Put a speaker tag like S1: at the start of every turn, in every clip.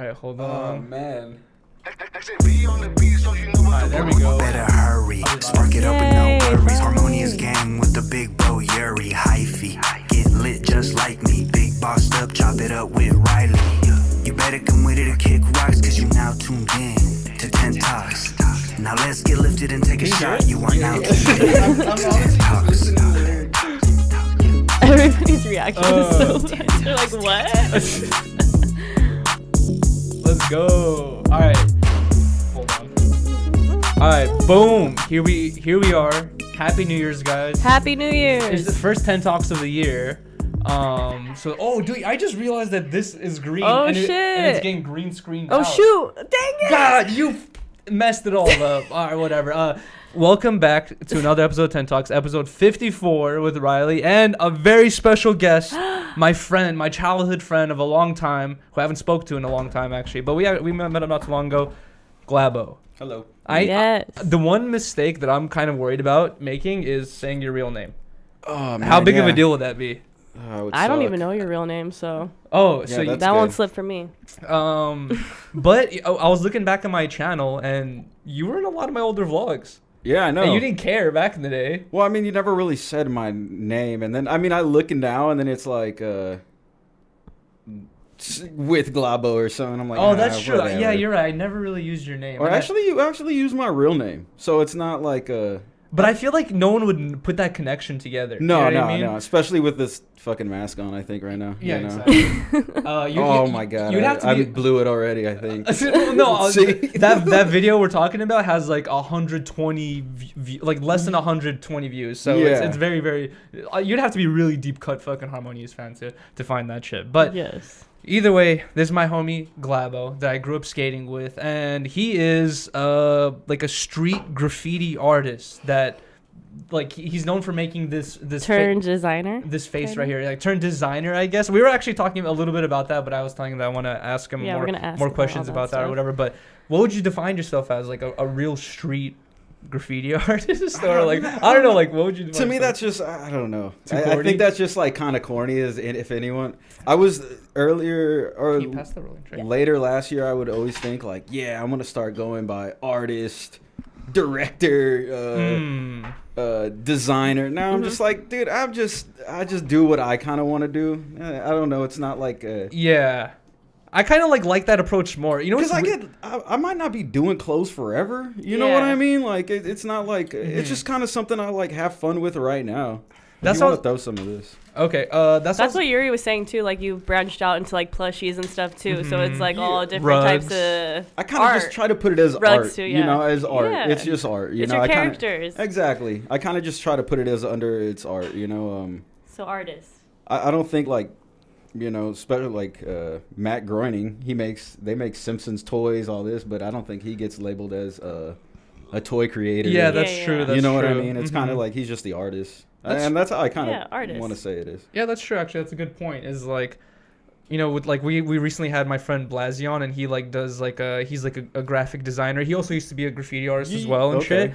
S1: right, hold on.
S2: Oh man.
S1: Alright, there we go.
S3: Better hurry, spark it up with no worries. Harmonious gang with the big bro Yuri, hyphy. Get lit just like me, big bossed up, chop it up with Riley. You better come with it to kick rocks, cause you now tuned in to 10 Talks. Now let's get lifted and take a shot. You are now tuned in to 10 Talks.
S4: Everybody's reaction is so tense. They're like, what?
S1: Let's go. All right. Hold on. All right. Boom. Here we are. Happy New Year's, guys.
S4: Happy New Year's.
S1: It's the first 10 Talks of the year. Dude, I just realized that this is green.
S4: Oh,
S1: and
S4: shit.
S1: And it's getting green screened
S4: Oh,
S1: out.
S4: shoot. Dang it.
S1: God, you messed it all up. All right, whatever. Welcome back to another episode of 10 Talks, episode 54 with Riley, and a very special guest, my friend, my childhood friend of a long time, who I haven't spoke to in a long time, actually. But we met him not too long ago, Glaboe.
S2: Hello.
S4: Yes.
S1: The one mistake that I'm kind of worried about making is saying your real name.
S2: Oh man.
S1: How big of a deal would that be?
S4: I don't even know your real name, so
S1: Oh,
S2: Yeah,
S1: so
S2: that's
S4: that won't
S2: good.
S4: slip for me.
S1: but I was looking back at my channel, and you were in a lot of my older vlogs.
S2: Yeah, I know.
S1: And you didn't care back in the day.
S2: Well, I mean, you never really said my name, and then I look now, and then it's like with Glaboe or something. I'm like,
S1: Oh, that's true.
S2: whatever.
S1: Yeah, you're right. I never really used your name.
S2: Or
S1: And
S2: you actually use my real name, so it's not like
S1: but I feel like no one would put that connection together.
S2: No,
S1: you know what I mean?
S2: no. Especially with this fucking mask on, I think right now.
S1: Yeah,
S2: you know?
S1: exactly.
S2: Oh my god,
S1: You'd have to
S2: I
S1: be.
S2: blew it already. I think.
S1: No,
S2: See?
S1: that video we're talking about has like 120, like less than 120 views. So
S2: Yeah.
S1: it's very, very. You'd have to be really deep cut fucking Harmonious fan to find that shit. But
S4: Yes.
S1: either way, this is my homie Glaboe that I grew up skating with, and he is like a street graffiti artist that, like, he's known for making this
S4: Turn designer.
S1: this face
S4: kinda?
S1: right here, like turn designer, I guess. We were actually talking a little bit about that, but I was telling him that I want to ask him
S4: Yeah, we're gonna ask
S1: more
S4: about
S1: questions
S4: all
S1: about
S4: that
S1: that or
S4: stuff.
S1: whatever. But what would you define yourself as, like a real street graffiti artist, or like I don't know, like what would you define
S2: To me,
S1: yourself?
S2: that's just I don't know.
S1: Too
S2: I
S1: corny?
S2: think that's just like kind of corny, if anyone. I was earlier or
S1: Can you pass the rolling tray?
S2: later last year. I would always think like, yeah, I'm gonna start going by artist, director, designer. Now I'm just like, dude, I just do what I kind of want to do. I don't know. It's not like
S1: Yeah, I kind of like that approach more. You know,
S2: because
S1: what's
S2: I might not be doing clothes forever. You know what
S4: Yeah.
S2: I mean? Like it's not like it's just kind of something I like have fun with right now.
S1: That's
S2: you want
S1: all-
S2: to throw some of this.
S1: okay.
S4: That's what Yuri was saying too. Like you branched out into like plushies and stuff too. So it's like all different
S1: Rugs.
S4: types of
S2: I kind of just try to put it as
S4: Rugs
S2: art,
S4: too,
S2: you
S4: yeah.
S2: know, as art.
S4: Yeah.
S2: It's just art, you
S4: It's
S2: know.
S4: your
S2: I kinda,
S4: characters.
S2: exactly. I kind of just try to put it as under its art, you know.
S4: So artists.
S2: I don't think like, you know, especially like Matt Groening. They make Simpsons toys, all this, but I don't think he gets labeled as a toy creator.
S1: Yeah, that's
S4: Yeah,
S1: true.
S4: yeah.
S1: That's
S2: you know what I
S1: true.
S2: mean? It's kind of like he's just the artist,
S1: That's-
S2: and that's how I kind
S4: Yeah,
S2: of
S4: artist.
S2: want to say it is.
S1: Yeah, that's true. Actually, that's a good point. Is like, you know, with like we recently had my friend Blasey on, and he like does like he's like a graphic designer. He also used to be a graffiti artist as well and shit.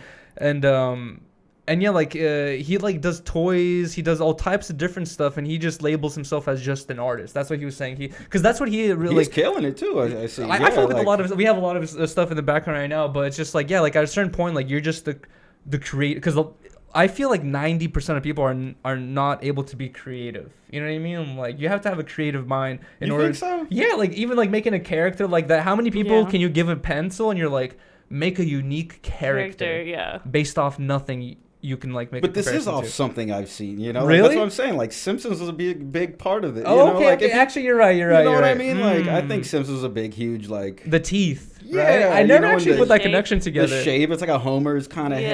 S1: And yeah, like he like does toys. He does all types of different stuff, and he just labels himself as just an artist. That's what he was saying. Because that's what he really
S2: He's
S1: like.
S2: killing it too. I see.
S1: I feel like a lot of we have a lot of stuff in the background right now, but it's just like, yeah, like at a certain point, like you're just the creator. Because I feel like 90% of people are not able to be creative. You know what I mean? Like you have to have a creative mind in
S2: You
S1: order.
S2: think so?
S1: Yeah, like even like making a character like that. How many people
S4: Yeah.
S1: can you give a pencil and you're like make a unique character
S4: Yeah.
S1: based off nothing? You can like make.
S2: But
S1: a
S2: this is
S1: comparison
S2: off
S1: to.
S2: something I've seen, you know. Like,
S1: Really?
S2: that's what I'm saying. Like Simpsons was a big part of it.
S1: Oh,
S2: you know?
S1: okay.
S2: Like,
S1: Okay.
S2: if you-
S1: Actually, you're right. You're right.
S2: You know
S1: you're
S2: what I
S1: right.
S2: mean? Like I think Simpsons was a big, huge like
S1: the teeth.
S2: Yeah,
S1: right? I
S2: you
S1: never
S2: know, when
S1: actually
S2: the
S1: put that
S4: shape-
S1: connection together.
S2: the shape. It's like a Homer's kind of
S4: Yeah.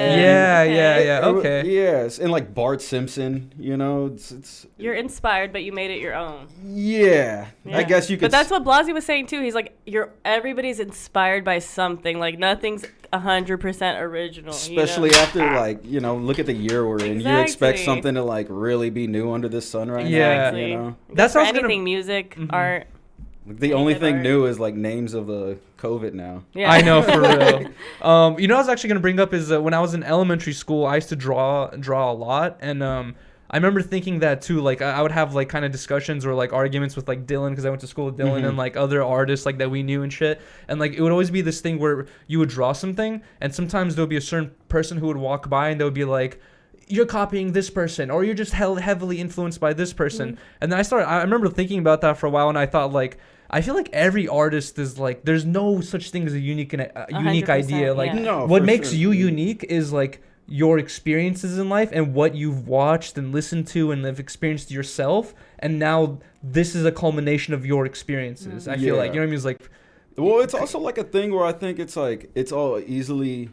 S2: head.
S1: Yeah. Okay.
S2: Yes, and like Bart Simpson, you know, it's
S4: You're inspired, but you made it your own.
S2: yeah. I
S4: Yeah.
S2: guess you could.
S4: But that's what Blasey was saying too. He's like, everybody's inspired by something. Like nothing's 100% original.
S2: especially
S4: you know?
S2: after like you know, look at the year we're in. You expect
S4: Exactly.
S2: something to like really be new under the sun right
S1: Yeah.
S2: now.
S4: Exactly.
S2: You know,
S1: That's
S4: For
S1: what I was gonna-
S4: anything, music,
S1: Mhm.
S4: art.
S2: the only
S4: good
S2: thing
S4: art.
S2: new is like names of the COVID now.
S4: Yeah.
S1: I know, for real. You know, what I was actually gonna bring up is when I was in elementary school, I used to draw a lot, and I remember thinking that too. Like I would have like kind of discussions or like arguments with like Dylan, because I went to school with Dylan and like other artists like that we knew and shit. And like it would always be this thing where you would draw something, and sometimes there would be a certain person who would walk by and they would be like, you're copying this person, or you're just heavily influenced by this person. And then I remember thinking about that for a while, and I thought like, I feel like every artist is like, there's no such thing as a unique idea. Like what makes you unique is like your experiences in life and what you've watched and listened to and have experienced yourself, and now this is a culmination of your experiences. I feel like, you know what I mean? It's like,
S2: well, it's also like a thing where I think it's like it's all easily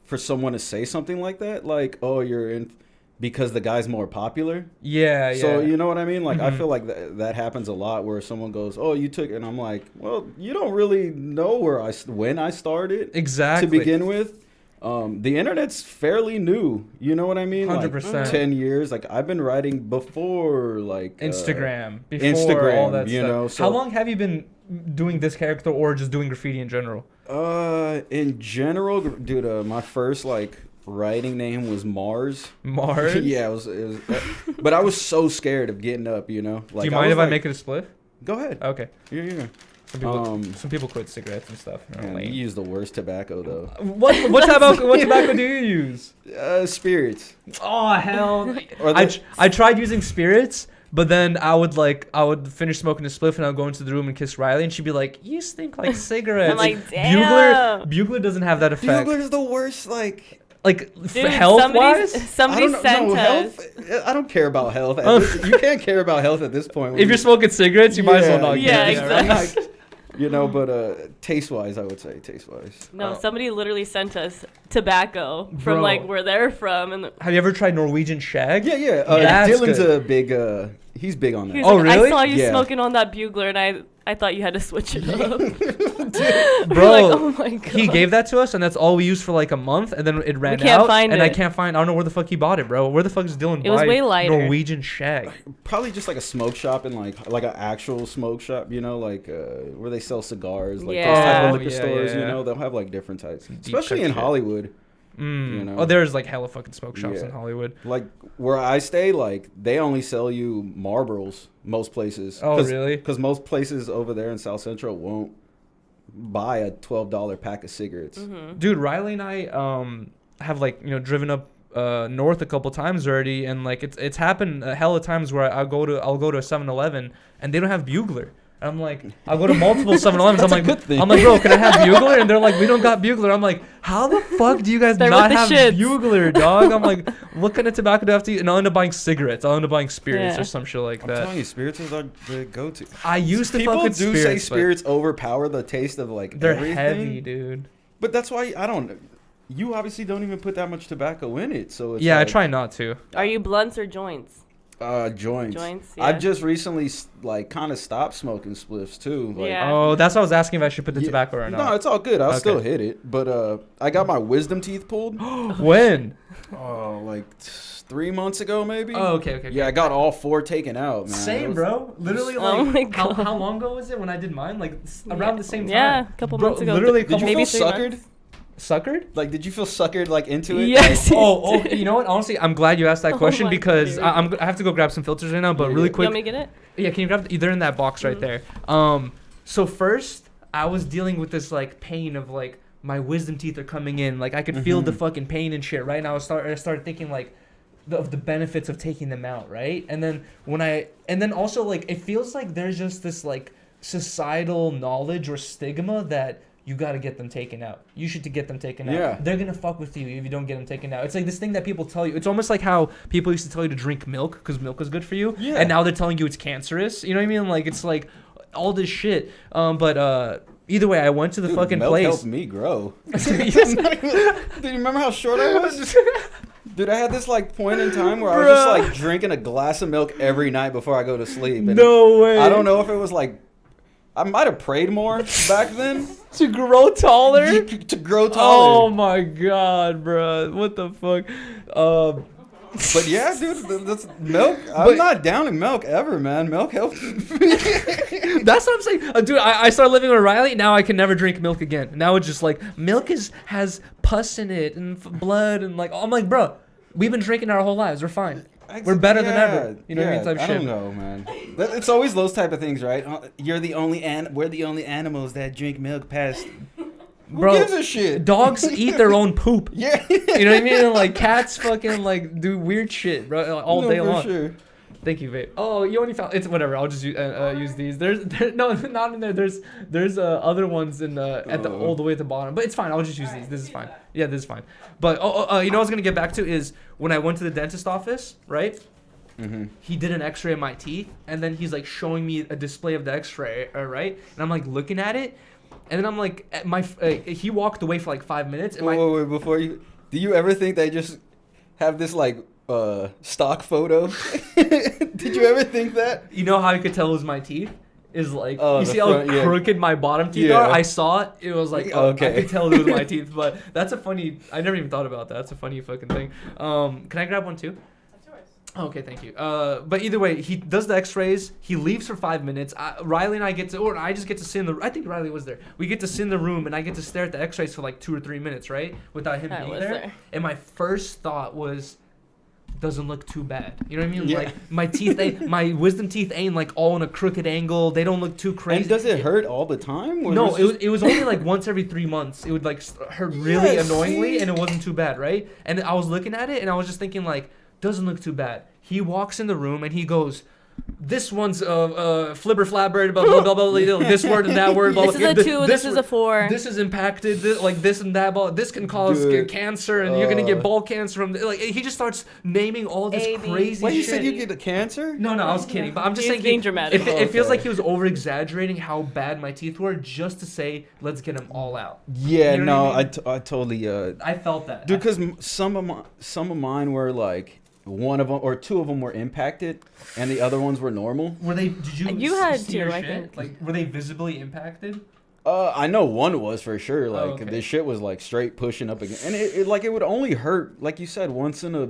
S2: for someone to say something like that, like, oh, you're in because the guy's more popular.
S1: Yeah.
S2: So you know what I mean? Like I feel like that happens a lot where someone goes, oh, you took, and I'm like, well, you don't really know when I started
S1: exactly
S2: to begin with. The internet's fairly new, you know what I mean?
S1: 100%.
S2: Like 10 years. Like I've been writing before, like
S1: Instagram,
S2: Instagram,
S1: all that
S2: you
S1: stuff.
S2: know. So,
S1: how long have you been doing this character, or just doing graffiti in general?
S2: In general, dude, my first like writing name was Mars.
S1: Mars.
S2: Yeah, it was but I was so scared of getting up, you know. Like,
S1: do you mind if I make it a split?
S2: Go ahead.
S1: Okay.
S2: Yeah.
S1: Some people quit cigarettes and stuff.
S2: Man, you use the worst tobacco though.
S1: What tobacco do you use?
S2: Spirits.
S1: Oh hell! I tried using spirits, but then I would finish smoking a spliff and I'd go into the room and kiss Riley, and she'd be like, "You stink like cigarettes."
S4: I'm like, damn.
S1: Bugler doesn't have that effect.
S2: Bugler's the worst. Like
S4: dude,
S1: health wise.
S4: Somebody sent us.
S2: Health, I don't care about health. You can't care about health at this point.
S1: If you're smoking cigarettes, you might as well not.
S4: Yeah,
S1: exactly.
S2: You know, but taste-wise, I would say taste-wise.
S4: No, somebody literally sent us tobacco from like where they're from. And
S1: have you ever tried Norwegian shag?
S2: Yeah. Dylan's a big. He's big on that.
S4: He's
S1: really?
S4: I saw you smoking on that bugler, and I thought you had to switch it up.
S1: Bro,
S4: like, oh my God.
S1: He gave that to us, and that's all we used for like a month, and then it ran out.
S4: We can't find it.
S1: I can't find. I don't know where the fuck he bought it, bro. Where the fuck is Dylan?
S4: It was way lighter.
S1: Norwegian shag.
S2: Probably just like a smoke shop and like an actual smoke shop, you know, like where they sell cigars, like those type of liquor stores. You know, they'll have like different types, especially in Hollywood. You know?
S1: Oh, there's like hella fucking smoke shops in Hollywood.
S2: Like where I stay, like they only sell you Marlboros most places.
S1: Oh, really?
S2: Because most places over there in South Central won't buy a $12 pack of cigarettes.
S1: Dude, Riley and I have like, you know, driven up north a couple times already, and like it's happened a hell of times where I'll go to a 7-Eleven and they don't have Bugler. And I'm like, I'll go to multiple 7-Elevens. I'm like, bro, can I have Bugler? And they're like, we don't got Bugler. I'm like, how the fuck do you guys not have Bugler, dog? I'm like, what kind of tobacco do I have to eat? And I'll end up buying cigarettes. I'll end up buying spirits or some shit like that.
S2: I'm telling you, spirits is the go-to.
S1: I used to
S2: People
S1: fuck with
S2: do
S1: spirits,
S2: say spirits overpower the taste of like
S1: they're
S2: everything.
S1: heavy, dude.
S2: But that's why you obviously don't even put that much tobacco in it. So it's
S1: I try not to.
S4: Are you blunts or joints?
S2: Joints.
S4: Yeah.
S2: I've just recently like kind of stopped smoking spliffs too. Like,
S1: Oh, that's what I was asking if I should put the tobacco or not.
S2: No, it's all good. I'll still hit it. But I got my wisdom teeth pulled.
S1: When?
S2: Oh, like 3 months ago maybe.
S1: Oh, okay.
S2: Yeah, I got all 4 taken out, man.
S1: Same, bro. Literally,
S4: Oh my
S1: like,
S4: God.
S1: how long ago was it when I did mine? Like, around the same time.
S4: Yeah, a couple months ago.
S1: Literally,
S2: Did you
S4: maybe
S2: feel
S4: 3
S2: suckered?
S4: months.
S1: Suckered?
S2: Like, did you feel suckered like into it?
S4: Yes.
S1: Oh, you know what? Honestly, I'm glad you asked that question
S4: my
S1: because
S4: God.
S1: I have to go grab some filters right now. But really
S4: You
S1: quick,
S4: want me to get it?
S1: yeah, can you grab? They're in that box right there. So first, I was dealing with this like pain of like my wisdom teeth are coming in. Like I could feel the fucking pain and shit. Right now, I started thinking like of the benefits of taking them out. Right, and then also like it feels like there's just this like societal knowledge or stigma that you got to get them taken out. You should get them taken out.
S2: Yeah.
S1: They're going to fuck with you if you don't get them taken out. It's like this thing that people tell you. It's almost like how people used to tell you to drink milk because milk is good for you.
S2: Yeah.
S1: And now they're telling you it's cancerous. You know what I mean? Like, it's like all this shit. But either way, I went to the fucking
S2: milk
S1: place.
S2: helped me grow. Do you remember how short I was? Dude, I had this like point in time where I was just like drinking a glass of milk every night before I go to sleep. And
S1: no way.
S2: I don't know if it was like, I might have prayed more back then.
S1: To grow taller?
S2: To grow taller.
S1: Oh my god, bro. What the fuck?
S2: But yeah, dude, that's milk. I'm not downing milk ever, man. Milk helps.
S1: That's what I'm saying. Dude, I started living with Riley. Now I can never drink milk again. Now it's just like, milk has pus in it and blood and like, I'm like, bro, we've been drinking our whole lives. We're fine. We're better than ever. You know what I mean? Type
S2: I
S1: shit.
S2: don't know, man. It's always those type of things, right? We're the only animals that drink milk past.
S1: Bro,
S2: Who gives a shit?
S1: Dogs eat their own poop.
S2: Yeah.
S1: You know what I mean? And, like, cats fucking, like, do weird shit, bro, all day long.
S2: Sure.
S1: Thank you, vape. Oh, you only found... It's whatever. I'll just use these. No, not in there. There's other ones in at the all the way at the bottom. But it's fine. I'll just use these. This is fine. Yeah, this is fine. But, you know what I was going to get back to is when I went to the dentist office, right? Mm-hmm. He did an x-ray of my teeth. And then he's, like, showing me a display of the x-ray, right? And I'm, like, looking at it. And then I'm like, he walked away for like 5 minutes. And
S2: wait, before you, do you ever think they just have this like stock photo? Did you ever think that?
S1: You know how I could tell it was my teeth? Is like, you see
S2: front,
S1: how crooked my bottom teeth are? I saw it. It was like,
S2: okay.
S1: I could tell it was my teeth. But that's a funny, I never even thought about that. That's a funny fucking thing. Can I grab one too? Okay, thank you. But either way, he does the x-rays. He leaves for 5 minutes. Riley and I I just get to sit in the... I think Riley was there. We get to sit in the room, and I get to stare at the x-rays for like 2 or 3 minutes, right? Without him being there. And my first thought was, doesn't look too bad. You know what I mean?
S2: Yeah.
S1: Like, my teeth ain't... My wisdom teeth ain't like all in a crooked angle. They don't look too crazy.
S2: And does it hurt all the time?
S1: No, it was only like once every 3 months. It would like hurt really annoyingly, and it wasn't too bad, right? And I was looking at it, and I was just thinking like, doesn't look too bad. He walks in the room and he goes, this one's flibber flabber, blah, blah, blah, blah, this word and that word. Blah,
S4: this is a 2, this is a 4.
S1: This is impacted, this and that. Blah, this can cause cancer and you're going to get ball cancer from... Like, he just starts naming all this crazy shit.
S2: Wait, you said you get the cancer?
S1: No, I was kidding. But I'm just saying...
S4: being dramatic.
S1: It feels like he was over-exaggerating how bad my teeth were just to say, let's get them all out.
S2: Yeah,
S1: you know
S2: I totally...
S1: I felt that.
S2: Dude, because some of mine were like... One of them or 2 of them were impacted, and the other ones were normal.
S1: Were they? Did you
S4: had
S1: see
S4: 2,
S1: your
S4: I
S1: shit?
S4: think.
S1: Like, were they visibly impacted?
S2: I know one was for sure. Like,
S1: okay.
S2: this shit was like straight pushing up again, and it would only hurt, like you said, once in a.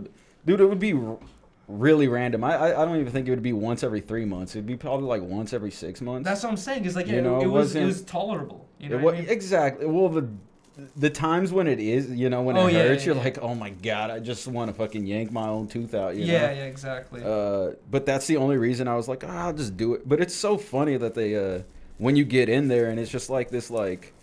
S2: Dude, it would be really random. I don't even think it would be once every 3 months. It'd be probably like once every 6 months.
S1: That's what I'm saying. It's like,
S2: you know,
S1: it was tolerable. You know what I mean?
S2: Exactly. Well, the times when it is, you know, when it hurts, you're like, oh my god, I just want to fucking yank my own tooth out. You know?
S1: Yeah, exactly.
S2: But that's the only reason I was like, I'll just do it. But it's so funny that they, when you get in there and it's just like this, like,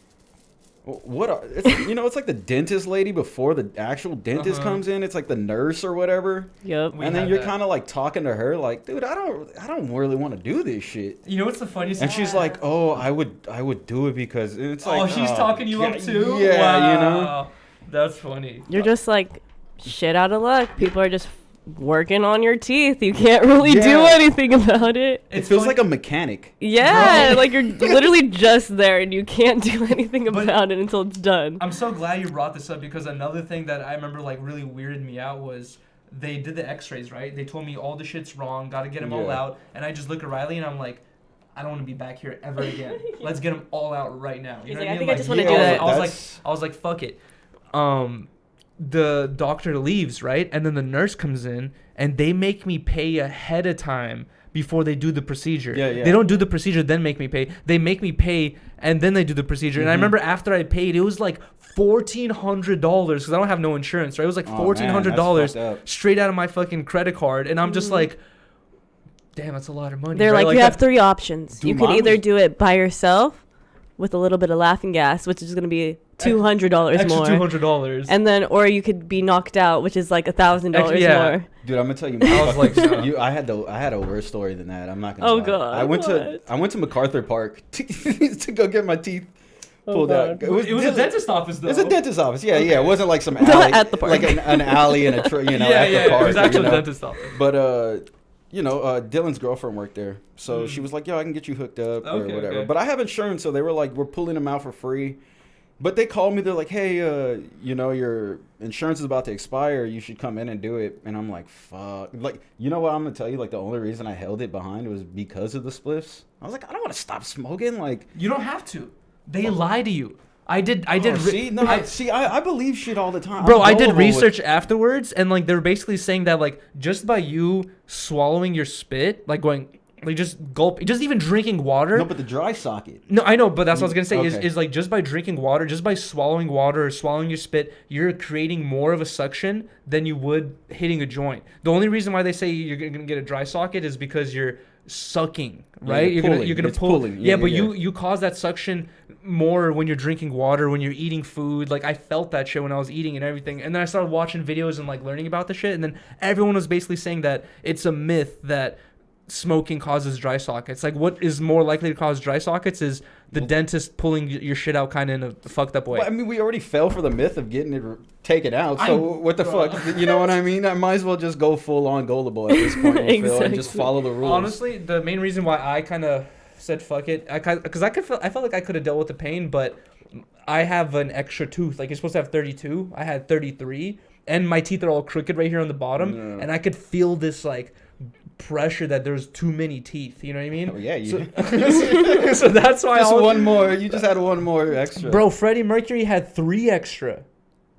S2: it's like the dentist lady before the actual dentist comes in. It's like the nurse or whatever.
S4: Yep.
S2: And then you're kind of like talking to her, like, dude, I don't really want to do this shit.
S1: You know what's the funniest?
S2: And she's like, oh, I would do it because it's like,
S1: she's talking you up too.
S2: Yeah,
S1: wow.
S2: You know,
S1: that's funny.
S4: You're just like, shit out of luck. People are just working on your teeth. You can't really do anything about it.
S2: It feels like a mechanic.
S4: Yeah, like you're literally just there and you can't do anything about it until it's done.
S1: I'm so glad you brought this up because another thing that I remember like really weirded me out was they did the x-rays, right? They told me all the shit's wrong, gotta get them all out. And I just look at Riley and I'm like, I don't want to be back here ever again. Let's get them all out right now. You know what I mean?
S4: I think I just want to do that.
S1: I was like, fuck it. The doctor leaves, right? And then the nurse comes in and they make me pay ahead of time before they do the procedure. Yeah. They don't do the procedure, then make me pay. They make me pay and then they do the procedure. And I remember after I paid, it was like $1,400 because I don't have no insurance, right? It was like $1,400 straight out of my fucking credit card. And I'm just like, damn, that's a lot of money.
S4: They're like, you have 3 options. You could either do it by yourself with a little bit of laughing gas, which is going to be $200 more.
S1: $200.
S4: And then, or you could be knocked out, which is like $1,000 more.
S2: Dude, I'm gonna tell you. I was like, I had a worse story than that. I'm not gonna.
S4: Oh
S2: lie.
S4: god.
S2: I went to MacArthur Park to go get my teeth pulled out.
S1: It was a dentist office though.
S2: It was a dentist office. Yeah, okay. Yeah. It wasn't like some alley
S4: at the park.
S2: like an alley and a at the park.
S1: It was actually a dentist office.
S2: But Dylan's girlfriend worked there, so she was like, "Yo, I can get you hooked up or whatever." Okay. But I have insurance, so they were like, "We're pulling him out for free." But they called me. They're like, "Hey, your insurance is about to expire. You should come in and do it." And I'm like, "Fuck!" Like, you know what? I'm gonna tell you. Like, the only reason I held it behind was because of the spliffs. I was like, I don't want to stop smoking. Like,
S1: you don't have to. They lie to you. I did.
S2: I believe shit all the time,
S1: bro. I did research afterwards, and like they're basically saying that like just by you swallowing your spit, like going Like just gulp, just even drinking water.
S2: No, but the dry socket.
S1: No, I know, but that's what I was gonna say.
S2: Okay.
S1: Is like just by drinking water, just by swallowing water or swallowing your spit, you're creating more of a suction than you would hitting a joint. The only reason why they say you're gonna get a dry socket is because you're sucking, right?
S2: Yeah,
S1: you're gonna
S2: it's
S1: pull.
S2: pulling.
S1: Yeah, but you cause that suction more when you're drinking water, when you're eating food. Like I felt that shit when I was eating and everything. And then I started watching videos and like learning about the shit. And then everyone was basically saying that it's a myth that smoking causes dry sockets. Like what is more likely to cause dry sockets is the dentist pulling your shit out kind of in a fucked up way.
S2: Well, I mean, we already fell for the myth of getting it taken out. So what the fuck? You know what I mean? I might as well just go full on gullible at this point,
S4: Exactly.
S2: and just follow the rules.
S1: Honestly, the main reason why I kind of said fuck it, I felt like I could have dealt with the pain, but I have an extra tooth. Like you're supposed to have 32. I had 33, and my teeth are all crooked right here on the bottom, and I could feel this like pressure that there's too many teeth. You know what I mean?
S2: Oh yeah,
S1: So, so that's why
S2: just one more. You just had one more extra.
S1: Bro, Freddie Mercury had 3 extra.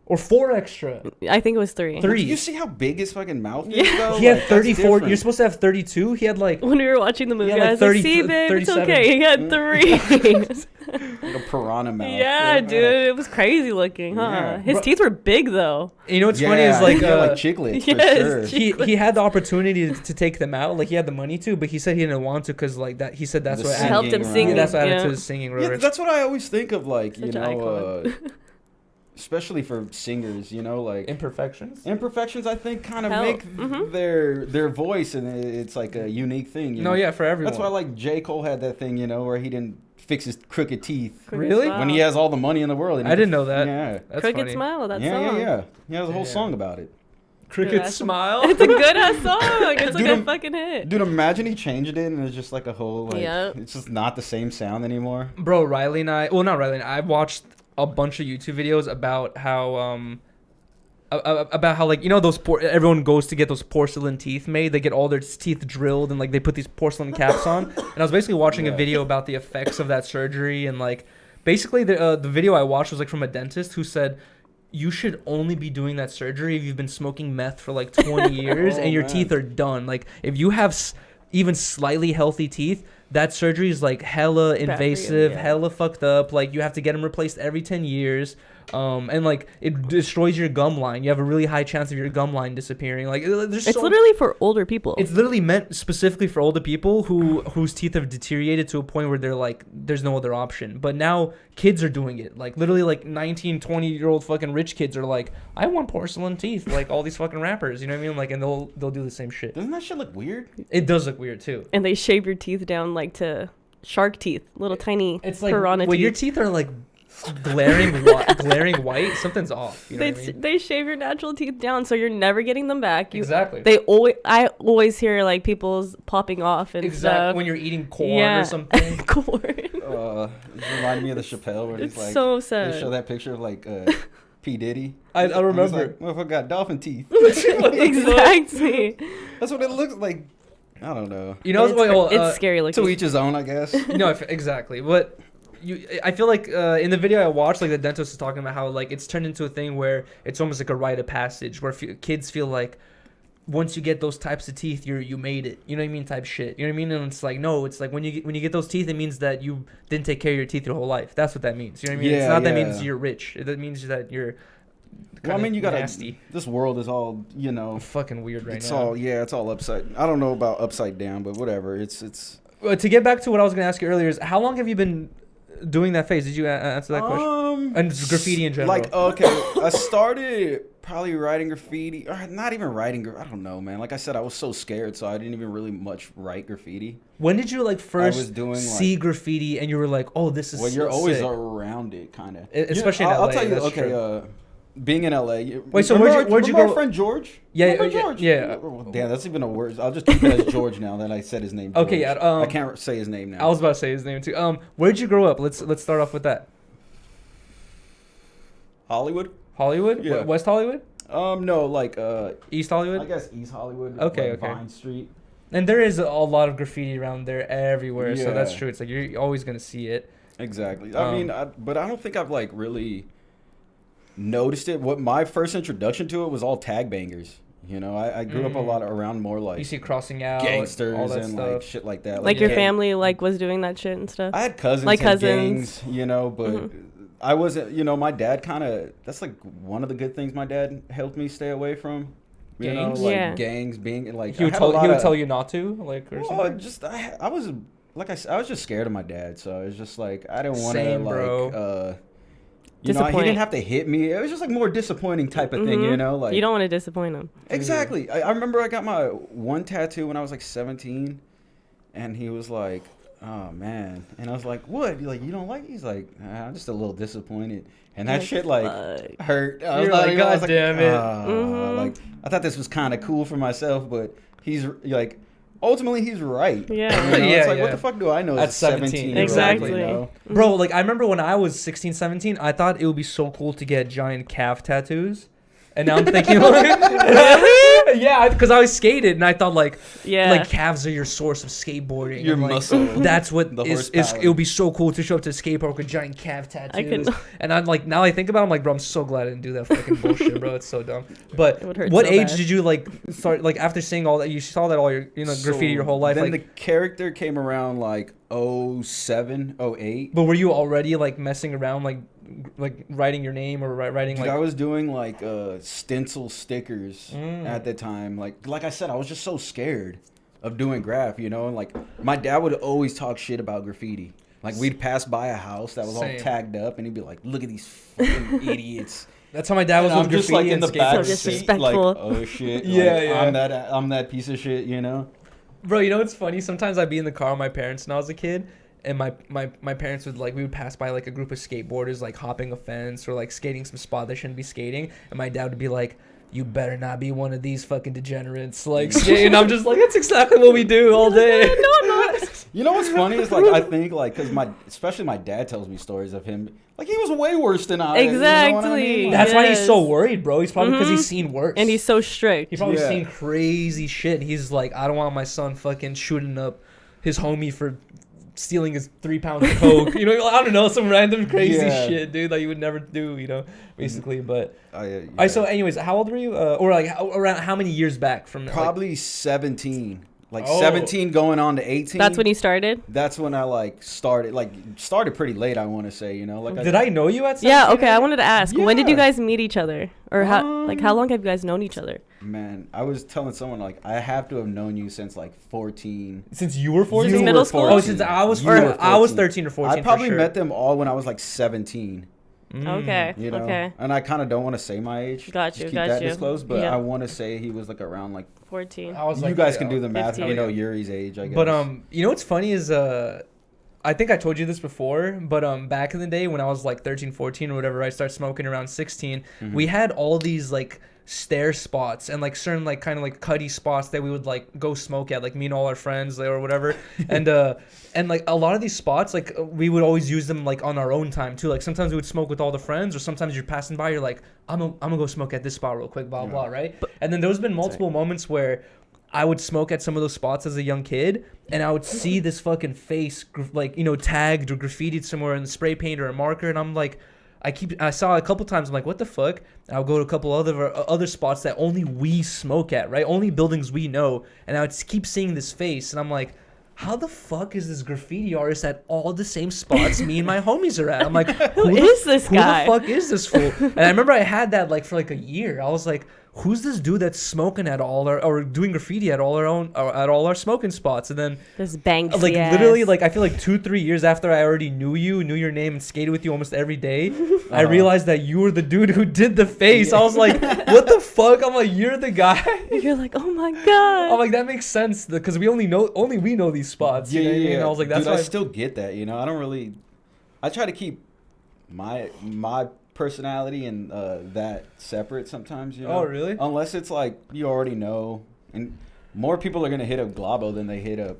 S1: Or 4 extra.
S4: I think it was 3.
S1: 3.
S2: Do you see how big his fucking mouth is?
S4: Yeah.
S2: Though?
S1: He had
S2: Like, that's
S1: 34.
S2: different.
S1: You're supposed to have 32. He had like
S4: When we were watching the movie,
S1: had,
S4: I
S1: like,
S4: was
S1: 30
S4: like, see, babe, it's
S1: 37.
S4: okay. He had 3.
S2: like a piranha mouth.
S4: Yeah, dude, it was crazy looking, huh?
S2: Yeah.
S4: His teeth were big though.
S1: you know what's funny is like
S2: like chiclets
S4: yes,
S2: for sure.
S1: he had the opportunity to take them out, like he had the money to, but he said he didn't want to because like that he said that's
S2: The
S1: what
S2: singing,
S4: helped him
S2: right?
S4: sing.
S1: that's what added
S4: Yeah.
S1: to his singing.
S2: Yeah,
S1: Whatever.
S2: that's what I always think of, like, you
S4: Such an
S2: know, especially for singers, you know, like
S1: Imperfections.
S2: imperfections. I think kind of
S4: Help.
S2: make
S4: Mhm.
S2: their voice, and it's like a unique thing. You
S1: No,
S2: know?
S1: yeah, for everyone.
S2: That's why like J. Cole had that thing, you know, where he didn't fix his crooked teeth
S1: Really?
S2: when he has all the money in the world. And
S1: I
S2: he
S1: didn't know that.
S2: Yeah.
S1: That's
S4: Crooked
S1: funny.
S4: Smile, that
S2: Yeah,
S4: song.
S2: yeah. He has a whole
S1: Yeah.
S2: song about it.
S1: Crooked
S4: Dude,
S1: smile.
S4: It's a good ass song. It's like
S2: Dude,
S4: a fucking hit.
S2: Dude, imagine he changed it and it's just like a whole, like,
S4: Yep.
S2: it's just not the same sound anymore.
S1: Bro, Riley and I, well, not Riley and I watched a bunch of YouTube videos about how like, you know, those everyone goes to get those porcelain teeth made. They get all their teeth drilled and like they put these porcelain caps on. And I was basically watching a video about the effects of that surgery, and like basically the video I watched was like from a dentist who said you should only be doing that surgery if you've been smoking meth for like 20 years and your teeth are done. Like if you have even slightly healthy teeth, that surgery is like hella invasive,
S4: yeah.
S1: hella fucked up. Like you have to get them replaced every 10 years. And like it destroys your gum line. You have a really high chance of your gum line disappearing. Like
S4: It's literally for older people.
S1: it's literally meant specifically for older people whose teeth have deteriorated to a point where they're like there's no other option. But now kids are doing it. Like literally like 19, 20-year-old fucking rich kids are like, I want porcelain teeth, like all these fucking rappers, you know what I mean? Like, and they'll do the same shit.
S2: Doesn't that shit look weird?
S1: It does look weird too.
S4: And they shave your teeth down like to shark teeth, little tiny
S1: It's like
S4: piranha
S1: when
S4: teeth.
S1: your teeth are like glaring white, something's off. You know what I mean?
S4: They shave your natural teeth down, so you're never getting them back.
S1: Exactly.
S4: I always hear like people's popping off and stuff.
S1: When you're eating corn
S4: Yeah.
S1: or something.
S4: Corn.
S2: It reminded me of the Chappelle where
S4: It's
S2: he's like,
S4: so
S2: they
S4: sad.
S2: show that picture of like P. Diddy.
S1: I
S2: And he's
S1: remember.
S2: like, motherfucker got dolphin teeth.
S4: Exactly.
S2: That's what it looks like. I don't know.
S1: You know,
S4: It's scary looking.
S2: To each his own, I guess.
S1: no, exactly. But I feel like in the video I watched, like the dentist was talking about how like it's turned into a thing where it's almost like a rite of passage, where kids feel like once you get those types of teeth, you made it. You know what I mean? Type shit. You know what I mean? And it's like no, it's like when you get those teeth, it means that you didn't take care of your teeth your whole life. That's what that means. You know what I mean? It's not that means you're rich. That means that you're.
S2: Well, I mean, you gotta.
S1: nasty.
S2: This world is all, you know.
S1: Fucking weird right
S2: It's
S1: now.
S2: all it's all upside. I don't know about upside down, but whatever. It's.
S1: To get back to what I was gonna ask you earlier is how long have you been doing that phase? Did you answer that question? And graffiti in general.
S2: Like okay, I started probably writing graffiti, or not even writing. I don't know, man. Like I said, I was so scared, so I didn't even really much write graffiti.
S1: When did you like first
S2: was doing,
S1: see graffiti and you were like, oh, this is
S2: Well, you're
S1: so
S2: always
S1: sick.
S2: around it, kind of.
S1: Especially in LA.
S2: I'll tell you.
S1: That's
S2: Okay,
S1: true.
S2: being in LA.
S1: Wait, so where'd you
S2: remember
S1: go?
S2: Our friend George?
S1: Yeah,
S2: Remember
S1: yeah,
S2: George?
S1: yeah.
S2: Oh, damn, that's even a word. I'll just keep it as George now that I said his name.
S1: Okay,
S2: George.
S1: yeah,
S2: I can't say his name now.
S1: I was about to say his name too. Where'd you grow up? Let's start off with that.
S2: Hollywood.
S1: Hollywood?
S2: Yeah.
S1: West Hollywood?
S2: No, like
S1: East Hollywood?
S2: I guess East Hollywood.
S1: Okay,
S2: like
S1: okay.
S2: Vine Street.
S1: And there is a lot of graffiti around there everywhere, so that's
S2: Yeah.
S1: true. It's like you're always gonna see it.
S2: Exactly. I mean, but I don't think I've like really noticed it. What my first introduction to it was all tag bangers. You know, I grew up a lot around more like
S1: you see crossing out,
S2: gangsters
S1: all that
S2: and
S1: stuff.
S2: like shit like that.
S4: Like your family like was doing that shit and stuff.
S2: I had cousins,
S4: like
S2: and
S4: cousins,
S2: gangs, you know, but I wasn't. You know, my dad kind of. That's like one of the good things my dad helped me stay away from. You
S1: Gangs?
S2: know, like
S4: Yeah.
S2: gangs being like.
S1: He would tell you not to, like, or something.
S2: Just I was like I said, I was just scared of my dad, so it's just like I didn't want to
S1: Same,
S2: like.
S1: bro.
S2: You know, he didn't have to hit me. It was just like more disappointing type of thing, you know? Like
S4: you don't want to disappoint him.
S2: Exactly. I remember I got my one tattoo when I was like 17, and he was like, "Oh man," and I was like, "What? Like you don't like it?" He's like, "I'm just a little disappointed," and that shit like hurt. I was like,
S1: God damn it.
S2: Like I thought this was kind of cool for myself, but he's like. Ultimately, he's right.
S4: Yeah.
S2: You know?
S1: Yeah,
S2: it's like,
S1: yeah.
S2: what the fuck do I know?
S1: At 17.
S4: Exactly.
S2: You know?
S1: Bro, like, I remember when I was 16, 17, I thought it would be so cool to get giant calf tattoos. And now I'm thinking, like, really? Yeah, because I was skated, and I thought, like, like calves are your source of skateboarding.
S2: Your
S1: and, like,
S2: muscle.
S1: That's what
S2: The
S1: is
S2: horsepower.
S1: it would be so cool to show up to a skate park with giant calf tattoos. And I'm like, now I think about it, I'm like, bro, I'm so glad I didn't do that fucking bullshit, bro. It's so dumb. But what
S4: so
S1: age
S4: bad.
S1: did you, like, start, like, after seeing all that, you saw that all your, you know, graffiti your whole life?
S2: Then
S1: like,
S2: the character came around, like, 07, 08.
S1: but were you already, like, messing around, like writing your name or writing,
S2: Dude,
S1: like...
S2: I was doing, like, stencil stickers at the time. Like I said, I was just so scared of doing graph, you know? And, like, my dad would always talk shit about graffiti. Like, we'd pass by a house that was all tagged up, and he'd be like, look at these fucking idiots.
S1: That's how my dad was with
S2: I'm just,
S1: graffiti
S2: like, in the
S1: and
S2: back
S1: skateboarding.
S4: So
S2: seat,
S4: disrespectful.
S2: like, oh, shit.
S1: Yeah,
S2: like,
S1: yeah.
S2: I'm that piece of shit, you know?
S1: Bro, you know what's funny? Sometimes I'd be in the car with my parents when I was a kid, and my parents would, like, we would pass by, like, a group of skateboarders, like, hopping a fence or, like, skating some spot they shouldn't be skating, and my dad would be like, you better not be one of these fucking degenerates, like, skating. And I'm just like, that's exactly what we do all day.
S4: No, I'm not.
S2: You know what's funny is, like, I think, like, because especially my dad tells me stories of him, like, he was way worse than I.
S4: Exactly.
S2: You know what I mean? Like,
S1: That's why he's so worried, bro. He's probably because he's seen worse.
S4: And he's so strict.
S1: He's probably seen crazy shit. He's like, I don't want my son fucking shooting up his homie for stealing his 3 pounds of coke. You know, I don't know, some random crazy shit, dude, that you would never do, you know, basically. But so anyways, how old were you? Or like around how many years back from?
S2: Probably like, 17. Like 17 going on to 18.
S4: That's when you started?
S2: That's when I like started pretty late, I want to say, you know. Like
S1: Did I know you at 17?
S4: Yeah, okay, I wanted to ask.
S2: Yeah.
S4: When did you guys meet each other? Or how long have you guys known each other?
S2: Man, I was telling someone, like, I have to have known you since like 14.
S1: Since you were 14?
S4: Since middle school?
S1: Oh, since I was 13 or 14.
S2: I probably
S1: for sure.
S2: met them all when I was like 17.
S4: Okay.
S2: You know?
S4: Okay.
S2: And I kind of don't want to say my age.
S4: Got you.
S2: Keep that disclosed, but
S4: Yeah.
S2: I want to say he was like around like
S4: 14.
S1: I was
S2: you
S1: like,
S2: guys can do the math.
S4: 15.
S2: You know Yuri's age, I guess.
S1: But you know what's funny is I think I told you this before, but back in the day when I was like 13, 14 or whatever, I started smoking around 16. We had all these like stair spots and like certain like kind of like cutty spots that we would like go smoke at, like me and all our friends or whatever. And like a lot of these spots, like we would always use them like on our own time too. Like sometimes we would smoke with all the friends, or sometimes you're passing by, you're like, I'm gonna go smoke at this spot real quick, blah blah, right? And then there's been multiple moments where I would smoke at some of those spots as a young kid, and I would see this fucking face, like, you know, tagged or graffitied somewhere in the spray paint or a marker, and I'm like, I saw it a couple times. I'm like, what the fuck? I'll go to a couple other spots that only we smoke at, right? Only buildings we know, and I would keep seeing this face, and I'm like, how the fuck is this graffiti artist at all the same spots me and my homies are at? I'm like,
S4: who is this guy?
S1: Who the fuck is this fool? And I remember I had that like for like a year. I was like, who's this dude that's smoking at all or doing graffiti at all our smoking spots? And then
S4: This Banksy
S1: like
S4: ass.
S1: literally, like I feel like 2-3 years after I already knew your name, and skated with you almost every day, I realized that you were the dude who did the face. I was like, what the fuck? I'm like, you're the guy.
S4: You're like, oh my god.
S1: I'm like, that makes sense because we only know these spots.
S2: Yeah,
S1: you know what I
S2: yeah.
S1: mean? I was like, that's
S2: Dude,
S1: why
S2: I still get that. You know, I try to keep my personality and that separate sometimes. You know.
S1: Oh, really?
S2: Unless it's like you already know, and more people are gonna hit up Glaboe than they hit up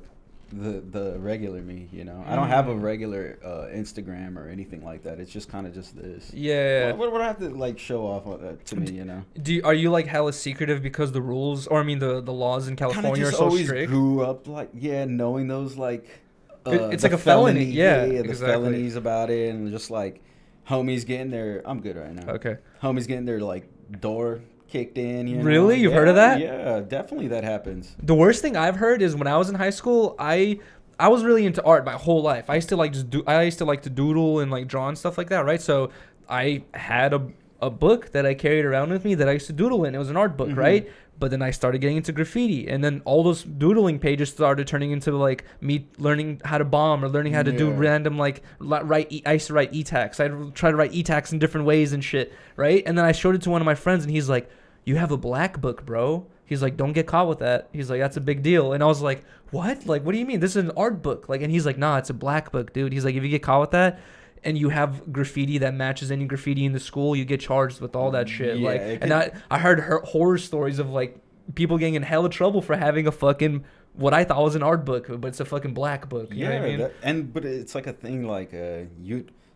S2: the regular me. You know, I don't have a regular Instagram or anything like that. It's just kind of just this.
S1: Yeah.
S2: What would I have to like show off to me? You know.
S1: Are you like hella secretive because the rules, or I mean the laws in California are
S2: just
S1: so
S2: always
S1: strict?
S2: Grew up like knowing those like.
S1: It's
S2: the
S1: like a felony. Yeah,
S2: the
S1: exactly.
S2: felonies about it, and just like homies getting their. I'm good right now.
S1: Okay.
S2: Homies getting their like door kicked in. You know?
S1: Really? You've heard of that?
S2: Yeah, definitely that happens.
S1: The worst thing I've heard is when I was in high school, I was really into art my whole life. I used to like to doodle and like draw and stuff like that, right? So I had a book that I carried around with me that I used to doodle in. It was an art book, right? But then I started getting into graffiti, and then all those doodling pages started turning into like me learning how to bomb or learning how to do random like I used to write e-tax. I'd try to write e-tax in different ways and shit, right? And then I showed it to one of my friends, and he's like, "You have a black book, bro." He's like, "Don't get caught with that." He's like, "That's a big deal." And I was like, "What? Like, what do you mean? This is an art book." Like, and he's like, "Nah, it's a black book, dude." He's like, "If you get caught with that, and you have graffiti that matches any graffiti in the school, you get charged with all that shit."
S2: Yeah,
S1: like, and I heard horror stories of like people getting in hella trouble for having a fucking what I thought was an art book, but it's a fucking black book. You know what I mean?
S2: But it's like a thing like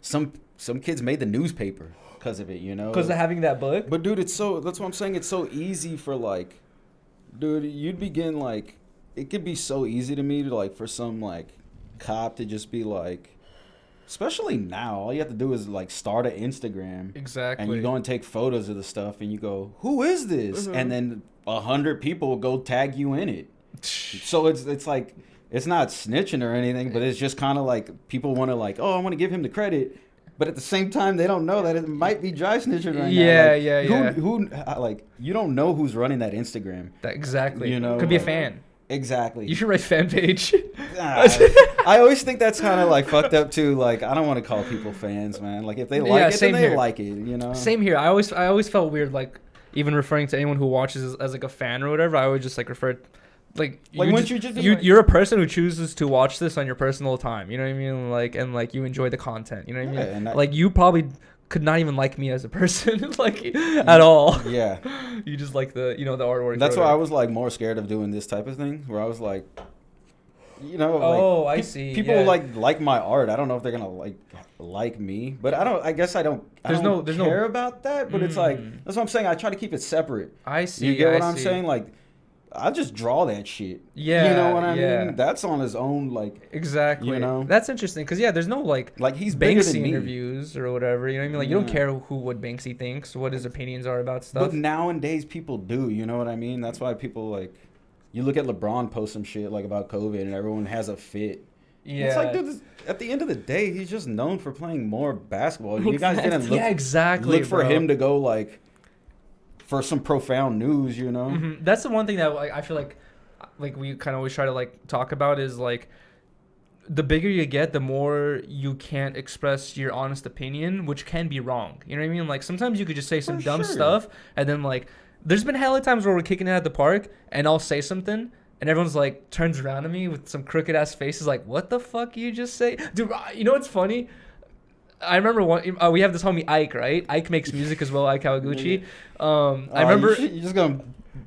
S2: some kids made the newspaper because of it, you know,
S1: because of having that book.
S2: But dude, that's what I'm saying. It's so easy for like, dude, you'd begin like, it could be so easy to me to like for some like cop to just be like. Especially now, all you have to do is like start an Instagram.
S1: Exactly.
S2: And you go and take photos of the stuff, and you go, "Who is this?" And then 100 people will go tag you in it. So it's like it's not snitching or anything, but it's just kind of like people want to like, "Oh, I want to give him the credit," but at the same time, they don't know that it might be dry snitching right now. Like, who like you don't know who's running that Instagram.
S1: Exactly.
S2: You know,
S1: could be a fan.
S2: Exactly.
S1: You should write fan page.
S2: I always think that's kind of like fucked up too. Like I don't want to call people fans, man. Like if they like it, then they like it. You know.
S1: Same here. I always felt weird, like even referring to anyone who watches as like a fan or whatever. I would just like refer, you're a person who chooses to watch this on your personal time. You know what I mean? Like and like you enjoy the content. You know what I mean? Like you probably could not even like me as a person like at all.
S2: Yeah.
S1: You just like the the artwork.
S2: That's why I was like more scared of doing this type of thing where I was like,
S1: I see.
S2: People like my art. I don't know if they're gonna like me, but I guess I don't care about that. But it's like that's what I'm saying. I try to keep it separate.
S1: I see.
S2: You get what I'm saying? Like I just draw that shit.
S1: Yeah.
S2: You know what I mean? That's on his own, like.
S1: Exactly.
S2: You know?
S1: That's interesting, because, there's no, like
S2: he's bigger than
S1: Banksy
S2: me.
S1: interviews or whatever, you know what I mean? Like, you don't care what Banksy thinks, what his opinions are about stuff.
S2: But nowadays, people do, you know what I mean? That's why people, like, you look at LeBron post some shit, like, about COVID, and everyone has a fit. Yeah. It's like, dude, at the end of the day, he's just known for playing more basketball. Exactly. You guys didn't look for him to go, like, for some profound news, you know?
S1: Mm-hmm. That's the one thing that I feel like we kind of always try to like talk about is like the bigger you get, the more you can't express your honest opinion, which can be wrong. You know what I mean? Like sometimes you could just say some dumb stuff, and then like there's been hella times where we're kicking it at the park and I'll say something and everyone's like turns around to me with some crooked ass faces like, "What the fuck you just say?" Dude, you know what's funny? I remember we have this homie Ike, right? Ike makes music as well, Ike Kawaguchi. I remember
S2: you're just gonna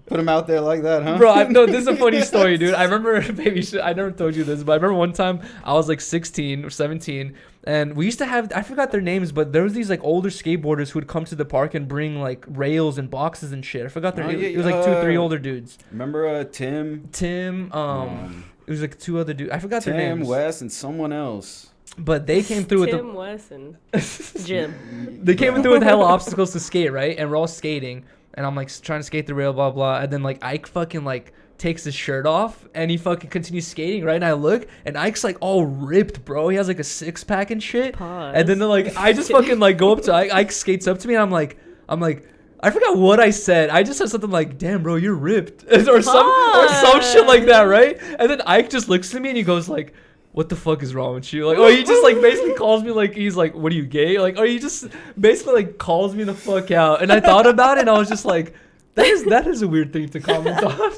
S2: put him out there like that, huh?
S1: Bro, no, this is a funny story, dude. I remember, I never told you this, but I remember one time I was like 16 or 17, and we used to have, I forgot their names, but there was these like older skateboarders who would come to the park and bring like rails and boxes and shit. I forgot their names. It was like 2-3 older dudes.
S2: Remember Tim?
S1: It was like 2 other dudes. I forgot their names.
S2: Tim, Wes, and someone else.
S1: But they came through with
S4: Tim, Wes, and Jim.
S1: They came through with hella obstacles to skate, right? And we're all skating. And I'm like trying to skate the rail, blah, blah. And then like Ike fucking like takes his shirt off and he fucking continues skating, right? And I look and Ike's like all ripped, bro. He has like a 6-pack and shit.
S4: Pause.
S1: And then like I just fucking like go up to Ike. Ike skates up to me and I'm like, I forgot what I said. I just said something like, "Damn, bro, you're ripped," or some shit like that, right? And then Ike just looks at me and he goes like, "What the fuck is wrong with you?" Like, he just like basically calls me like he's like, "What are you, gay?" Like, or he just basically like calls me the fuck out. And I thought about it and I was just like, that is a weird thing to comment on.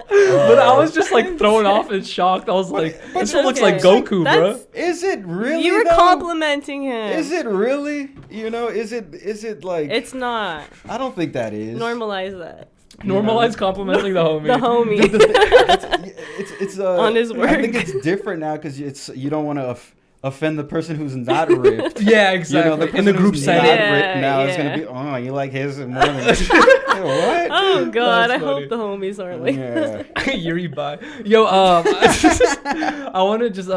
S1: But I was just like thrown off and shocked. I was like, this one looks like Goku, bro.
S2: Is it really?
S4: You were complimenting him.
S2: Is it really? You know, is it like?
S4: It's not.
S2: I don't think that is.
S4: Normalize that.
S1: Normalize complimenting the homie.
S4: The homie.
S2: It's
S4: on his work.
S2: I think it's different now because you don't want to offend the person who's not ripped.
S1: Yeah, exactly.
S2: You know, the person
S1: in the group
S2: who's
S1: setting.
S2: not
S4: Yeah,
S2: ripped now is
S4: yeah.
S2: gonna be, oh, you like his more than what?
S4: Oh God,
S1: That's
S4: I
S1: funny.
S4: hope the homies aren't like.
S2: Yeah.
S1: Yuri, bye. Yo, I want to just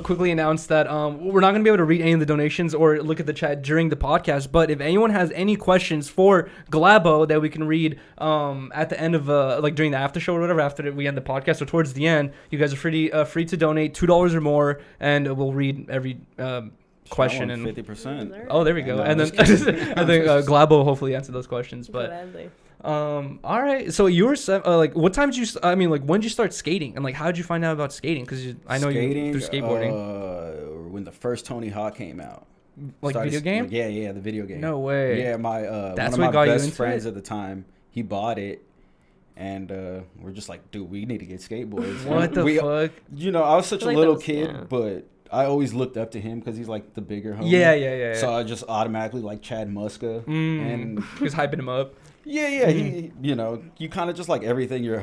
S1: quickly announce that we're not going to be able to read any of the donations or look at the chat during the podcast, but if anyone has any questions for Glaboe that we can read at the end of, like during the after show or whatever, after we end the podcast or towards the end, you guys are free to donate $2 or more, and we'll read every question. And
S2: 50%.
S1: oh, there we go. And then I think Glaboe hopefully answered those questions, but...
S4: Gladly.
S1: all right, so you were like, what time did you I mean, like, when did you start skating, and like how did you find out about skating? Because I know you through skateboarding.
S2: When the first Tony Hawk came out,
S1: Like video game?
S2: Yeah, the video game.
S1: No way.
S2: Yeah, my
S1: That's
S2: one
S1: what
S2: of
S1: got
S2: my
S1: you
S2: best
S1: into
S2: friends
S1: it?
S2: at the time, he bought it, and we're just like, dude, we need to get skateboards.
S1: What the fuck?
S2: You know, I was such a
S4: Like
S2: little
S4: those-
S2: kid,
S4: yeah.
S2: but I always looked up to him because he's like the bigger homie.
S1: Yeah.
S2: So I just automatically like Chad Muska, and
S1: Just hyping him up.
S2: yeah, he, you know, you kind of just like everything your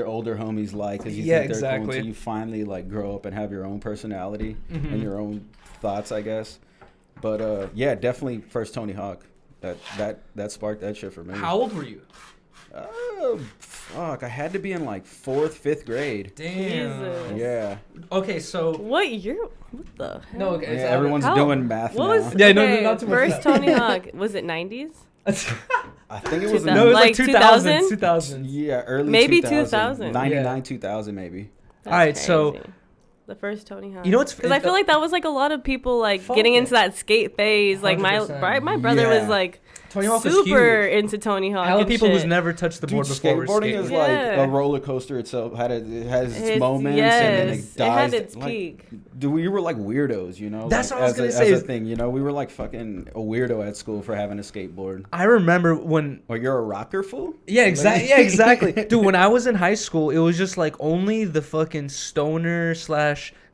S2: older homies like, because you
S1: Yeah,
S2: think they're cool
S1: exactly.
S2: until you finally like grow up and have your own personality and your own thoughts, I guess. But yeah, definitely first Tony Hawk. That sparked that shit for me.
S1: How old were you?
S2: Fuck, I had to be in like 4th, 5th grade.
S1: Damn.
S4: Jesus.
S2: Yeah.
S1: Okay, so
S4: What year? What the hell?
S1: no, okay.
S2: Yeah,
S1: so
S2: everyone's
S4: How-
S2: doing math
S4: What
S2: now.
S4: was?
S1: Yeah, no,
S4: okay,
S1: not too much
S4: First
S1: of that.
S4: Tony Hawk, was it 90s?
S2: I think it was in,
S1: no, it was like
S4: Like
S1: 2000.
S4: 2000?
S1: 2000.
S2: yeah, early
S4: Maybe
S2: 2000.
S4: 2000.
S2: 99, 2000 maybe.
S4: That's
S1: Alright, so-
S4: crazy. The first Tony Hawk.
S1: You know what's
S4: Because I feel like that was like a lot of people like
S1: Fuck
S4: getting
S1: it.
S4: into that skate phase. Like my
S1: 100%.
S4: my brother was
S2: Yeah.
S4: like
S1: Tony Hawk was
S4: super
S1: huge.
S4: into Tony Hawk.
S1: Hella
S4: and
S1: people who's
S4: shit.
S1: never touched the
S2: Dude,
S1: board before were
S2: skateboarding is
S1: skating.
S2: like
S4: Yeah.
S2: a roller coaster itself. It has its
S4: His-
S2: moments
S4: yes,
S2: and then it dies.
S4: had its
S2: like,
S4: peak.
S2: Dude, we were like weirdos, you know.
S1: That's
S2: like,
S1: what I was
S2: as
S1: gonna
S2: a,
S1: say
S2: As
S1: is-
S2: a thing, you know, we were like fucking a weirdo at school for having a skateboard.
S1: I remember when
S2: Or you're a rocker fool?
S1: Yeah, exactly. Yeah, exactly. Dude, when I was in high school, it was just like only the fucking stoner /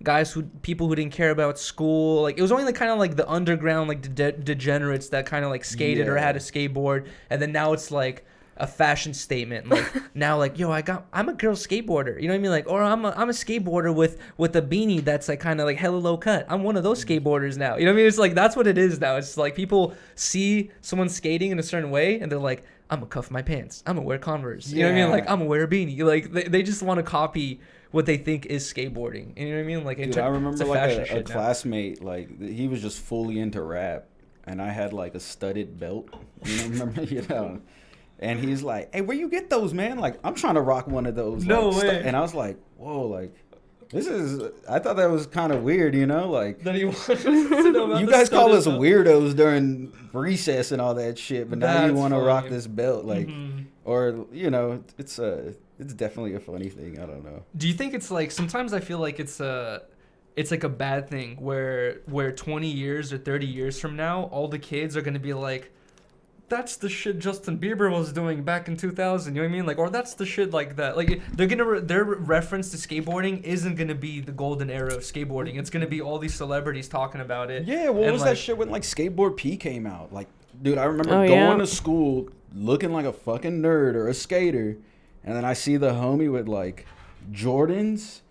S1: guys people who didn't care about school. Like it was only like kind of like the underground like degenerates that kind of like skated or
S2: Yeah.
S1: had a skateboard, and then now it's like a fashion statement. Like now, like yo, I'm a girl skateboarder. You know what I mean? Like, or I'm a skateboarder with a beanie that's like kind of like hella low cut. I'm one of those skateboarders now. You know what I mean? It's like that's what it is now. It's like people see someone skating in a certain way, and they're like, I'm gonna cuff my pants. I'm gonna wear Converse. You know what I mean?
S2: Yeah.
S1: Like I'm gonna wear a beanie. Like they just want to copy what they think is skateboarding. You know what I mean? Like
S2: Dude, I remember
S1: it's
S2: like
S1: fashion
S2: a
S1: shit now.
S2: classmate, like he was just fully into rap, and I had like a studded belt. You know, remember? You know. And he's like, "Hey, where you get those, man? Like, I'm trying to rock one of those."
S1: No
S2: like,
S1: way.
S2: And I was like, "Whoa, like, this is." I thought that was kind of weird, you know, like.
S1: That he wanted to know about
S2: You
S1: the
S2: guys call
S1: studded
S2: us
S1: belt.
S2: weirdos during recess and all that shit, but now you
S1: That's
S2: want to rock
S1: funny.
S2: this belt, like,
S1: Mhm.
S2: or you know, it's definitely a funny thing. I don't know.
S1: Do you think it's like sometimes I feel like it's like a bad thing where 20 years or 30 years from now, all the kids are gonna be like, that's the shit Justin Bieber was doing back in 2000. You know what I mean? Like, or that's the shit like that. Like, their reference to skateboarding isn't gonna be the golden era of skateboarding. It's gonna be all these celebrities talking about it.
S2: Yeah, what
S1: And,
S2: was
S1: like,
S2: that shit when like Skateboard P came out? Like, dude, I remember
S4: Oh,
S2: going
S4: yeah.
S2: to school looking like a fucking nerd or a skater, and then I see the homie with like Jordans.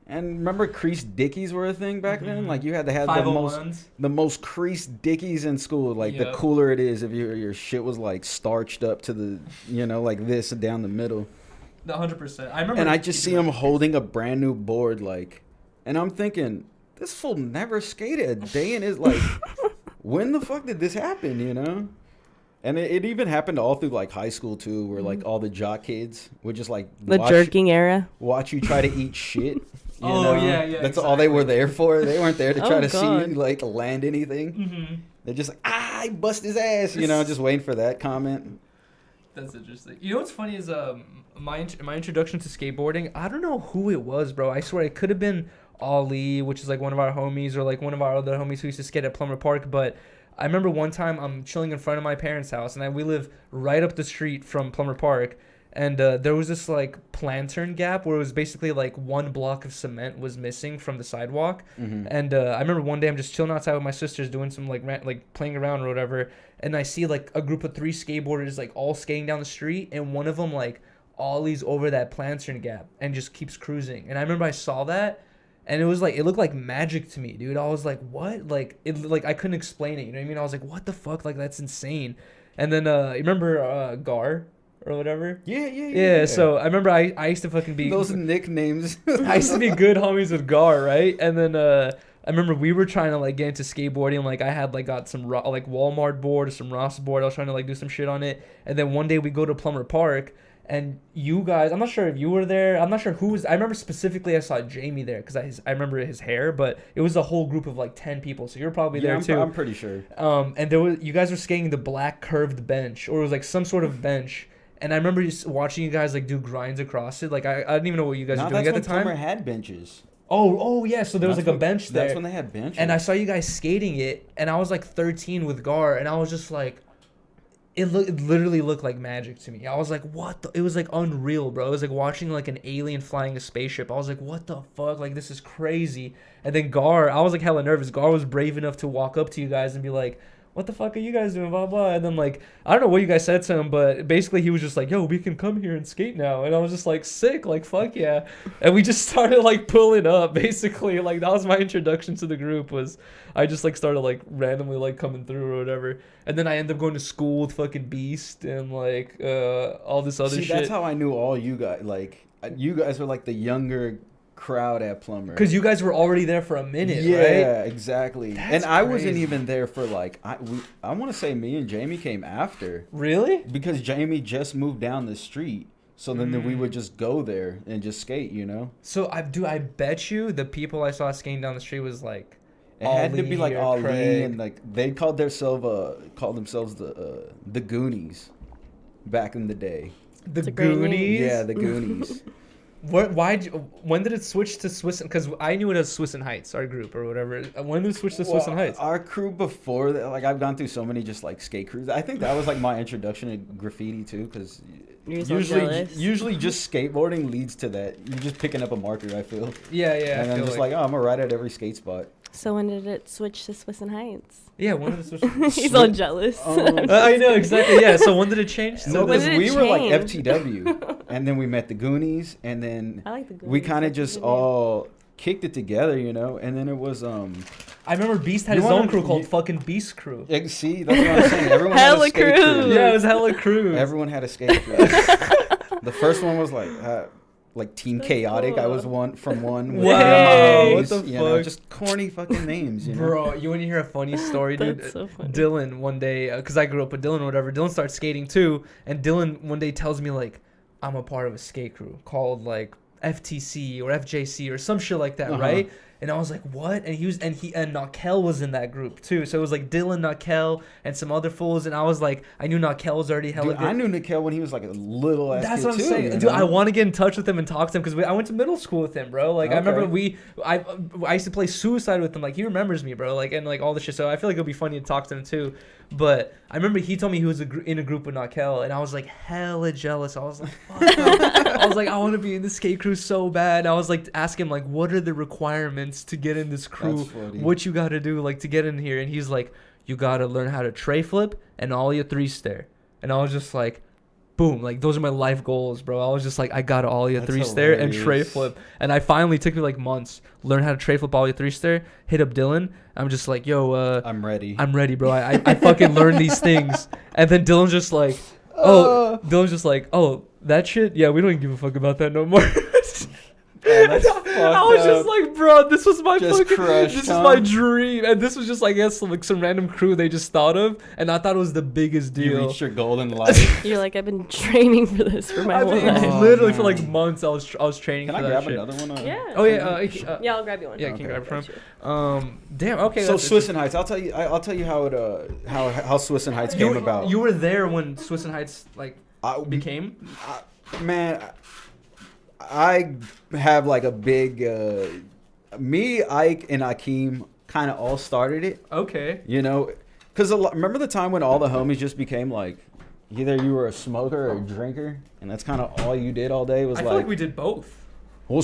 S2: And remember creased dickies were a thing back then? Like you had to have the
S1: 501s.
S2: most creased dickies in school. Like the
S1: Yep.
S2: cooler it is if your shit was like starched up to the, you know, like this down the middle.
S1: The 100%. I remember.
S2: And I just see him holding a brand new board, like, and I'm thinking, this fool never skated a day in his life. When the fuck did this happen, you know? And it even happened all through like high school too, where like all the jock kids would just like
S4: The jerking era.
S2: watch you try to eat shit. You
S1: Oh,
S2: know?
S1: yeah,
S2: That's all they were there for. They weren't there to try
S4: Oh,
S2: to see
S4: God.
S2: you like land anything.
S1: Mhm.
S2: They're just like, he bust his ass, you know, just waiting for that comment.
S1: That's interesting. You know what's funny is my introduction to skateboarding. I don't know who it was, bro. I swear it could have been Ali, which is like one of our homies, or like one of our other homies who used to skate at Plumber Park. But I remember one time I'm chilling in front of my parents' house, and we live right up the street from Plumber Park. And there was this like lantern gap where it was basically like one block of cement was missing from the sidewalk.
S2: Mm-hmm.
S1: And I remember one day I'm just chilling outside with my sisters doing some like playing around or whatever, and I see like a group of 3 skateboarders like all skating down the street, and one of them like ollies over that lantern gap and just keeps cruising. And I remember I saw that, And it was like, it looked like magic to me, dude. I was like, what? Like, like I couldn't explain it. You know what I mean? I was like, what the fuck? Like, that's insane. And then, you remember Gar or whatever? Yeah. So I remember I used to fucking be
S2: those nicknames.
S1: I used to be good homies with Gar, right? And then I remember we were trying to like get into skateboarding. Like I had like got some like Walmart board or some Ross board. I was trying to like do some shit on it. And then one day we go to Plumber Park. And you guys, I'm not sure if you were there. I'm not sure who was. I remember specifically I saw Jamie there because I remember his hair, but it was a whole group of like 10 people. So you're probably there too.
S2: I'm pretty sure.
S1: And there was, you guys were skating the black curved bench, or it was like some sort of bench. And I remember just watching you guys like do grinds across it. Like I didn't even know what you guys were doing at the time.
S2: Plumber had benches.
S1: Oh yeah. So there was like a bench there.
S2: That's when they had benches.
S1: And I saw you guys skating it, and I was like 13 with Gar, and I was just like. It literally looked like magic to me. I was like, what the? It was like unreal, bro. It was like watching like an alien flying a spaceship. I was like, what the fuck? Like, this is crazy. And then Gar, I was like hella nervous. Gar was brave enough to walk up to you guys and be like, what the fuck are you guys doing? Blah, blah. And then like, I don't know what you guys said to him, but basically he was just like, yo, we can come here and skate now. And I was just like, sick, like, fuck yeah. And we just started like pulling up, basically. Like, that was my introduction to the group, was I just like started like randomly like coming through or whatever. And then I ended up going to school with fucking Beast and like all this other shit.
S2: That's how I knew all you guys. Like, you guys were like the younger crowd at Plumber.
S1: Because you guys were already there for a minute, right?
S2: Yeah, exactly.
S1: That's
S2: and I
S1: crazy.
S2: wasn't even there for like, I want to say me and Jamie came after.
S1: Really?
S2: Because Jamie just moved down the street. So then we would just go there and just skate, you know?
S1: So I bet you the people I saw skating down the street was like,
S2: it had to be like Ali,
S1: Craig.
S2: and like they called themselves the Goonies back in the day.
S1: The
S4: It's a great name.
S1: Goonies?
S2: Yeah, the Goonies.
S1: When did it switch to Swiss? Because I knew it as Swiss and Heights, our group or whatever. When did it switch to Swiss and Heights?
S2: Our crew before that, like I've gone through so many just like skate crews. I think that was like my introduction to graffiti too, because usually just skateboarding leads to that. You're just picking up a marker, I feel.
S1: Yeah.
S2: And I'm just like, oh, I'm gonna ride at every skate spot.
S4: So when did it switch to Swiss and Heights?
S1: Yeah, when did it switch?
S4: He's all jealous.
S1: I know, exactly. Yeah, so when did it change?
S2: No,
S4: when
S2: because
S4: did it
S2: we were like
S4: change?
S2: FTW, and then we met the Goonies, and then
S4: I like the Goonies.
S2: we kind of just all kicked it together, you know. And then it was
S1: I remember Beast had his own crew called fucking Beast Crew.
S2: See, that's what I'm saying. Everyone had a
S4: Hella
S2: skate
S4: crew.
S2: crew.
S1: Yeah, it was hella crew.
S2: Everyone had a skate crew. The first one was like Team Chaotic. I was one.
S1: Wow, what the
S2: you know,
S1: fuck?
S2: just corny fucking names, you know.
S1: Bro, you want to hear a funny story, dude?
S4: That's so funny.
S1: Dylan one day, because I grew up with Dylan or whatever, Dylan starts skating too, and Dylan one day tells me like, I'm a part of a skate crew called like FTC or FJC or some shit like that, right? And I was like, what? And he and Nakel was in that group too. So it was like Dylan, Nakel, and some other fools. And I was like, I knew Nakel was already hella good.
S2: I knew Nakel when he was like a little ass
S1: That's
S2: kid
S1: what I'm
S2: too,
S1: saying,
S2: you
S1: dude.
S2: know?
S1: I want to get in touch with him and talk to him because I went to middle school with him, bro. Like I remember I used to play Suicide with him. Like he remembers me, bro. Like and like all this shit. So I feel like it'll be funny to talk to him too. But I remember he told me he was in a group with Nakel, and I was like hella jealous. I was like, fuck. I was like, I want to be in the skate crew so bad. I was like asking him like, what are the requirements to get in this crew? What you got to do like to get in here? And he's like, you got to learn how to tray flip and all your three stare. And I was just like, boom, like those are my life goals, bro. I was just like, I got all your three stare and tray flip. And I finally took me like months, learn how to tray flip all your three stare, hit up Dylan. I'm just like, yo,
S2: I'm ready,
S1: bro. I fucking learned these things. And then Dylan's just like, oh, that shit? Yeah, we don't give a fuck about that no more. I was just like, bro, this was my this is my dream, and this was just, I guess, like some random crew they just thought of, and I thought it was the biggest deal.
S2: You reached your goal in life.
S4: You're like, I've been training for this for my whole life.
S1: Literally for like months, I was training.
S2: Can
S1: for
S2: I
S1: that
S2: grab
S1: shit.
S2: another one?
S4: Yeah.
S1: Oh yeah.
S4: Yeah, I'll grab you one.
S1: Yeah, can you grab it from?
S4: Gotcha.
S1: Damn. Okay.
S2: So Swiss and Heights. I'll tell you how it how Swiss and Heights came about.
S1: You were there when Swiss and Heights like became.
S2: Man, I have like a big. Me, Ike, and Akeem kind of all started it.
S1: Okay.
S2: You know, because remember the time when all the homies just became like, either you were a smoker or a drinker, and that's kind of all you did all day was
S1: I feel like we did both.
S2: Well,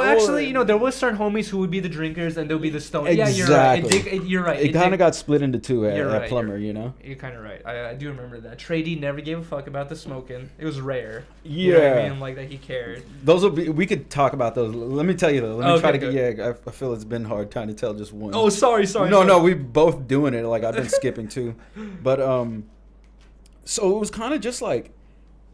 S1: actually, you know, there was certain homies who would be the drinkers and there'll be the stoners.
S2: Exactly.
S1: Yeah, you're right.
S2: It kind of got split into two at
S1: right,
S2: Plumber, you know?
S1: You're kind of right. I do remember that. Trady never gave a fuck about the smoking. It was rare.
S2: Yeah.
S1: You know what I mean? Like, that he cared.
S2: Those will be, we could talk about those. Let me tell you, though. Let me try to get, I feel it's been hard trying to tell just one.
S1: Oh, sorry.
S2: No, we both doing it. Like, I've been skipping too. But, so it was kind of just like,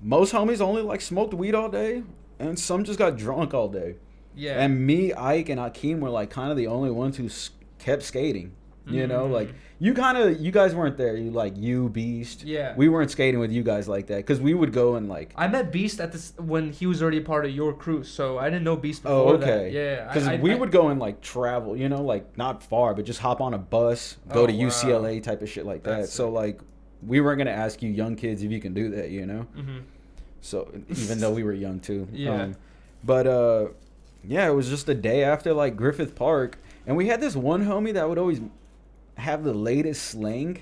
S2: most homies only, like, smoked weed all day, and some just got drunk all day.
S1: Yeah.
S2: And me, Ike, and Akeem were like kind of the only ones who kept skating. You know, like you guys weren't there. You Beast.
S1: Yeah.
S2: We weren't skating with you guys like that because we would go and like.
S1: I met Beast when he was already a part of your crew, so I didn't know Beast before that. Yeah.
S2: Because we would go and like travel, you know, like not far, but just hop on a bus, go to UCLA type of shit like that. So like, we weren't gonna ask you young kids if you can do that, you know. So even though we were young too.
S1: Yeah.
S2: Yeah, it was just the day after like Griffith Park, and we had this one homie that would always have the latest slang.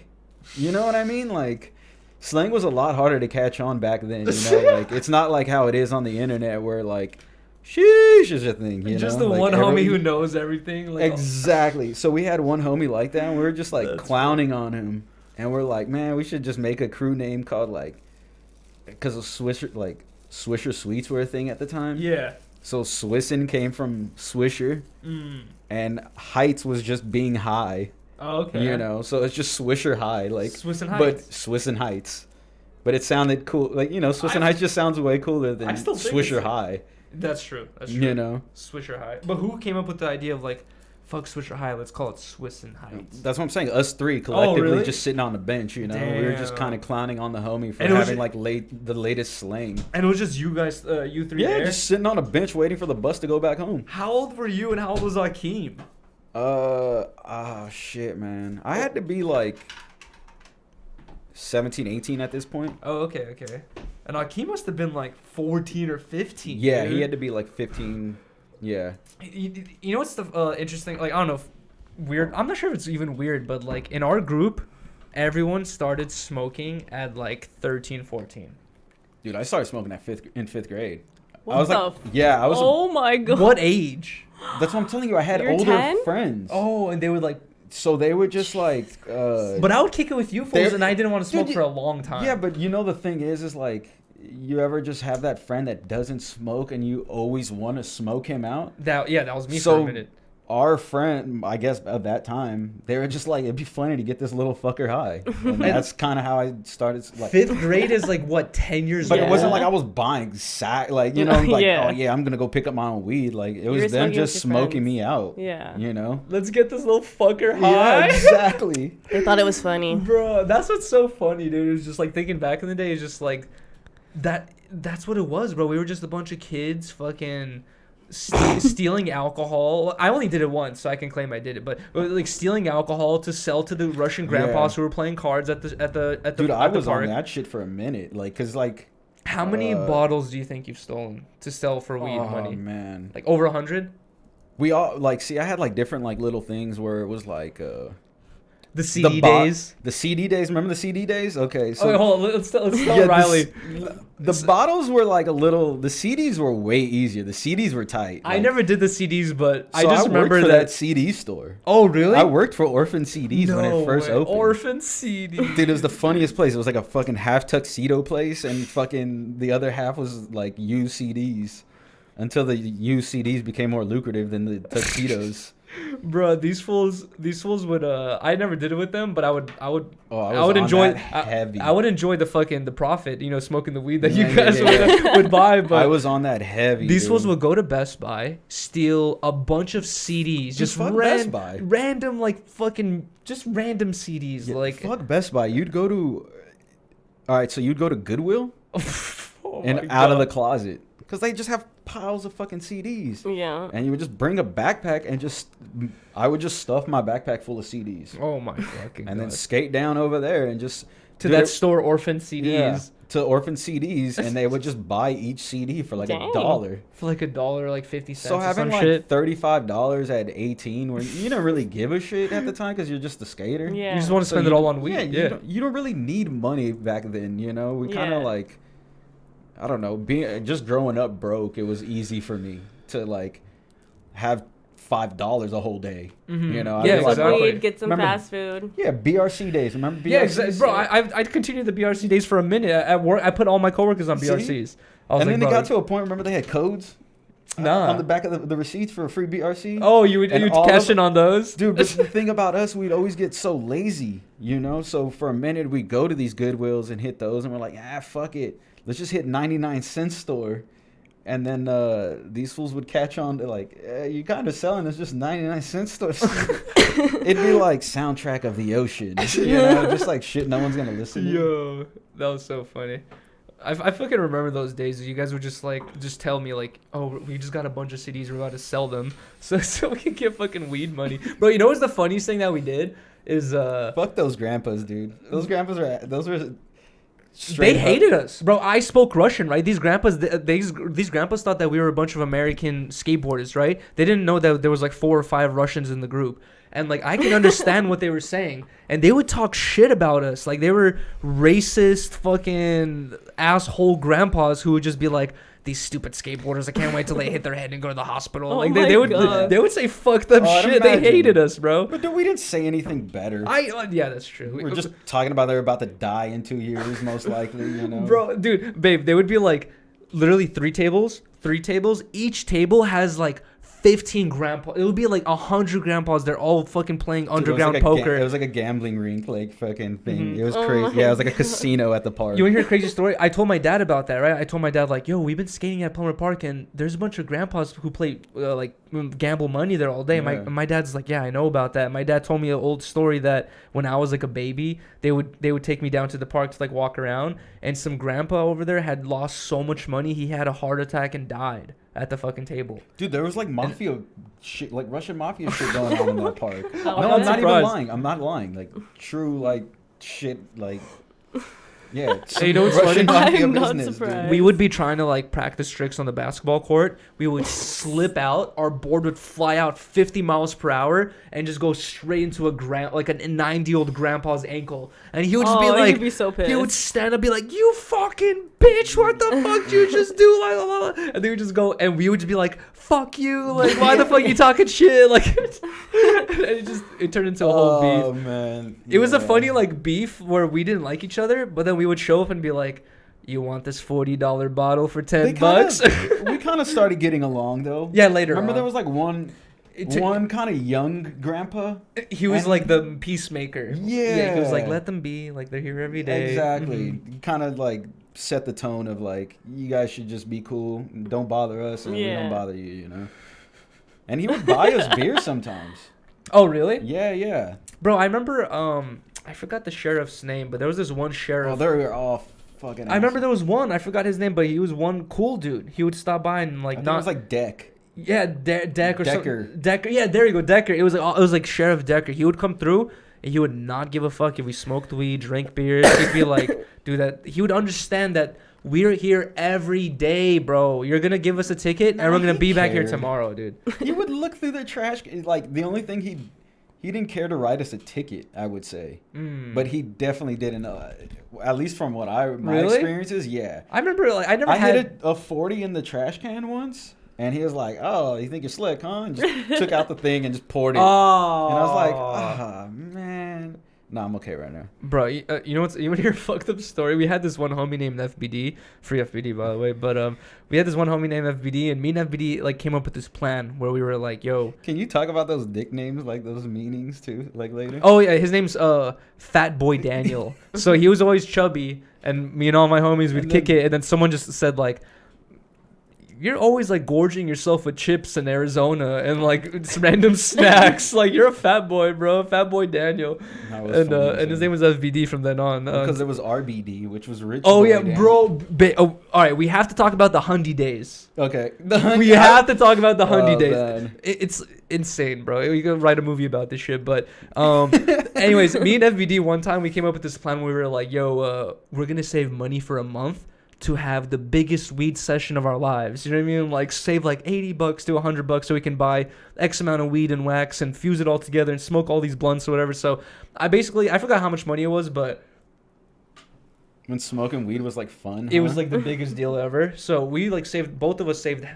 S2: You know what I mean? Like, slang was a lot harder to catch on back then. You know, like it's not like how it is on the internet where like, sheesh is a thing. You
S1: just
S2: know?
S1: the
S2: like,
S1: one homie who knows everything. Like,
S2: exactly. So we had one homie like that, and we were just like clowning on him, and we're like, man, we should just make a crew name called like, because of Swisher Sweets were a thing at the time.
S1: Yeah.
S2: So Swissin came from Swisher, and Heights was just being high.
S1: Oh, okay.
S2: You know, so it's just Swisher High, like
S1: Swissin Heights.
S2: but Swissin Heights. But it sounded cool, like, you know, Swissin Heights just sounds way cooler than Swisher High.
S1: That's true.
S2: You know,
S1: Swisher High. But who came up with the idea of like, fuck Swisher High, let's call it Swissin Heights?
S2: That's what I'm saying. Us three collectively
S1: really?
S2: just sitting on the bench, you know.
S1: Damn.
S2: We were just kind of clowning on the homie for
S1: And it was
S2: having like the latest slang.
S1: And it was just you guys, you three there?
S2: Just sitting on a bench waiting for the bus to go back home.
S1: How old were you and how old was Akeem?
S2: Shit, man. I had to be like 17, 18 at this point.
S1: Oh, okay. And Akeem must have been like 14 or 15.
S2: Yeah,
S1: dude.
S2: he had to be like 15. Yeah.
S1: You know what's the interesting, like, I don't know if weird, I'm not sure if it's even weird, but like in our group, everyone started smoking at like 13, 14.
S2: Dude, I started smoking in fifth grade.
S4: What
S2: I was
S4: the
S2: like, yeah, I was.
S4: Oh my god.
S1: What age?
S2: That's what I'm telling you. I had
S4: You're
S2: older
S4: 10?
S2: friends.
S1: Oh, and they would like.
S2: So they would just like.
S1: But I would kick it with you fools, and I didn't want to smoke
S2: Dude,
S1: for a long time.
S2: Yeah, but you know the thing is like, you ever just have that friend that doesn't smoke and you always want to smoke him out?
S1: That was me for a minute.
S2: Our friend, I guess, of that time, they were just like, it'd be funny to get this little fucker high. And that's kind of how I started. Like,
S1: 5th grade is like, what, 10 years
S2: But
S1: old?
S2: it wasn't like I was buying like, you know, like,
S4: Yeah.
S2: oh yeah, I'm going to go pick up my own weed. Like, it was
S4: were
S2: them
S4: smoking
S2: just
S4: with your
S2: smoking
S4: friends.
S2: me out.
S4: Yeah.
S2: You know?
S1: Let's get this little fucker high.
S2: Yeah, exactly.
S4: They thought it was funny.
S1: Bro, that's what's so funny, dude. It was just like thinking back in the day, it's just like that's what it was, bro. We were just a bunch of kids fucking stealing alcohol. I only did it once, so I can claim I did it. But like stealing alcohol to sell to the Russian grandpas who were playing cards at the
S2: Dude, I was
S1: park.
S2: on that shit for a minute. Like, cause like.
S1: How many bottles do you think you've stolen to sell for weed money?
S2: Oh man.
S1: Like over 100?
S2: We all like see. I had like different like little things where it was like
S1: The CD days.
S2: The CD days. Remember the CD days? Okay. So
S1: Hold on. Let's tell Riley.
S2: The bottles were like a little. The CDs were way easier. The CDs were tight.
S1: I never did the CDs, but
S2: So
S1: I just remember
S2: worked for
S1: that
S2: CD store.
S1: Oh, really?
S2: I worked for Orphan CDs when it first opened.
S1: Orphan CD.
S2: Dude, it was the funniest place. It was like a fucking half tuxedo place, and fucking the other half was like used CDs. Until the used CDs became more lucrative than the tuxedos.
S1: Bro, these fools would I never did it with them, but I would
S2: enjoy
S1: heavy. I would enjoy the profit, you know, smoking the weed that you guys would buy, but
S2: I was on that heavy.
S1: These fools would go to Best Buy, steal a bunch of CDs, just
S2: Best Buy.
S1: Random like fucking just random CDs, like
S2: fuck Best Buy. You'd go to you'd go to Goodwill
S1: oh
S2: and out of the closet because they just have piles of fucking CDs.
S4: Yeah.
S2: And you would just bring a backpack and I would just stuff my backpack full of CDs.
S1: Oh my fucking
S2: And
S1: God.
S2: then skate down over there and just
S1: to that store, Orphan CDs.
S2: Yeah, to Orphan CDs, and they would just buy each CD for like $1.
S1: For like $1, like 50 cents.
S2: So
S1: or
S2: having
S1: some
S2: like
S1: shit.
S2: $35 at 18, where you don't really give a shit at the time because you're just a skater.
S4: Yeah.
S1: You just want to spend it all on weed.
S2: Yeah, you don't really need money back then. You know, we kind of like. I don't know, just growing up broke, it was easy for me to like have $5 a whole day.
S1: Mm-hmm.
S2: You know,
S1: yeah,
S2: like,
S1: exactly.
S4: Get some fast food.
S2: Yeah, BRC days. Remember BRC?
S1: Yeah, exactly, bro. I continued the BRC days for a minute at work. I put all my coworkers on BRCs.
S2: And then they got to a point. Remember they had codes.
S1: Nah.
S2: On the back of the receipts for a free BRC.
S1: Oh, you would cash in on those?
S2: Dude, but the thing about us, we'd always get so lazy, you know? So for a minute, we'd go to these Goodwills and hit those, and we're like, fuck it. Let's just hit 99-cent store. And then these fools would catch on to like, you kind of selling us just 99-cent stores. It'd be like soundtrack of the ocean, you know? Just like shit no one's going to listen to.
S1: Yo, that was so funny. I fucking remember those days. You guys would just tell me like, oh, we just got a bunch of CDs. We're about to sell them, so we can get fucking weed money. Bro, you know what's the funniest thing that we did is
S2: fuck those grandpas, dude. Those grandpas were.
S1: They hated us, bro. I spoke Russian, right? These grandpas thought that we were a bunch of American skateboarders, right? They didn't know that there was like 4 or 5 Russians in the group. And, like, I can understand what they were saying. And they would talk shit about us. Like, they were racist fucking asshole grandpas who would just be like, these stupid skateboarders, I can't wait till they hit their head and go to the hospital.
S4: Oh
S1: like, they would say fucked up shit. They hated us, bro.
S2: But dude, we didn't say anything better.
S1: Yeah, that's true.
S2: We were just talking about they're about to die in 2 years, most likely, you know?
S1: Bro, dude, babe, they would be like, literally 3 tables. Each table has, like, 15 grandpa. It would be like 100 grandpas. They're all fucking playing underground poker.
S2: It was like a gambling rink, like fucking thing. Mm-hmm. It was crazy. Yeah, it was like a casino at the park.
S1: You want to hear a crazy story? I told my dad about that, right? I told my dad like, yo, we've been skating at Plummer Park, and there's a bunch of grandpas who play like gamble money there all day. Yeah. My dad's like, yeah, I know about that. My dad told me an old story that when I was like a baby, they would take me down to the park to like walk around, and some grandpa over there had lost so much money he had a heart attack and died at the fucking table.
S2: Dude, there was like mafia shit, like Russian mafia shit going on in that park.
S4: Oh,
S2: no, I'm not even lying. I'm not lying. Like true, like shit, like yeah.
S1: Hey, you know what's funny?
S4: I'm not surprised.
S1: We would be trying to like practice tricks on the basketball court. We would slip out. Our board would fly out 50 miles per hour and just go straight into a 90-year-old grandpa's ankle. And he would just be like,
S4: he'd be so pissed.
S1: He would stand up and be like, you fucking bitch, what the fuck did you just do? Like, blah, blah, blah. And they would just go, and we would just be like, fuck you. Like, why the fuck you talking shit? Like, and it turned into a whole beef.
S2: Oh, man.
S1: It was a funny, like, beef where we didn't like each other, but then we would show up and be like, you want this $40 bottle for $10?
S2: We kind of started getting along, though.
S1: Yeah, later
S2: Remember
S1: on.
S2: there was, like, one kind of young grandpa?
S1: He was, like, the peacemaker.
S2: Yeah.
S1: He was like, let them be. Like, they're here every day.
S2: Exactly.
S1: Mm-hmm.
S2: Kind of, like, set the tone of, like, you guys should just be cool. Don't bother us, and we don't bother you, you know? And he would buy us beer sometimes.
S1: Oh, really?
S2: Yeah.
S1: Bro, I remember, I forgot the sheriff's name, but there was this one sheriff.
S2: Oh, they're all fucking
S1: I remember there was one. I forgot his name, but he was one cool dude. He would stop by and, like,
S2: it was, like, Deck.
S1: Yeah, Deck or
S2: Decker.
S1: something. Decker. Yeah, there you go, Decker. It was like Sheriff Decker. He would come through, and he would not give a fuck if we smoked weed, drank beers. He'd be like, dude, that he would understand that we're here every day, bro. You're gonna give us a ticket, and we're gonna be back here tomorrow, dude.
S2: He would look through the trash. Like, the only thing he didn't care to write us a ticket, I would say. But he definitely didn't. At least from what my experiences, yeah.
S1: I remember, like, I
S2: hit a 40 in the trash can once. And he was like, oh, you think you're slick, huh? And just took out the thing and just poured it.
S1: Oh.
S2: And I was like, man. No, I'm okay right now.
S1: Bro, you know what's... You want to hear a fucked up story? We had this one homie named FBD. Free FBD, by the way. But we had this one homie named FBD. And me and FBD, like, came up with this plan where we were like, yo...
S2: Can you talk about those nicknames, like, those meanings, too? Like, later?
S1: Oh, yeah. His name's Fat Boy Daniel. So he was always chubby. And me and all my homies would kick it. And then someone just said, like... You're always, like, gorging yourself with chips in Arizona and, like, random snacks. Like, you're a fat boy, bro. Fat Boy Daniel. And his name was FBD from then on.
S2: Because it was RBD, which was rich.
S1: Oh, yeah, bro. All right, we have to talk about the Hundy days.
S2: Okay.
S1: We have to talk about the Hundy days.
S2: Man.
S1: It's insane, bro. You can write a movie about this shit. But anyways, me and FBD, one time, we came up with this plan where we were like, yo, we're going to save money for a month to have the biggest weed session of our lives. You know what I mean? Like, save like $80 to $100 so we can buy X amount of weed and wax and fuse it all together and smoke all these blunts or whatever. So I forgot how much money it was, but
S2: when smoking weed was like fun,
S1: it was like the biggest deal ever. So we like both of us saved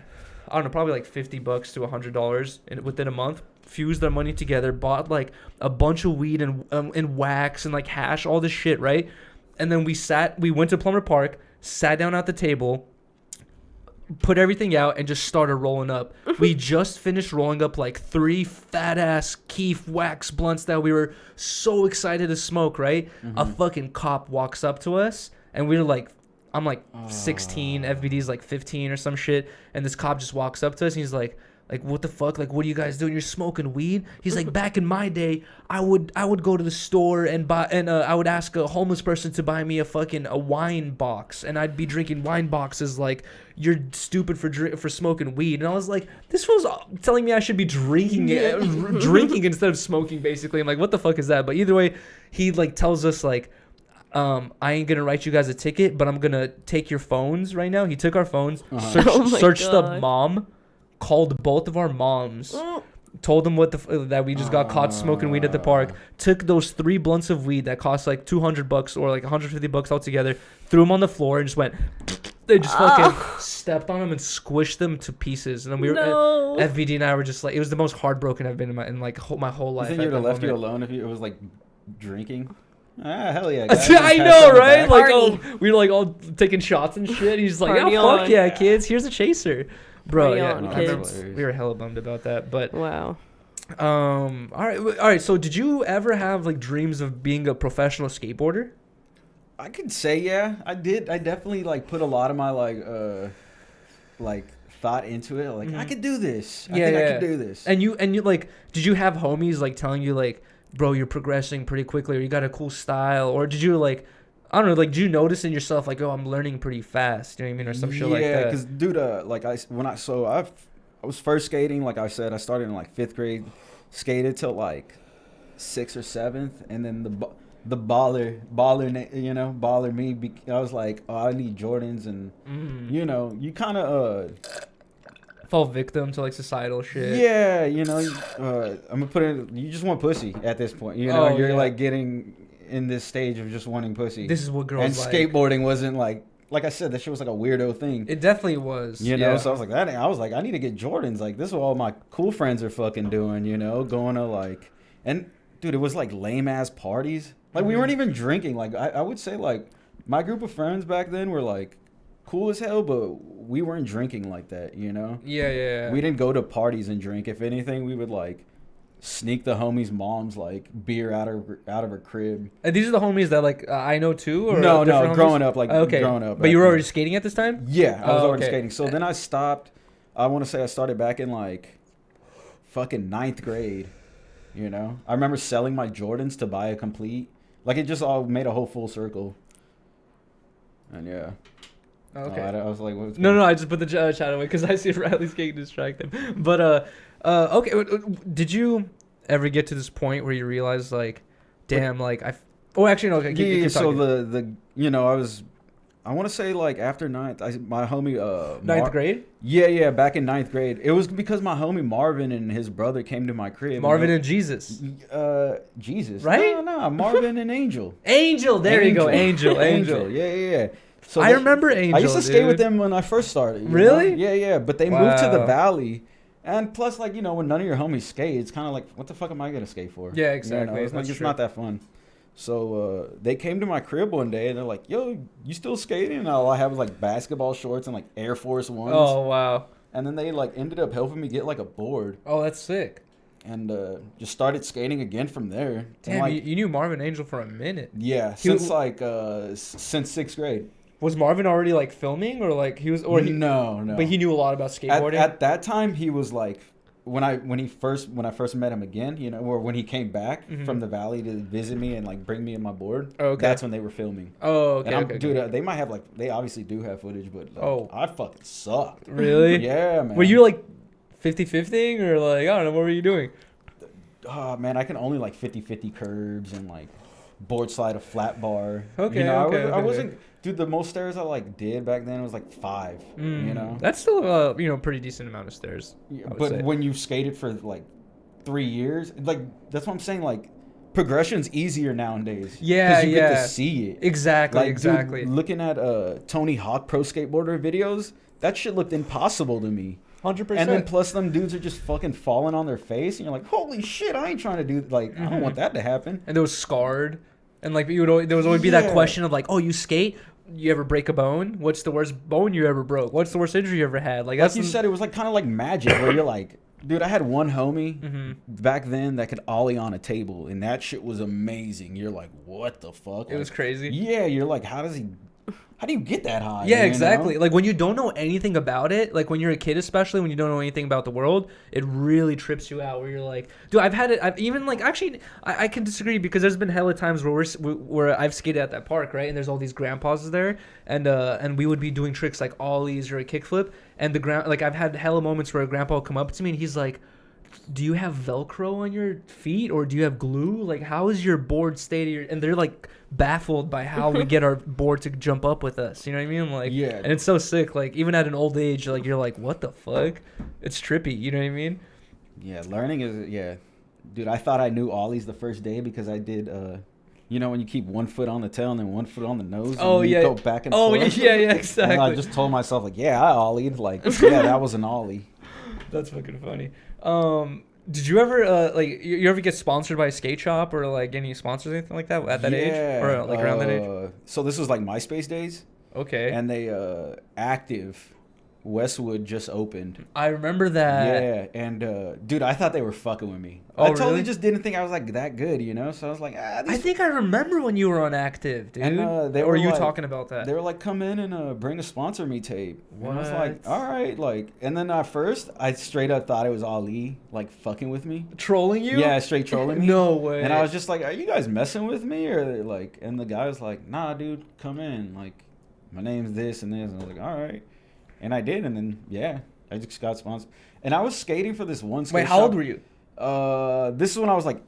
S1: I don't know, probably like $50 to $100 within a month. Fused our money together, bought like a bunch of weed and wax and like hash, all this shit, right? And then we went to Plumber Park, sat down at the table, put everything out, and just started rolling up. We just finished rolling up like 3 fat ass Keef wax blunts that we were so excited to smoke, right? A fucking cop walks up to us, and we were like, I'm like 16, FBD's like 15 or some shit, and this cop just walks up to us and he's like, what the fuck? Like, what are you guys doing? You're smoking weed? He's like, back in my day, I would go to the store and buy, and I would ask a homeless person to buy me a wine box, and I'd be drinking wine boxes. Like, you're stupid for smoking weed. And I was like, this fool's telling me I should be drinking instead of smoking. Basically, I'm like, what the fuck is that? But either way, he like tells us like, I ain't gonna write you guys a ticket, but I'm gonna take your phones right now. He took our phones, searched up mom. Called both of our moms, told them that we just got caught smoking weed at the park. Took those 3 blunts of weed that cost like $200 or like $150 altogether. Threw them on the floor and just went. They just fucking stepped on them and squished them to pieces. And then we were FVD and I were just like, it was the most heartbroken I've been in my whole life.
S2: You think you would have left you alone if it was like drinking? Hell yeah!
S1: I know, right? Like, we were like all taking shots and shit. He's like, oh fuck yeah, kids! Here's a chaser. Bro, we were hella bummed about that, but
S4: wow.
S1: All right. So, did you ever have like dreams of being a professional skateboarder?
S2: I could say yeah, I did. I definitely like put a lot of my like thought into it. Like I could do this. I think I could do this.
S1: And you like, did you have homies like telling you like, bro, you're progressing pretty quickly, or you got a cool style, or did you like? I don't know, like, did you notice in yourself, like, oh, I'm learning pretty fast, you know what I mean, or some shit like that?
S2: Yeah, because, dude, like, I was first skating, like I said, I started in, like, 5th grade, skated till, like, 6th or 7th, and then the baller me, I was like, oh, I need Jordans, and, you know, you kind of,
S1: fall victim to, like, societal shit.
S2: Yeah, you know, I'm gonna put it, you just want pussy at this point, you know, you're, like, getting in this stage of just wanting pussy.
S1: This is what girls
S2: like. And skateboarding wasn't like I said, that shit was like a weirdo thing.
S1: It definitely was.
S2: You know, so I was like, I need to get Jordans. Like, this is what all my cool friends are fucking doing, you know, going to like, and dude, it was like lame ass parties. Like, we weren't even drinking. Like, I would say like my group of friends back then were like cool as hell, but we weren't drinking like that, you know?
S1: Yeah.
S2: We didn't go to parties and drink. If anything, we would like sneak the homies' moms like beer out of her crib.
S1: And these are the homies that like I know too, or
S2: no,
S1: homies?
S2: growing up, growing up.
S1: But you were already skating at this time?
S2: Yeah, I was already skating. So then I stopped. I want to say I started back in like fucking 9th grade. You know, I remember selling my Jordans to buy a complete. Like, it just all made a whole full circle. And yeah.
S1: Okay.
S2: I was like, what's
S1: no, I just put the chat away because I see Riley's getting distracted. But okay, did you ever get to this point where you realize like, damn, like actually no, okay, keep
S2: so the you know, I want to say like after 9th, my homie
S1: 9th grade.
S2: Yeah, back in 9th grade. It was because my homie Marvin and his brother came to my crib.
S1: Marvin and Jesus.
S2: Jesus.
S1: Right?
S2: No, Marvin and Angel.
S1: Angel, there you go, Angel.
S2: Yeah. So
S1: I remember Angel.
S2: I used to skate with them when I first started.
S1: Really?
S2: Know? Yeah. But they moved to the valley. And plus, like, you know, when none of your homies skate, it's kind of like, what the fuck am I going to skate for?
S1: Yeah, exactly.
S2: You know? It's not that fun. So they came to my crib one day, and they're like, yo, you still skating? And all I had was, like, basketball shorts and, like, Air Force Ones.
S1: Oh, wow.
S2: And then they, like, ended up helping me get, like, a board.
S1: Oh, that's sick.
S2: And just started skating again from there.
S1: Damn,
S2: like,
S1: you knew Marvin Angel for a minute.
S2: Yeah, since 6th grade.
S1: Was Marvin already like filming, or like he was, or he,
S2: no?
S1: But he knew a lot about skateboarding.
S2: At that time, he was like, when I first met him again, you know, or when he came back from the valley to visit me and like bring me in my board.
S1: Oh, okay.
S2: That's when they were filming.
S1: Oh, okay.
S2: And dude, they might have like, they obviously do have footage, but like, I fucking sucked.
S1: Really?
S2: Yeah, man.
S1: Were you like 50-50ing, or like, I don't know, what were you doing?
S2: Oh man, I can only like 50-50 curbs and like board slide a flat bar.
S1: Okay,
S2: you know,
S1: okay.
S2: I wasn't. Dude, the most stairs I like did back then was like 5. You know,
S1: that's still you know, pretty decent amount of stairs.
S2: But when you skated for like 3 years, like that's what I'm saying. Like, progression's easier nowadays.
S1: Yeah,
S2: you get to see it.
S1: Exactly,
S2: like,
S1: exactly.
S2: Dude, looking at Tony Hawk pro skateboarder videos, that shit looked impossible to me.
S1: 100%.
S2: And then plus them dudes are just fucking falling on their face, and you're like, holy shit, I ain't trying to do like I don't want that to happen.
S1: And they was scarred, and like there would always be that question of like, oh, you skate, you ever break a bone? What's the worst bone you ever broke? What's the worst injury you ever had? Like that's
S2: you said, it was like kind of like magic where you're like, dude, I had one homie back then that could ollie on a table, and that shit was amazing. You're like, what the fuck?
S1: It was crazy.
S2: Yeah, you're like, how do you get that high?
S1: Yeah, exactly. Know? Like when you don't know anything about it, like when you're a kid, especially when you don't know anything about the world, it really trips you out. Where you're like, dude, I've even like actually, I can disagree because there's been hella times where I've skated at that park, right? And there's all these grandpas there, and we would be doing tricks like ollies or a kickflip, and like I've had hella moments where a grandpa will come up to me and he's like, do you have Velcro on your feet or do you have glue? Like, how is your board stay and they're like baffled by how we get our board to jump up with us. You know what I mean? Like, yeah. And it's so sick. Like, even at an old age, like, you're like, what the fuck? It's trippy. You know what I mean?
S2: Yeah, learning is, yeah. Dude, I thought I knew ollies the first day because I did, you know, when you keep one foot on the tail and then one foot on the nose.
S1: Oh,
S2: and
S1: yeah.
S2: You go back and forth.
S1: Oh, yeah, exactly.
S2: And I just told myself, like, yeah, I ollied. Like, yeah, that was an ollie.
S1: That's fucking funny. Did you ever like you ever get sponsored by a skate shop or like any sponsors or anything like that at that age or like around that age?
S2: So this was like MySpace days.
S1: Okay.
S2: And they Active Westwood just opened.
S1: I remember that.
S2: Yeah, and dude, I thought they were fucking with me.
S1: Oh,
S2: I totally
S1: really?
S2: just didn't think I was like that good, you know. So I was like,
S1: I think I remember when you were on Active, dude.
S2: And
S1: they were you like, talking about that?
S2: They were like, come in and bring a sponsor me tape.
S1: What?
S2: And I was like, all right, like. And then at first, I straight up thought it was Ali, like fucking with me,
S1: trolling you.
S2: Yeah, straight trolling me.
S1: No way.
S2: And I was just like, are you guys messing with me or like? And the guy was like, nah, dude, come in. Like, my name's this and this. And I was like, all right. And I did, and then yeah, I just got sponsored. And I was skating for this one skate
S1: Wait, how old were you?
S2: This is when I was like,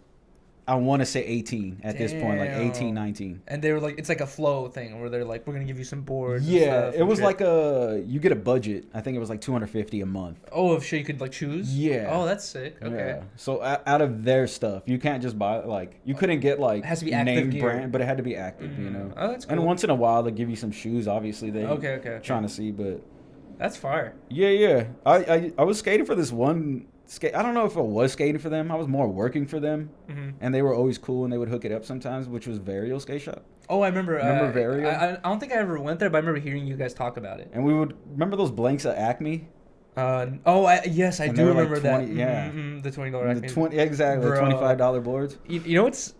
S2: I want to say 18 at this point, like 18, 19.
S1: And they were like, it's like a flow thing where they're like, we're gonna give you some boards.
S2: Yeah, it was like you get a budget. I think it was like $250 a month.
S1: Oh, of shit you could like choose.
S2: Yeah.
S1: Oh, that's sick. Okay.
S2: Yeah. So out of their stuff, you can't just buy like you couldn't get like
S1: it has to be active
S2: name
S1: gear.
S2: brand, but it had to be active. You know.
S1: Oh, that's cool.
S2: And once in a while they give you some shoes. Obviously they trying to see, but.
S1: That's fire.
S2: Yeah. I was skating for this one skate. I don't know if I was skating for them. I was more working for them, and they were always cool, and they would hook it up sometimes, which was Varial Skate Shop.
S1: Oh, I remember.
S2: Remember Varial?
S1: I don't think I ever went there, but I remember hearing you guys talk about it.
S2: And we would remember those blanks at Acme.
S1: Yes, I do remember
S2: like 20,
S1: that.
S2: Yeah,
S1: the $20 Acme.
S2: The $25 boards.
S1: You know what's?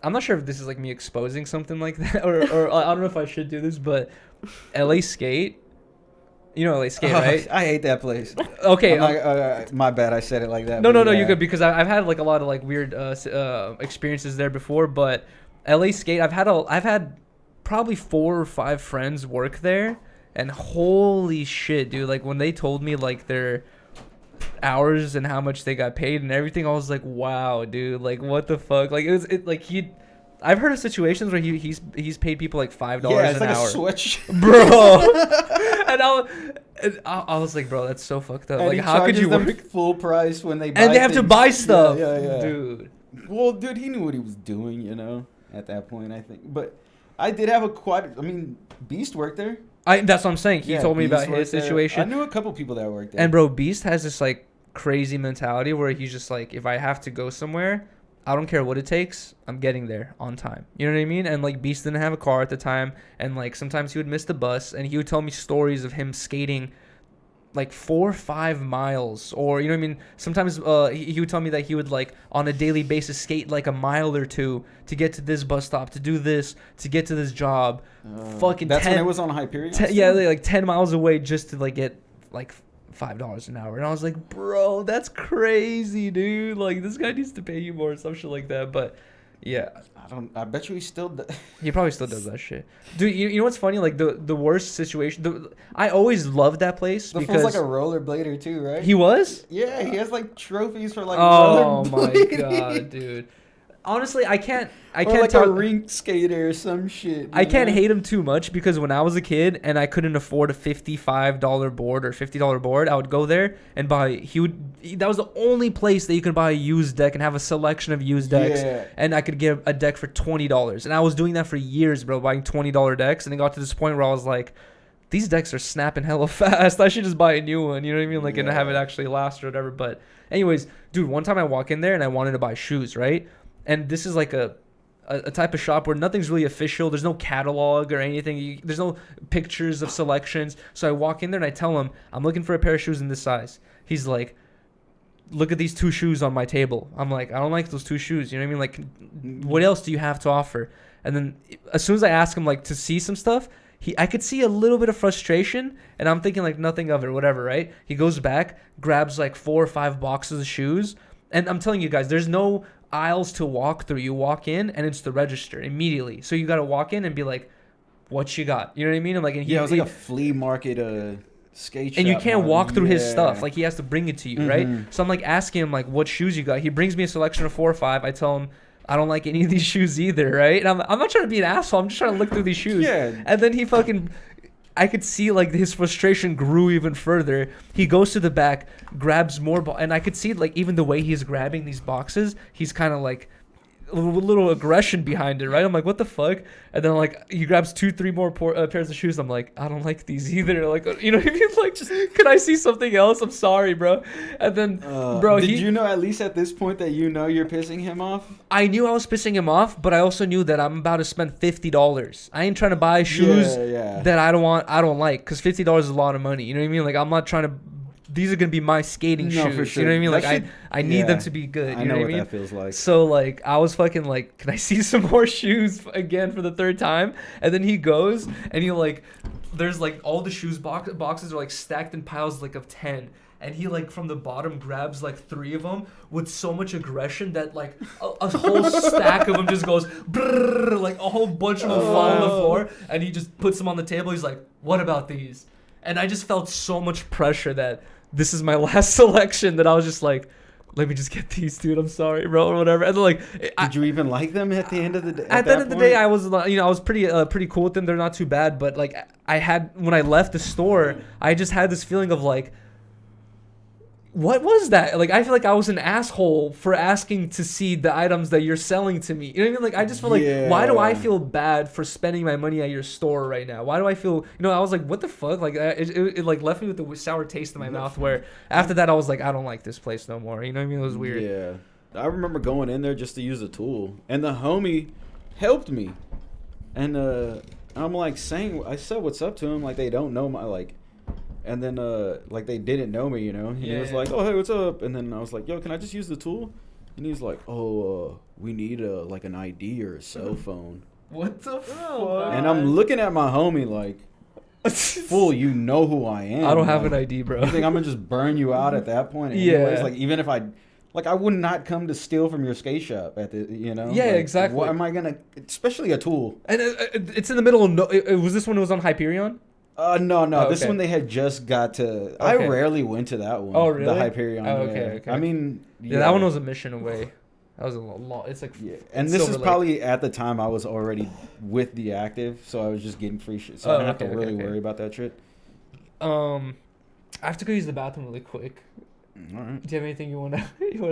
S1: I'm not sure if this is like me exposing something like that, or I don't know if I should do this, but LA Skate. You know LA Skate, right?
S2: I hate that place.
S1: Okay.
S2: My bad. I said it like that.
S1: No, you're good because I've had like a lot of like weird experiences there before. But LA Skate, I've had probably 4 or 5 friends work there, and holy shit, dude! Like when they told me like their hours and how much they got paid and everything, I was like, wow, dude! Like what the fuck? Like I've heard of situations where he's paid people like $5 an hour.
S2: Yeah, it's like a switch,
S1: bro. And I was like, bro, that's so fucked up.
S2: And
S1: like, how could you work
S2: full price when they buy
S1: and they have to buy stuff?
S2: Yeah,
S1: dude.
S2: Well, dude, he knew what he was doing, you know, at that point, I think. But I did have Beast worked there.
S1: That's what I'm saying. He told me
S2: Beast
S1: about his situation.
S2: I knew a couple people that worked there.
S1: And bro, Beast has this like crazy mentality where he's just like, if I have to go somewhere, I don't care what it takes, I'm getting there on time. You know what I mean? And like Beast didn't have a car at the time, and like sometimes he would miss the bus, and he would tell me stories of him skating like 4 or 5 miles, or you know what I mean? Sometimes he would tell me that he would like on a daily basis skate like a mile or 2 to get to this bus stop, to do this, to get to this job. Fucking
S2: that's when it was on Hyperion.
S1: Like 10 miles away just to like get like $5 an hour. And I was like, bro, that's crazy, dude. Like this guy needs to pay you more, some shit like that. But yeah,
S2: I bet you he still does.
S1: He probably still does that shit, dude. You know what's funny? Like the worst situation, I always loved that place
S2: the
S1: because
S2: fool's like a rollerblader too, right?
S1: He was.
S2: Yeah, he has like trophies for like
S1: oh my god, dude. Honestly, I can't
S2: like
S1: tell
S2: a rink skater or some shit.
S1: I can't hate him too much because when I was a kid and I couldn't afford a $55 board or $50 board, I would go there and buy. That was the only place that you could buy a used deck and have a selection of used decks.
S2: Yeah.
S1: And I could get a deck for $20. And I was doing that for years, bro, buying $20 decks. And it got to this point where I was like, these decks are snapping hella fast. I should just buy a new one. You know what I mean? Like, and have it actually last or whatever. But anyways, dude, one time I walk in there and I wanted to buy shoes, right? And this is like a type of shop where nothing's really official. There's no catalog or anything. There's no pictures of selections. So I walk in there and I tell him, I'm looking for a pair of shoes in this size. He's like, look at these 2 shoes on my table. I'm like, I don't like those 2 shoes. You know what I mean? Like, what else do you have to offer? And then as soon as I ask him, like, to see some stuff, I could see a little bit of frustration, and I'm thinking, like, nothing of it, whatever, right? He goes back, grabs, like, 4 or 5 boxes of shoes, and I'm telling you guys, there's no aisles to walk through. You walk in, and it's the register immediately. So you got to walk in and be like, what you got? You know what I mean? And like, and
S2: it was like a flea market skate shop.
S1: And you can't walk through his stuff. Like, he has to bring it to you, right? So I'm, like, asking him, like, what shoes you got? He brings me a selection of 4 or 5. I tell him, I don't like any of these shoes either, right? And I'm not trying to be an asshole. I'm just trying to look through these shoes.
S2: Yeah.
S1: And then I could see, like, his frustration grew even further. He goes to the back, grabs more, and I could see, like, even the way he's grabbing these boxes, he's kind of, like, a little aggression behind it, right? I'm like, what the fuck? And then, like, he grabs 2-3 more pairs of shoes. I'm like, I don't like these either. Like, you know what I mean? Like, just, can I see something else? I'm sorry, bro. And then, bro,
S2: did you know at least at this point that you know you're pissing him off?
S1: I knew I was pissing him off, but I also knew that I'm about to spend $50. I ain't trying to buy shoes that I don't like, because $50 is a lot of money. You know what I mean? Like, I'm not trying to. These are gonna be my skating shoes.
S2: For sure.
S1: You know what I mean? Like, I need them to be good. You know what I mean?
S2: That feels like.
S1: So, like, I was fucking like, can I see some more shoes again for the 3rd time? And then he goes and he, like, there's, like, all the shoes boxes are, like, stacked in piles, like, of 10. And he, like, from the bottom grabs, like, 3 of them with so much aggression that, like, a whole stack of them just goes brrr, like, a whole bunch of them fall on the floor. And he just puts them on the table. He's like, what about these? And I just felt so much pressure that this is my last selection, that I was just like, let me just get these, dude. I'm sorry, bro, or whatever. And then, like,
S2: did you even like them at the end of the day?
S1: At the end of the day, I was, you know, I was pretty cool with them. They're not too bad, but, like, when I left the store, I just had this feeling of, like, what was that? Like, I feel like I was an asshole for asking to see the items that you're selling to me. You know what I mean? Like, I just feel like, why do I feel bad for spending my money at your store right now? Why do I feel, you know, I was like, what the fuck? Like, it like, left me with a sour taste in my mouth, where after that, I was like, I don't like this place no more. You know what I mean? It was weird.
S2: Yeah. I remember going in there just to use the tool, and the homie helped me. And I'm like I said what's up to him, like, they don't know my, like, and then, like, they didn't know me, you know? And he was like, oh, hey, what's up? And then I was like, yo, can I just use the tool? And he's like, oh, we need, like, an ID or a cell phone.
S1: What the fuck?
S2: And I'm looking at my homie like, fool, you know who I am.
S1: I don't have
S2: like,
S1: an ID, bro.
S2: You think I'm going to just burn you out at that point? Anyways? Like, even if I would not come to steal from your skate shop at the, you know?
S1: Yeah,
S2: like,
S1: exactly.
S2: What am I going to, especially a tool.
S1: And it's in the middle of, was this when it was on Hyperion?
S2: No.
S1: Oh,
S2: this
S1: okay.
S2: one they had just got to. Okay. I rarely went to that one.
S1: Oh, really?
S2: The Hyperion.
S1: Oh, okay.
S2: I mean,
S1: yeah, that one was a mission away. That was a lot. It's like,
S2: and this is probably at the time I was already with the active, so I was just getting free shit, so I didn't have to really worry about that shit.
S1: I have to go use the bathroom really quick.
S2: All right.
S1: Do you have anything you want to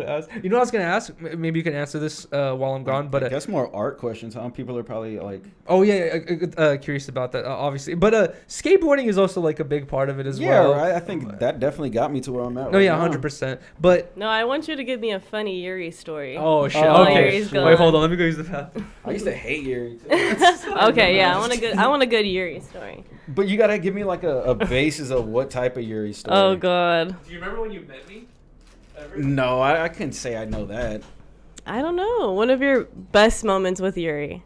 S1: ask? You know what I was gonna ask? Maybe you can answer this while I'm gone. But
S2: I guess more art questions. Huh? People are probably like,
S1: oh yeah, curious about that, obviously. But skateboarding is also like a big part of it as well.
S2: Yeah, right. I think that definitely got me to where I'm at.
S1: No, yeah, 100%. But
S4: no, I want you to give me a funny Yuri story.
S1: Oh shit.
S4: Okay.
S1: Wait, hold on. Let me go use the bathroom.
S2: I used to hate Yuri.
S4: Okay, yeah, I want a good Yuri story.
S2: But you gotta give me like a basis of what type of Yuri story.
S4: Oh god.
S1: Do you remember when you met me?
S2: No, I couldn't say I know that.
S4: I don't know. One of your best moments with Yuri.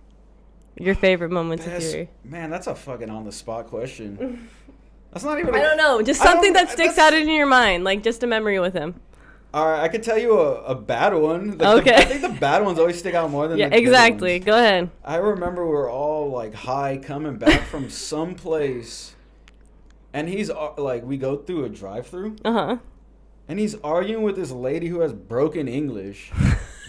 S4: Your favorite moments with Yuri.
S2: Man, that's a fucking on the spot question. That's not even.
S4: I don't know. Just something that sticks out in your mind, like just a memory with him.
S2: All right, I could tell you a bad one.
S4: Okay.
S2: I think the bad ones always stick out more than the good
S4: exactly.
S2: ones.
S4: Go ahead.
S2: I remember we were all like high coming back from some place, and he's like, we go through a drive-through. And he's arguing with this lady who has broken English,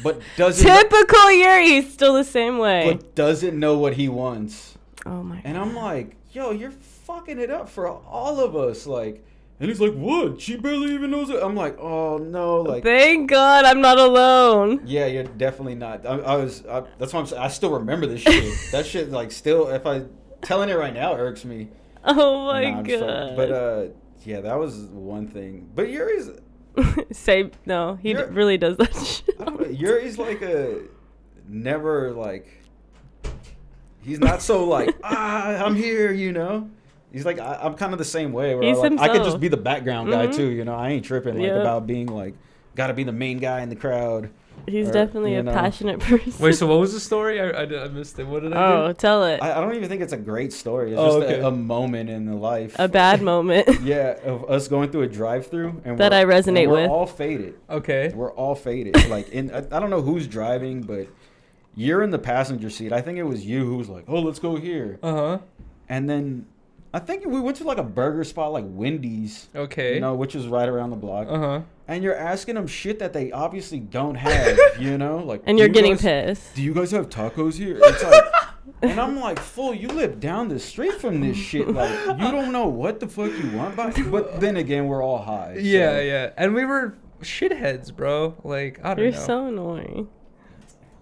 S2: but doesn't.
S4: Typical Yuri. He's still the same way.
S2: But doesn't know what he wants.
S4: Oh my god.
S2: And I'm like, yo, you're fucking it up for all of us, like. And he's like, what? She barely even knows it. I'm like, oh no, like.
S4: Thank God I'm not alone.
S2: Yeah, you're definitely not. That's why I still remember this shit. That shit, like, still, if I telling it right now irks me.
S4: Oh my
S2: Nah, I'm just fucking-
S4: god.
S2: But yeah, that was one thing. But Yuri's
S4: Same. No, he really does that shit.
S2: I don't know, Yuri's like a never like. He's not so like I'm here, you know. He's like I'm kind of the same way. Where I could just be the background guy too, you know. I ain't tripping like about being like gotta be the main guy in the crowd.
S4: He's definitely a passionate person.
S1: Wait, so what was the story? I missed it. What did I do?
S4: Oh, tell it.
S2: I don't even think it's a great story. It's just a moment in the life.
S4: A bad moment.
S2: Yeah, of us going through a drive-through and
S4: that I resonate with.
S2: We're all faded.
S1: Okay.
S2: We're all faded. Like I don't know who's driving, but you're in the passenger seat. I think it was you who was like, "Oh, let's go here." And then I think we went to like a burger spot like Wendy's.
S1: Okay.
S2: You know, which is right around the block. And you're asking them shit that they obviously don't have, you know? Like,
S4: and you're getting pissed.
S2: Do you guys have tacos here? It's like, and I'm like, fool, you live down the street from this shit. Like, you don't know what the fuck you want. But then again, we're all high.
S1: Yeah, yeah. And we were shitheads, bro. Like, I don't know.
S4: You're so annoying.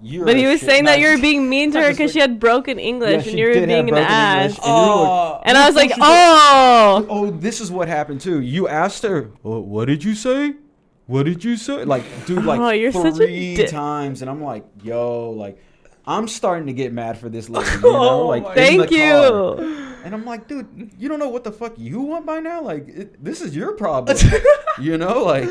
S2: But
S4: he was saying that you were being mean to her because she had broken English and you were being an ass. And I was like,
S2: oh, this is what happened too. You asked her, what did you say? What did you say? Like, dude, like
S4: you're
S2: 3 times. And I'm like, yo, like, I'm starting to get mad for this lady. You know? Like,
S4: thank you.
S2: And I'm like, dude, you don't know what the fuck you want by now? Like, this is your problem. You know, like,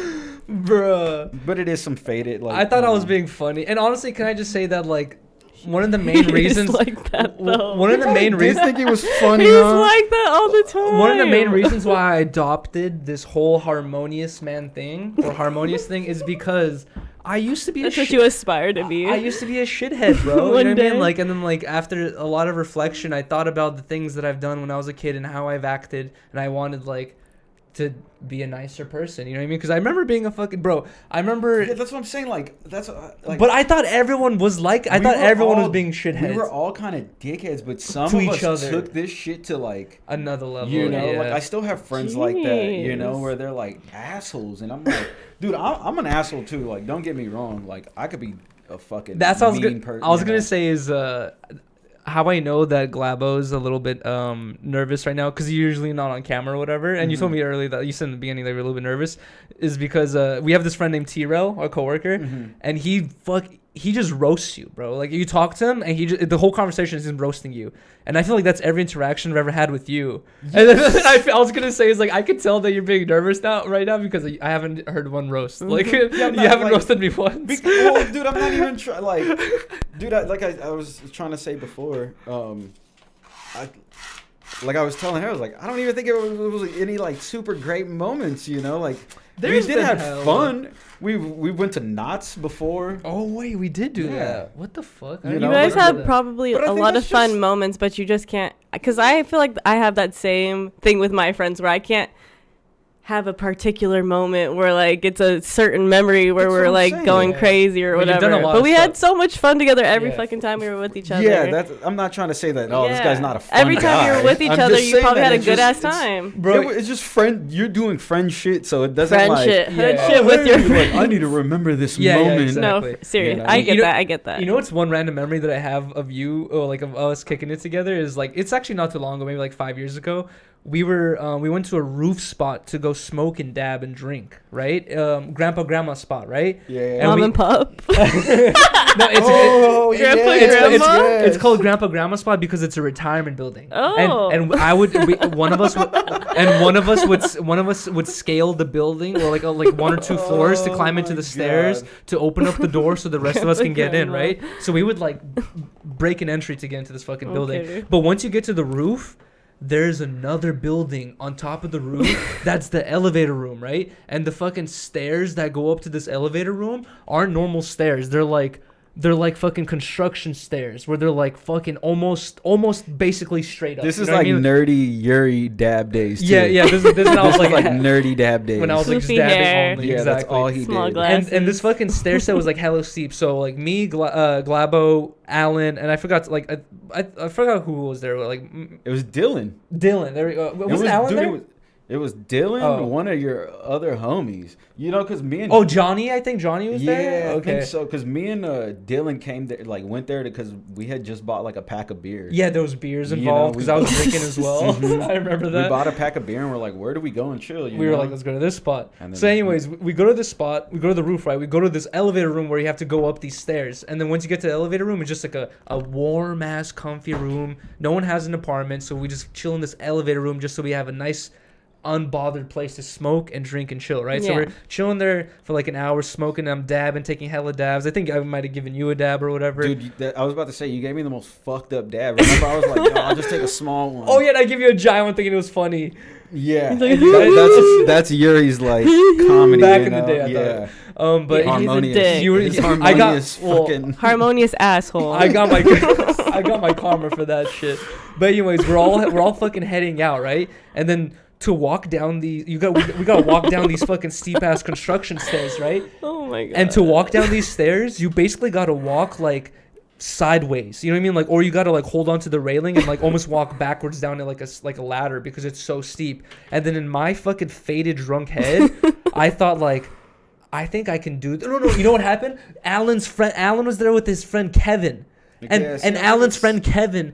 S1: bruh.
S2: But it is some faded. Like,
S1: I thought I was being funny. And honestly, can I just say that, like, one of the main reasons,
S4: like that, though.
S1: One of the main reasons,
S2: think it was funny.
S4: He's like that all the time.
S1: One of the main reasons why I adopted this whole Harmonious man thing or Harmonious thing is because I used to be
S4: That's what you aspire to be.
S1: I used to be a shithead, bro. You know what I mean? Like, and then like after a lot of reflection, I thought about the things that I've done when I was a kid and how I've acted, and I wanted like to be a nicer person, you know what I mean? Because I remember being a fucking bro. I remember.
S2: Yeah, that's what I'm saying. Like, that's. Like,
S1: but I thought everyone was like. I thought everyone was being shitheads.
S2: We were all kind of dickheads, but some
S1: to
S2: of
S1: each
S2: us
S1: other
S2: took this shit to like
S1: another level.
S2: You know,
S1: yeah.
S2: like I still have friends like that. You know, where they're like assholes, and I'm like, dude, I'm an asshole too. Like, don't get me wrong. Like, I could be a fucking.
S1: That's what
S2: mean person.
S1: I was gonna say is how I know that Glaboe is a little bit nervous right now, because you're usually not on camera or whatever. And you told me earlier that you said in the beginning that you're a little bit nervous, is because we have this friend named T-Rel, our coworker, and he just roasts you, bro. Like, you talk to him and the whole conversation is him roasting you. And I feel like that's every interaction I've ever had with you. Yes. And then I was gonna say is like I could tell that you're being nervous right now because I haven't heard one roast. Like you haven't roasted me once.
S2: Well, dude, I'm not even trying. Like, dude, I was trying to say before. Like I was telling her, I was like, I don't even think it was any like super great moments, you know, like. We did have fun. We went to Knott's before.
S1: Oh wait, we did do that. What the fuck?
S4: You guys have probably a lot of fun moments, but you just can't. Because I feel like I have that same thing with my friends where I can't have a particular moment where like it's a certain memory where we're like going crazy or whatever. But we had so much fun together every fucking time we were with each other.
S2: Yeah, I'm not trying to say that. Oh, this guy's not a fun
S4: Every time
S2: guy.
S4: you were with each other, you probably had a good ass time,
S2: bro. It's just friend. You're doing friend shit, so it doesn't
S4: hood shit with your friends.
S2: Like, I need to remember this moment.
S1: Yeah, exactly.
S4: No, seriously, I get that.
S1: You know what's one random memory that I have of you, or like of us kicking it together, is like it's actually not too long ago, maybe like 5 years ago. We went to a roof spot to go smoke and dab and drink, right? Grandma spot, right?
S2: Yeah.
S4: Mom and Pop.
S1: No,
S4: Grandma.
S1: It's called Grandma spot because it's a retirement building.
S4: Oh.
S1: And one of us would scale the building or like 1 or 2 floors to climb into the stairs to open up the door so the rest of us can get in, right? So we would like break an entry to get into this fucking building. But once you get to the roof, there's another building on top of the roof that's the elevator room, right? And the fucking stairs that go up to this elevator room aren't normal stairs. They're like fucking construction stairs where they're like fucking almost basically straight up.
S2: This is like nerdy Yuri dab days too.
S1: Yeah. This is when I was like
S2: nerdy dab days.
S1: When I was like just dabbing only.
S2: Yeah,
S1: exactly.
S2: that's all he did.
S1: And this fucking stair set was like hella steep. So like me, Glaboe, Alan, and I forgot I forgot who was there. Like
S2: it was Dylan.
S1: There we go. Was Alan there?
S2: It was Dylan, one of your other homies. You know, because me and...
S1: Oh, Johnny? I think Johnny was there?
S2: Yeah, okay. I think so. Because me and Dylan came there, like, went there because we had just bought, like, a pack of beer.
S1: Yeah, there was beers involved because I was drinking as well. I remember that.
S2: We bought a pack of beer and we're like, where do we go and chill?
S1: We were like, let's go to this spot. So anyways, we go to this spot. We go to the roof, right? We go to this elevator room where you have to go up these stairs. And then once you get to the elevator room, it's just like a warm-ass, comfy room. No one has an apartment, so we just chill in this elevator room just so we have a nice... unbothered place to smoke and drink and chill, right? Yeah. So we're chilling there for like an hour, smoking. I'm dabbing, taking hella dabs. I think I might have given you a dab or whatever.
S2: Dude, I was about to say, you gave me the most fucked up dab. Remember, I was like, no, I'll just take a small one.
S1: Oh, yeah, and I give you a giant one thinking it was funny.
S2: Yeah. That's Yuri's, like, comedy.
S1: Back in the day, I thought. But
S2: Harmonious.
S1: He's
S2: Harmonious
S4: Harmonious asshole.
S1: I got my karma for that shit. But anyways, we're all fucking heading out, right? And then... to walk down we gotta walk down these fucking steep ass construction stairs, right?
S4: Oh my god!
S1: And to walk down these stairs, you basically gotta walk like sideways. You know what I mean? Like, or you gotta like hold onto the railing and like almost walk backwards down it like a ladder because it's so steep. And then in my fucking faded drunk head, I thought like, I think I can do. No. You know what happened? Alan was there with his friend Kevin, and Alan's friend Kevin.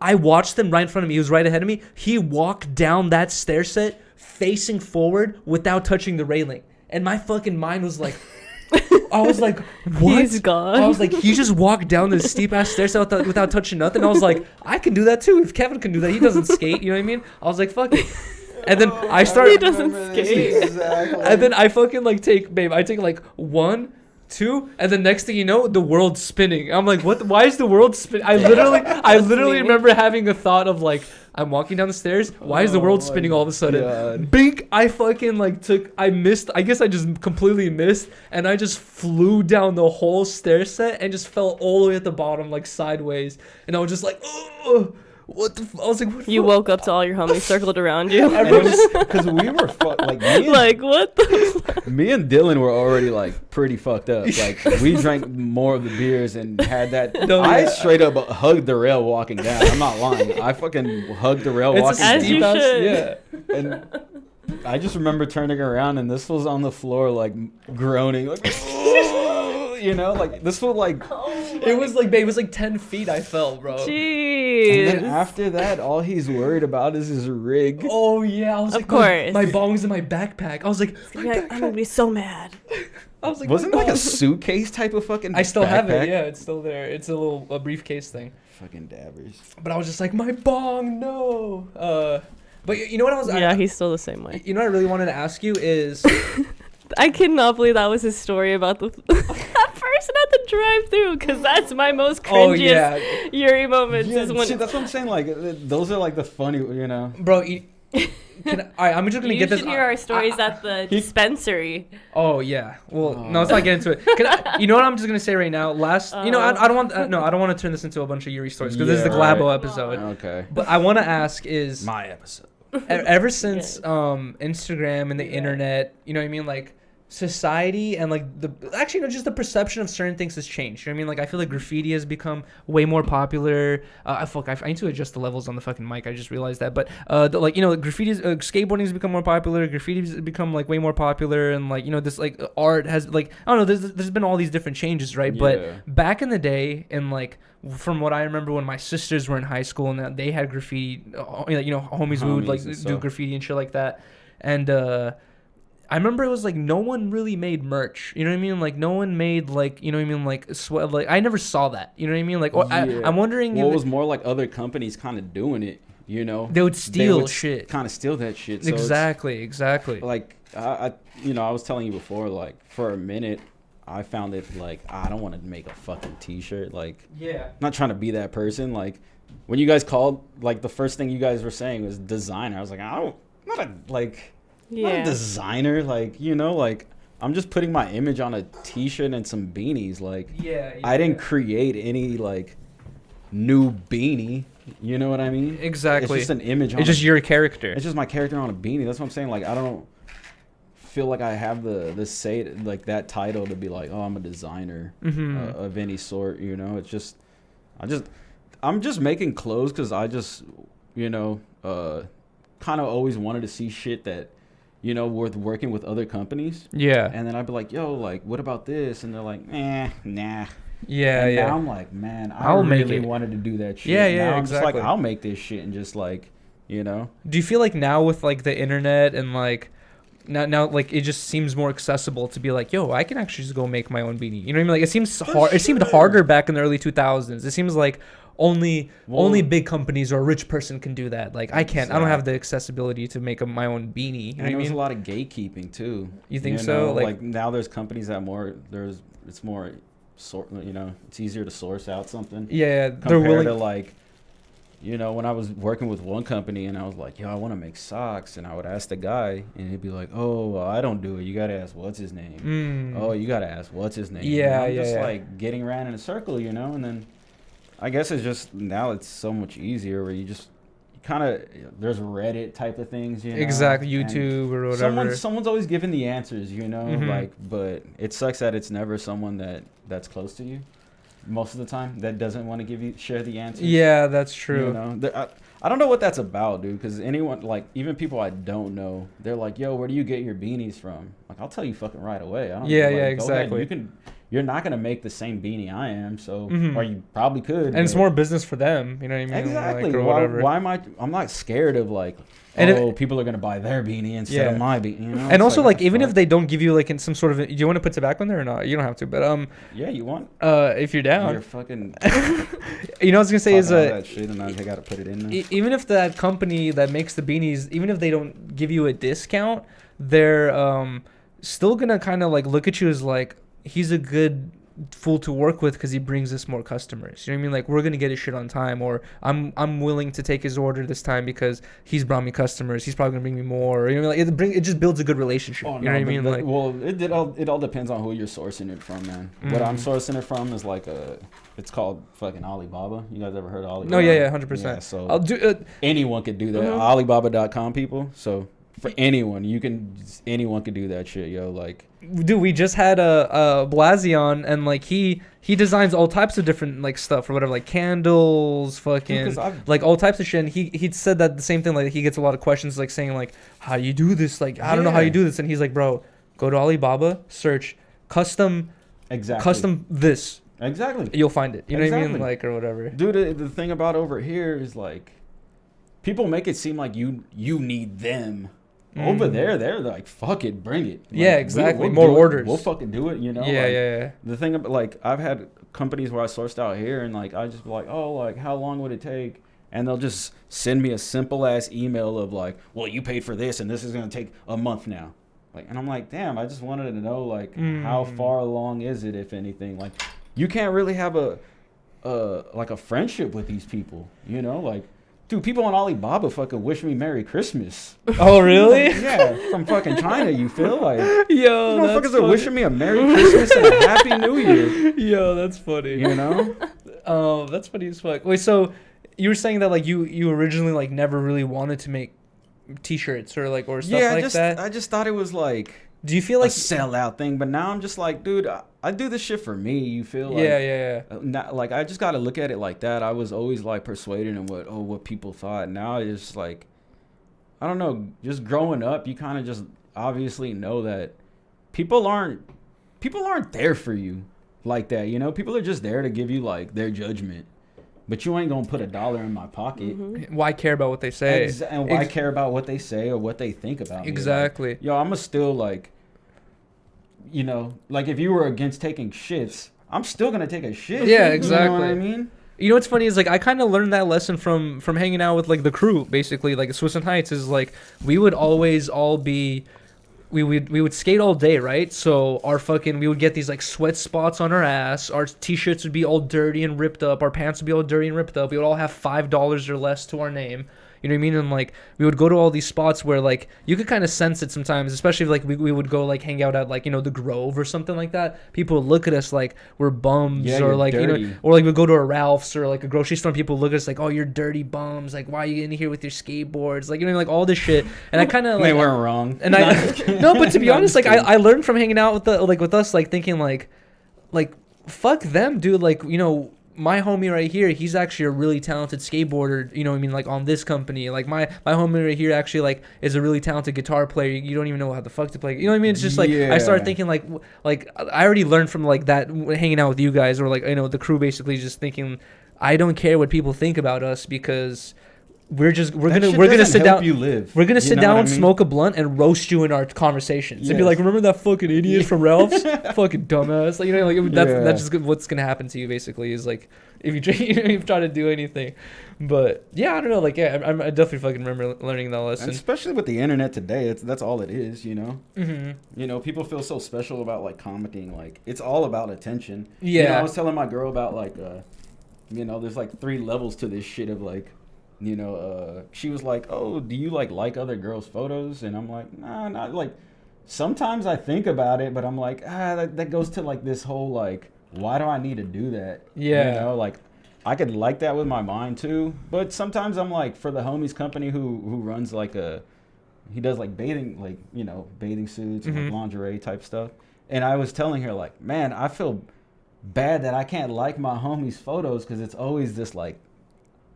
S1: I watched him right in front of me. He was right ahead of me. He walked down that stair set facing forward without touching the railing. And my fucking mind was like, I was like, what?
S4: He's gone.
S1: I was like, he just walked down this steep ass stair set without touching nothing. I was like, I can do that too. If Kevin can do that, he doesn't skate. You know what I mean? I was like, fuck it. And then I started.
S4: He doesn't skate.
S2: Exactly.
S1: And then I fucking like take like 1, 2, and the next thing you know, the world's spinning. I'm like, what? Why is the world spinning? I literally remember having a thought of like, I'm walking down the stairs. Why is the world spinning all of a sudden?
S2: God.
S1: Bink! I fucking like I missed. I guess I just completely missed, and I just flew down the whole stair set and just fell all the way at the bottom, like sideways. And I was just like, oh. What the I was like, what
S4: you woke up to all your homies circled around you.
S2: Because we were like,
S4: what the
S2: me and Dylan were already like pretty fucked up. Like we drank more of the beers and had that. I straight up hugged the rail walking down. I'm not lying. I fucking hugged the rail walking down.
S4: As you should.
S2: Yeah. And I just remember turning around and this was on the floor like groaning like. You know, like this was like
S1: it was like 10 feet I fell, bro.
S4: Jeez.
S2: And then after that, all he's worried about is his rig.
S1: Oh yeah, I was
S4: of
S1: like,
S4: course.
S1: My bong's in my backpack. I was like,
S4: I'm gonna be so mad.
S1: I was like,
S2: wasn't it like a suitcase type of fucking
S1: I still
S2: backpack?
S1: have it, yeah, it's still there. It's a briefcase thing.
S2: Fucking dabbers.
S1: But I was just like, my bong, no. But you know what I was?
S4: Yeah, he's still the same way.
S1: You know what I really wanted to ask you is.
S4: I cannot believe that was his story about the that person at the drive-thru, because that's my most cringiest Yuri moments.
S2: Yeah,
S4: is when
S2: that's what I'm saying. Like those are like the funny, you know.
S1: Bro, I'm just gonna get this.
S4: You should hear our stories at the dispensary.
S1: Oh yeah. Well, no, let's not get into it. You know what I'm just gonna say right now. I don't want. I don't want to turn this into a bunch of Yuri stories because this is the Glaboe episode.
S2: Okay.
S1: But I want to ask is
S2: my episode.
S1: Ever since Instagram and the internet, you know what I mean, like society and like just the perception of certain things has changed. You know what I mean? Like I feel like graffiti has become way more popular. I need to adjust the levels on the fucking mic. I just realized that. But skateboarding has become more popular. Graffiti has become like way more popular, and like this like art has like I don't know. There's been all these different changes, right? Yeah. But back in the day, and like from what I remember when my sisters were in high school and they had graffiti, homies who would like do graffiti and shit like that, and I remember it was like no one really made merch. You know what I mean? Like no one made like, you know what I mean? Like sweat. Like I never saw that. You know what I mean? Like I'm wondering.
S2: Well, it was more like other companies kind of doing it. You know,
S1: they would steal shit.
S2: Kind of steal that shit. So
S1: exactly.
S2: Like I was telling you before. Like for a minute, I found it like I don't want to make a fucking T-shirt. Like not trying to be that person. Like when you guys called, like the first thing you guys were saying was designer. I was like I'm not a designer, like, like I'm just putting my image on a T-shirt and some beanies. Like, I didn't create any like new beanie. You know what I mean?
S1: Exactly.
S2: It's just an image.
S1: It's just your character.
S2: It's just my character on a beanie. That's what I'm saying. Like, I don't feel like I have the say like that title to be like, oh, I'm a designer of any sort. You know, it's just I'm just making clothes because I just kind of always wanted to see shit that, you know, worth working with other companies.
S1: Yeah.
S2: And then I'd be like, yo, like, what about this? And they're like, nah.
S1: Yeah,
S2: and
S1: yeah.
S2: now I'm like, man,
S1: I'll
S2: really
S1: make it.
S2: wanted to do that shit.
S1: Yeah,
S2: now I'm
S1: exactly.
S2: just like, I'll make this shit and just like, you know.
S1: Do you feel like now with like the internet and like now like it just seems more accessible to be like, yo, I can actually just go make my own beanie. You know what I mean? Like it seems hard. It seemed harder back in the early 2000s. It seems like only big companies or a rich person can do that. Like I can't. I don't have the accessibility to make my own beanie. You know what I mean?
S2: There's a lot of gatekeeping too.
S1: You think so?
S2: Like now there's companies that it's more you know, it's easier to source out something.
S1: Yeah,
S2: they're willing to like, you know, when I was working with one company and I was like, yo, I want to make socks, and I would ask the guy and he'd be like, oh, well, I don't do it. You got to ask what's his name. Oh, you got to ask what's his name.
S1: Yeah,
S2: and I'm just like getting around in a circle, you know. And then I guess it's just now it's so much easier where you just kind of, there's Reddit type of things, you know.
S1: Exactly, YouTube or whatever.
S2: Someone's always giving the answers, you know. Like, but it sucks that it's never someone that's close to you. Most of the time, that doesn't want to share the answers.
S1: Yeah, that's true.
S2: You know, I don't know what that's about, dude. Because anyone, like, even people I don't know, they're like, "Yo, where do you get your beanies from?" Like, I'll tell you fucking right away. I don't.
S1: Yeah,
S2: like,
S1: yeah,
S2: go ahead.
S1: exactly.
S2: You're not gonna make the same beanie I am, so or you probably could.
S1: And it's more business for them. You know what I mean?
S2: Exactly.
S1: Like, or
S2: why am I? I'm not scared of like. People are gonna buy their beanie instead of my beanie. You know?
S1: And also, like, even if they don't give you like in some sort of, do you want to put tobacco in there or not? You don't have to, but
S2: yeah, you want.
S1: If you're down.
S2: You're fucking.
S1: You know what I was gonna say is
S2: that shit, and they gotta put it in there.
S1: Even if that company that makes the beanies, even if they don't give you a discount, they're still gonna kind of like look at you as like, he's a good fool to work with because he brings us more customers. You know what I mean? Like, we're gonna get his shit on time, or I'm willing to take his order this time because he's brought me customers. He's probably gonna bring me more. You know what I mean? Like, it just builds a good relationship. You know what I mean? Like,
S2: well, it all depends on who you're sourcing it from, man. What I'm sourcing it from is like it's called fucking Alibaba. You guys ever heard of Alibaba?
S1: No, yeah, 100%.
S2: Yeah, so
S1: I'll do
S2: anyone could do that. Alibaba.com people. So for anyone, anyone could do that shit, yo. Like,
S1: dude, we just had a Blazion, and like he designs all types of different like stuff or whatever, like candles, fucking like all types of shit. And he said that the same thing. Like, he gets a lot of questions like saying like, how do you do this? Like, I don't know how you do this. And he's like, bro, go to Alibaba, search custom this.
S2: Exactly.
S1: You'll find it. You know what I mean? Like, or whatever.
S2: Dude, the thing about over here is like, people make it seem like you need them. Over there, they're like, fuck it, bring it. Like,
S1: yeah, exactly.
S2: We'll
S1: more orders.
S2: We'll fucking do it, you know?
S1: Yeah,
S2: like,
S1: yeah.
S2: The thing about, like, I've had companies where I sourced out here, and like, I just be like, oh, like, how long would it take? And they'll just send me a simple ass email of like, well, you paid for this, and this is gonna take a month now. Like, and I'm like, damn, I just wanted to know like, how far along is it, if anything? Like, you can't really have a friendship with these people, you know? Like, dude, people on Alibaba fucking wish me Merry Christmas.
S1: Oh, really?
S2: Yeah, from fucking China, you feel like.
S1: Yo,
S2: these motherfuckers are wishing me a Merry Christmas and a Happy New Year.
S1: Yo, that's funny.
S2: You know?
S1: Oh, that's funny as fuck. Wait, so you were saying that like you originally like never really wanted to make T-shirts or like or stuff that?
S2: I just thought it was like,
S1: do you feel like
S2: a sellout thing? But now I'm just like, dude, I do this shit for me. You feel like,
S1: yeah.
S2: Not, like, I just got to look at it like that. I was always like persuaded in what people thought. Now it's just like, I don't know. Just growing up, you kind of just obviously know that people aren't there for you like that. You know, people are just there to give you like their judgment. But you ain't gonna put $1 in my pocket.
S1: Why care about what they say?
S2: And why care about what they say or what they think about me?
S1: Exactly.
S2: Like, yo, I'm still like, you know, like if you were against taking shits, I'm still gonna take a shit.
S1: Yeah, exactly.
S2: You know what I mean?
S1: You know what's funny is like I kind of learned that lesson from hanging out with like the crew, basically, like Swiss and Heights. Is like we would always all be. We would skate all day, right? So we would get these like sweat spots on our ass. Our t-shirts would be all dirty and ripped up. Our pants would be all dirty and ripped up. We would all have $5 or less to our name. You know what I mean? And like we would go to all these spots where like you could kind of sense it sometimes, especially if like we would go like hang out at like, you know, the Grove or something like that. People would look at us like we're bums, or like dirty. You know, or like we go to a Ralph's or like a grocery store and people look at us like, oh, you're dirty bums, like why are you in here with your skateboards, like, you know, like all this shit. And I kind of like,
S2: they weren't wrong.
S1: And no, but to be honest, like I learned from hanging out with with us, like thinking like fuck them, dude. Like, you know, my homie right here, he's actually a really talented skateboarder, you know what I mean, like on this company. Like my homie right here actually like is a really talented guitar player. You don't even know how the fuck to play. You know what I mean? It's just like I started thinking like I already learned from like that hanging out with you guys, or like, you know, the crew, basically just thinking I don't care what people think about us, because we're gonna sit down. We're gonna sit down, smoke a blunt, and roast you in our conversations. And be like, remember that fucking idiot from Ralph's? Fucking dumbass. Like, you know, like that's just what's gonna happen to you. Basically, is like if you try to do anything. But yeah, I don't know. Like, I definitely fucking remember learning that lesson.
S2: And especially with the internet today, that's all it is. You know. You know, people feel so special about like commenting. Like, it's all about attention.
S1: Yeah.
S2: You know, I was telling my girl about like, you know, there's like 3 levels to this shit of like. You know, she was like, "Oh, do you like other girls' photos?" And I'm like, "Nah, not like." Sometimes I think about it, but I'm like, that goes to like this whole like, why do I need to do that?
S1: Yeah.
S2: You know, like I could like that with my mind too, but sometimes I'm like, for the homie's company who runs like he does like bathing, like, you know, bathing suits and like lingerie type stuff. And I was telling her like, man, I feel bad that I can't like my homie's photos because it's always this like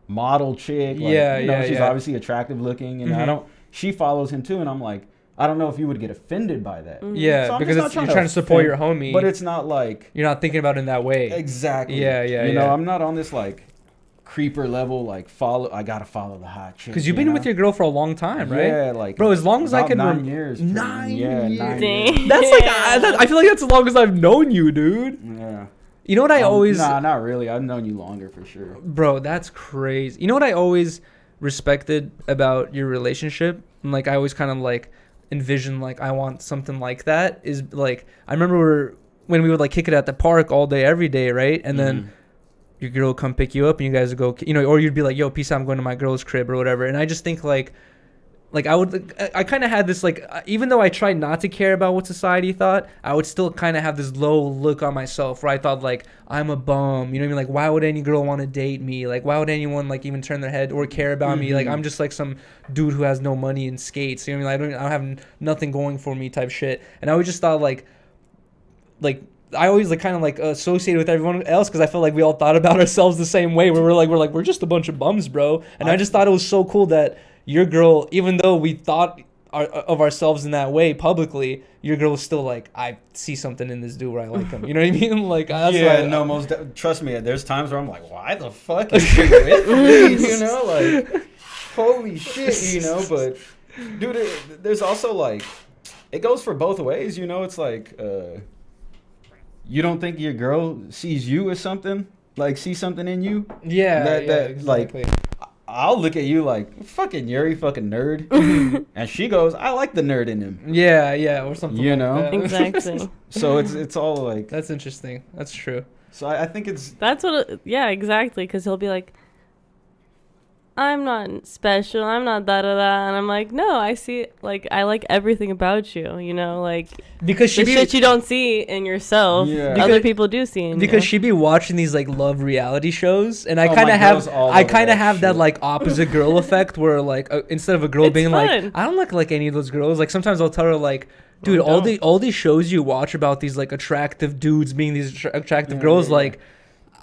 S2: model chick, like, you know, she's obviously attractive looking, and she follows him too, and I'm like, I don't know if you would get offended by that.
S1: So because you're trying to support your homie,
S2: but it's not like
S1: you're not thinking about it in that way.
S2: Exactly. You know, I'm not on this like creeper level, like I gotta follow the hot chick.
S1: Because you've been with your girl for a long time, right?
S2: Yeah, like,
S1: bro, as long as I can
S2: 9 years.
S1: 9
S2: years.
S1: That's like I feel like that's as long as I've known you, dude.
S2: Yeah.
S1: You know what I always...
S2: Nah, not really. I've known you longer for sure.
S1: Bro, that's crazy. You know what I always respected about your relationship? And like I always kind of like envision like I want something like that, is like, I remember when we would like kick it at the park all day, every day, right? And then your girl would come pick you up and you guys would go, you know, or you'd be like, yo, peace out, I'm going to my girl's crib or whatever. And I just think like I kind of had this like, even though I tried not to care about what society thought, I would still kind of have this low look on myself where I thought like, I'm a bum, you know what I mean? Like, why would any girl want to date me? Like, why would anyone like even turn their head or care about me? Like, I'm just like some dude who has no money and skates, you know what I mean? Like, I don't have nothing going for me type shit. And I always just thought like I always like kind of like associated with everyone else because I felt like we all thought about ourselves the same way, where we're just a bunch of bums, bro. And I just thought it was so cool that your girl, even though we thought of ourselves in that way publicly, your girl was still like, I see something in this dude where I like him. You know what I mean? Like, that's
S2: trust me, there's times where I'm like, why the fuck is she with me? You know, like, holy shit, you know. But dude, there's also like, it goes for both ways. You know, it's like, you don't think your girl sees you as something, like see something in you?
S1: Yeah, exactly.
S2: Like, I'll look at you like, fucking Yuri, fucking nerd. And she goes, I like the nerd in him.
S1: Yeah, or something.
S2: You know?
S1: That.
S4: Exactly.
S2: So it's all like...
S1: That's interesting. That's true.
S2: So I think it's...
S4: That's what... Yeah, exactly. Because he'll be like, I'm not special. I'm not da-da-da. And I'm like, no, I see... Like, I like everything about you, you know? Like,
S1: because
S4: the shit you don't see in yourself, other people do see in you.
S1: Because she be watching these, like, love reality shows. And I kind of have that, like, opposite girl effect where, like, instead of a girl being fun. Like, I don't look like any of those girls. Like, sometimes I'll tell her, like, dude, all these shows you watch about these, like, attractive dudes being these attractive girls, like...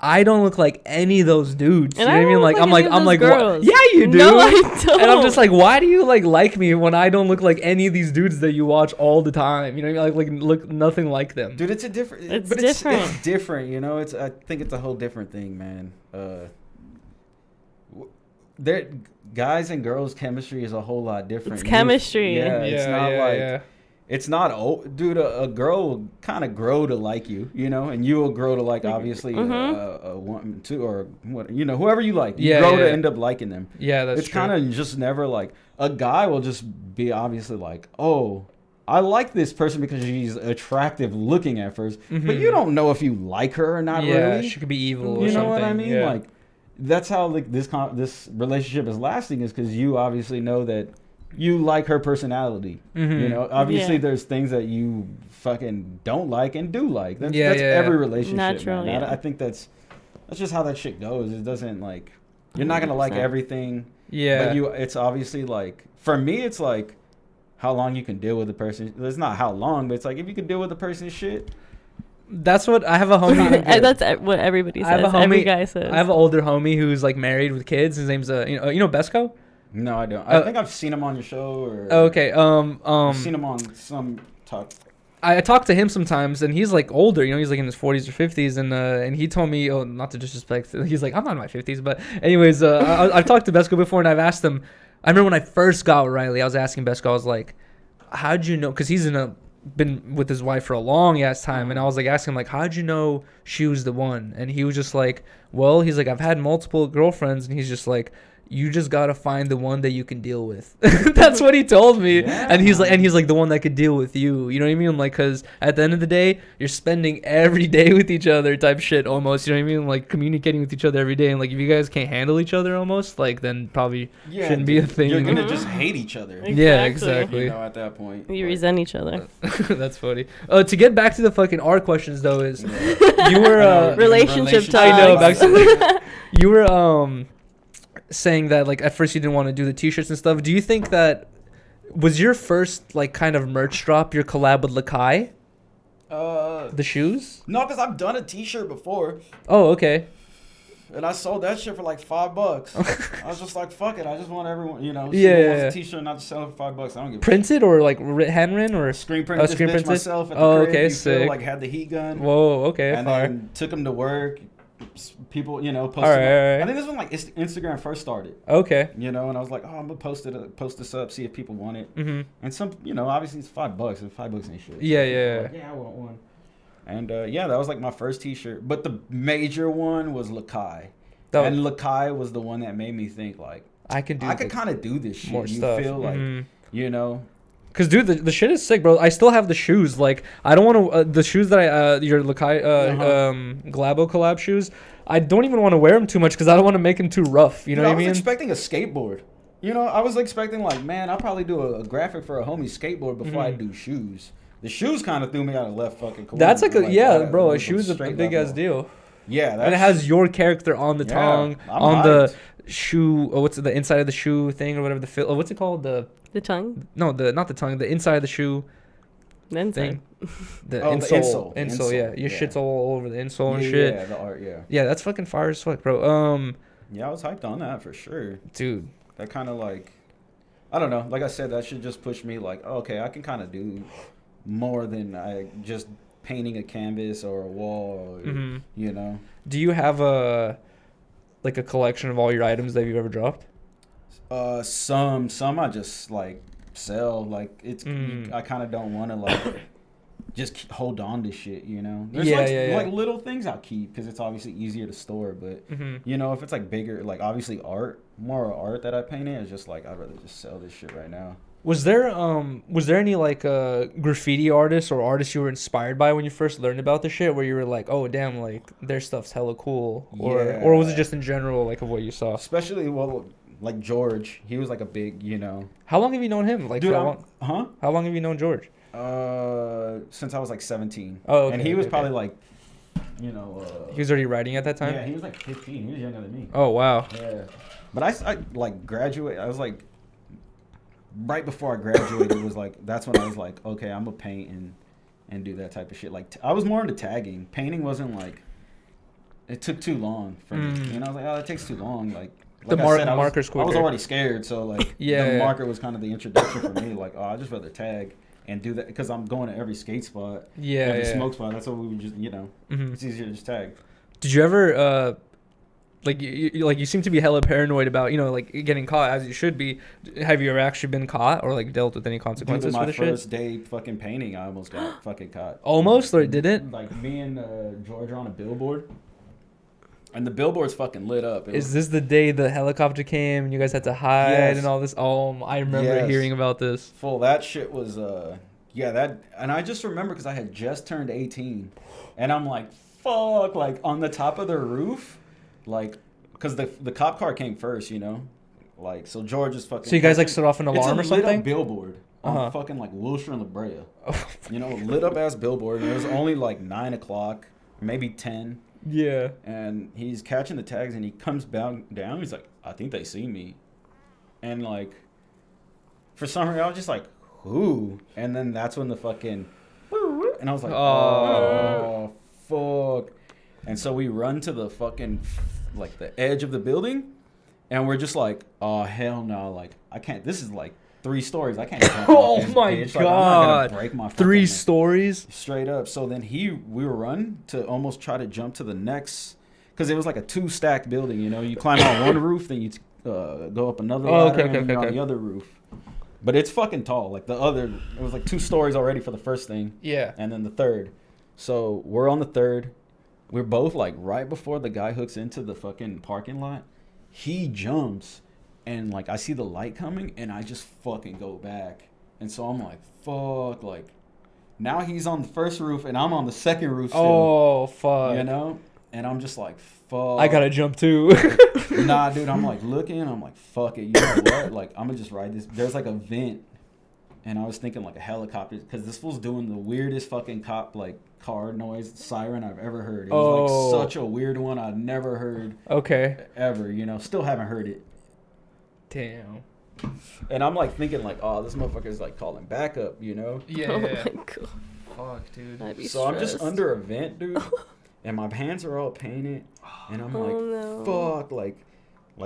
S1: I don't look like any of those dudes.
S4: And
S1: you know what I mean? Like I'm like
S4: girls.
S1: Yeah, you do.
S4: No, I don't.
S1: And I'm just like, why do you like me when I don't look like any of these dudes that you watch all the time? You know what I mean? Like look nothing like them.
S2: Dude, it's different. It's different. You know, I think it's a whole different thing, man. Guys and girls chemistry is a whole lot different.
S4: It's chemistry.
S2: It's not like. It's not, dude, a girl will kind of grow to like you, you know, and you will grow to like, obviously, a woman too, or what, you know, whoever you like. You grow to end up liking them.
S1: Yeah, that's true.
S2: It's kind of just never like, a guy will just be obviously like, oh, I like this person because she's attractive looking at first, but you don't know if you like her or not really.
S1: Yeah, she could be evil or something.
S2: You know what I mean? Like, that's how like this relationship is lasting, is because you obviously know that you like her personality. You know, obviously there's things that you fucking don't like and do like. That's every relationship.
S4: Natural,
S2: man. I think that's just how that shit goes. It doesn't like, you're not gonna like everything.
S1: Yeah.
S2: But it's obviously like, for me, it's like how long you can deal with a person. It's not how long, but it's like if you can deal with a person's shit,
S1: That's what I have a homie.
S4: That's what everybody says. Every guy says.
S1: I have an older homie who's like married with kids. His name's you know Besco.
S2: No, I don't. I think I've seen him on your show. Or
S1: okay.
S2: I've seen him on some talk.
S1: I talk to him sometimes, and he's like older. You know, he's like in his 40s or 50s, and he told me, oh, not to disrespect. He's like, I'm not in my 50s, but anyways, I've talked to Besco before, and I've asked him. I remember when I first got Riley, I was asking Besco. I was like, how'd you know? Because he's been with his wife for a long ass time, and I was like asking him like, how'd you know she was the one? And he was just like, well, he's like, I've had multiple girlfriends, and he's just like, you just gotta find the one that you can deal with. That's what he told me.
S2: Yeah.
S1: And he's like the one that could deal with you. You know what I mean? Like, cause at the end of the day, you're spending every day with each other, type shit almost. You know what I mean? Like communicating with each other every day. And like if you guys can't handle each other almost, like then probably shouldn't be a thing.
S2: You're gonna just hate each other.
S4: Exactly.
S1: Yeah, exactly.
S2: You know, at that point,
S4: You resent each other.
S1: That's funny. To get back to the fucking art questions though, is you were
S4: relationship talk.
S1: I know. Back to, you were saying that like at first you didn't want to do the t-shirts and stuff. Do you think that was your first like kind of merch drop your collab with Lakai? The shoes?
S2: No, because I've done a t-shirt before.
S1: Oh, okay.
S2: And I sold that shit for like $5. I was just like, fuck it. I just want everyone, you know,
S1: yeah,
S2: wants a t-shirt, not to sell it for $5. I don't give a
S1: printed or like handwritten or
S2: screen printed.
S1: screen printed
S2: myself at the crib.
S1: okay,
S2: You
S1: sick.
S2: feel, like had the heat gun.
S1: Whoa, okay,
S2: and
S1: fire.
S2: then took them to work. People, you know, posted.
S1: All right.
S2: I think this was when like Instagram first started.
S1: Okay.
S2: You know, and I was like, oh, I'm gonna post this up, see if people want it.
S1: Mm-hmm.
S2: And some, you know, obviously it's $5. And $5 ain't shit.
S1: Yeah,
S2: so
S1: yeah.
S2: like, yeah, I want one. And yeah, that was like my first t-shirt. But the major one was Lakai. And Lakai was the one that made me think like I could kind of do this shit.
S1: More
S2: you
S1: stuff.
S2: feel like, you know.
S1: Cause dude, the shit is sick, bro. I still have the shoes. Like I don't want to the shoes that your Lakai Glaboe collab shoes. I don't even want to wear them too much because I don't want to make them too rough. You know what I mean?
S2: I was expecting a skateboard. You know, I was expecting like, man, I'll probably do a graphic for a homie skateboard before I do shoes. The shoes kind of threw me out of left fucking corner.
S1: That's like bro. A shoe is a big ass deal.
S2: Yeah,
S1: and it has your character on the tongue, on the shoe. Oh, what's the inside of the shoe thing or whatever the what's it called? The
S4: tongue?
S1: No, not the tongue. The inside of the shoe.
S4: The inside.
S1: The insole. Insole. Yeah, your shit's all over the insole and shit.
S2: Yeah, the art. Yeah.
S1: Yeah, that's fucking fire as fuck, bro.
S2: Yeah, I was hyped on that for sure,
S1: dude.
S2: That kind of like, I don't know. Like I said, that should just push me. Like, okay, I can kind of do more than I just painting a canvas or a wall. Or, you know.
S1: Do you have a collection of all your items that you've ever dropped?
S2: Some I just like sell. Like it's I kind of don't want to like just hold on to shit, you know. There's like little things I'll keep because it's obviously easier to store, but you know, if it's like bigger, like obviously more art that I painted, it's just like I'd rather just sell this shit right now.
S1: Was there any like graffiti artists or artists you were inspired by when you first learned about the shit where you were like, oh damn, like their stuff's hella cool, or was it just in general like of what you saw?
S2: Especially like George, he was like a big, you know.
S1: How long have you known him? Like,
S2: dude,
S1: how long have you known George?
S2: Since I was like 17.
S1: Oh, okay,
S2: and he was probably like, you know.
S1: He was already writing at that time.
S2: Yeah, he was like 15. He was younger than me.
S1: Oh wow.
S2: Yeah, but I like graduate. I was like, right before I graduated was like that's when I was like, okay, I'm gonna paint and do that type of shit. Like I was more into tagging. Painting wasn't like. It took too long for me. You know, I was like, oh, that takes too long. Like
S1: the marker's quicker.
S2: I was already scared, so like the marker was kind of the introduction for me. Like, oh, I just rather tag and do that because I'm going to every skate spot, every smoke spot. That's what we would just, you know, it's easier to just tag.
S1: Did you ever like you seem to be hella paranoid about, you know, like getting caught as you should be? Have you ever actually been caught or like dealt with any consequences for the shit?
S2: My first day fucking painting, I almost got fucking caught.
S1: Almost, or didn't?
S2: Like me and George are on a billboard. And the billboard's fucking lit up.
S1: Is this the day the helicopter came and you guys had to hide and all this? Oh, I remember hearing about this.
S2: Full. That shit was, and I just remember because I had just turned 18. And I'm like, fuck, like on the top of the roof. Like, because the cop car came first, you know? Like, so George is fucking.
S1: So you guys like set off an alarm or something?
S2: It's a lit up billboard on fucking like Wilshire and La Brea. You know, lit up ass billboard. And it was only like 9 o'clock, maybe 10.
S1: Yeah.
S2: And he's catching the tags and he comes down. He's like, I think they see me. And like, for some reason, I was just like, who? And then that's when the fucking, and I was like, oh fuck. And so we run to the fucking, like, the edge of the building, and we're just like, oh, hell no. Like, I can't, this is like 3 stories. I can't jump
S1: Oh
S2: off
S1: my
S2: this bitch.
S1: God.
S2: Like, I'm not gonna break my
S1: 3
S2: fucking,
S1: stories?
S2: straight up. So then we were run to almost try to jump to the next, because it was like a 2-stacked building, you know. You climb on one roof, then you go up another ladder, and then you're on the other roof. But it's fucking tall. Like, it was like 2 stories already for the first thing.
S1: Yeah.
S2: And then the third. So we're on the third. We're both like right before the guy hooks into the fucking parking lot. He jumps, and like I see the light coming, and I just fucking go back. And so I'm like, fuck. Like, now he's on the first roof, and I'm on the second roof still.
S1: Oh, fuck.
S2: You know? And I'm just like, fuck.
S1: I gotta jump too.
S2: Nah, dude, I'm like looking. I'm like, fuck it. You know what? Like, I'm gonna just ride this. There's like a vent. And I was thinking like a helicopter, because this fool's doing the weirdest fucking cop, like, car noise, siren I've ever heard. It was like such a weird one I've never heard.
S1: Okay.
S2: Ever, you know. Still haven't heard it.
S1: Damn.
S2: And I'm like thinking like, oh, this motherfucker's like calling backup, you know?
S1: Yeah.
S4: Oh my God.
S1: Fuck, dude.
S4: I'd be
S2: So I'm just
S4: stressed.
S2: under a vent, dude. And my hands are all painted. And I'm like,
S4: no.
S2: fuck, like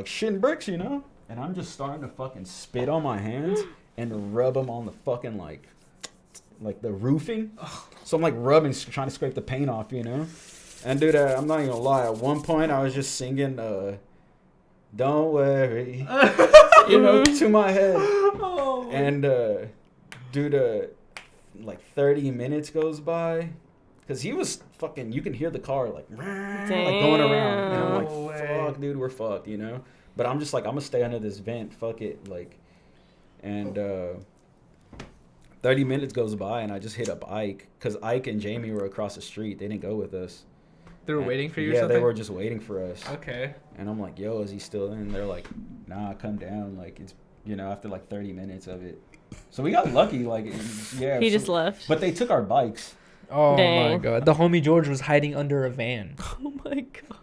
S2: shitting bricks, you know? And I'm just starting to fucking spit on my hands and rub them on the fucking, like the roofing. So I'm, like, rubbing, trying to scrape the paint off, you know? And, dude, I'm not even gonna lie. At one point, I was just singing, Don't Worry, you know, to my head. And, dude, like, 30 minutes goes by. Because he was fucking, you can hear the car, like going around. And I'm like, fuck, dude, we're fucked, you know? But I'm just like, I'm going to stay under this vent. Fuck it. Like, and 30 minutes goes by, and I just hit up Ike. Because Ike and Jamie were across the street. They didn't go with us.
S1: They were waiting for you or
S2: Yeah,
S1: something?
S2: they were just waiting for us.
S1: Okay.
S2: And I'm like, yo, is he still in? They're like, nah, come down. Like, it's, you know, after like 30 minutes of it. So we got lucky. Like, yeah.
S4: He just left.
S2: But they took our bikes.
S1: Oh,
S4: Dang.
S1: my God. The homie George was hiding under a van.
S4: Oh my God.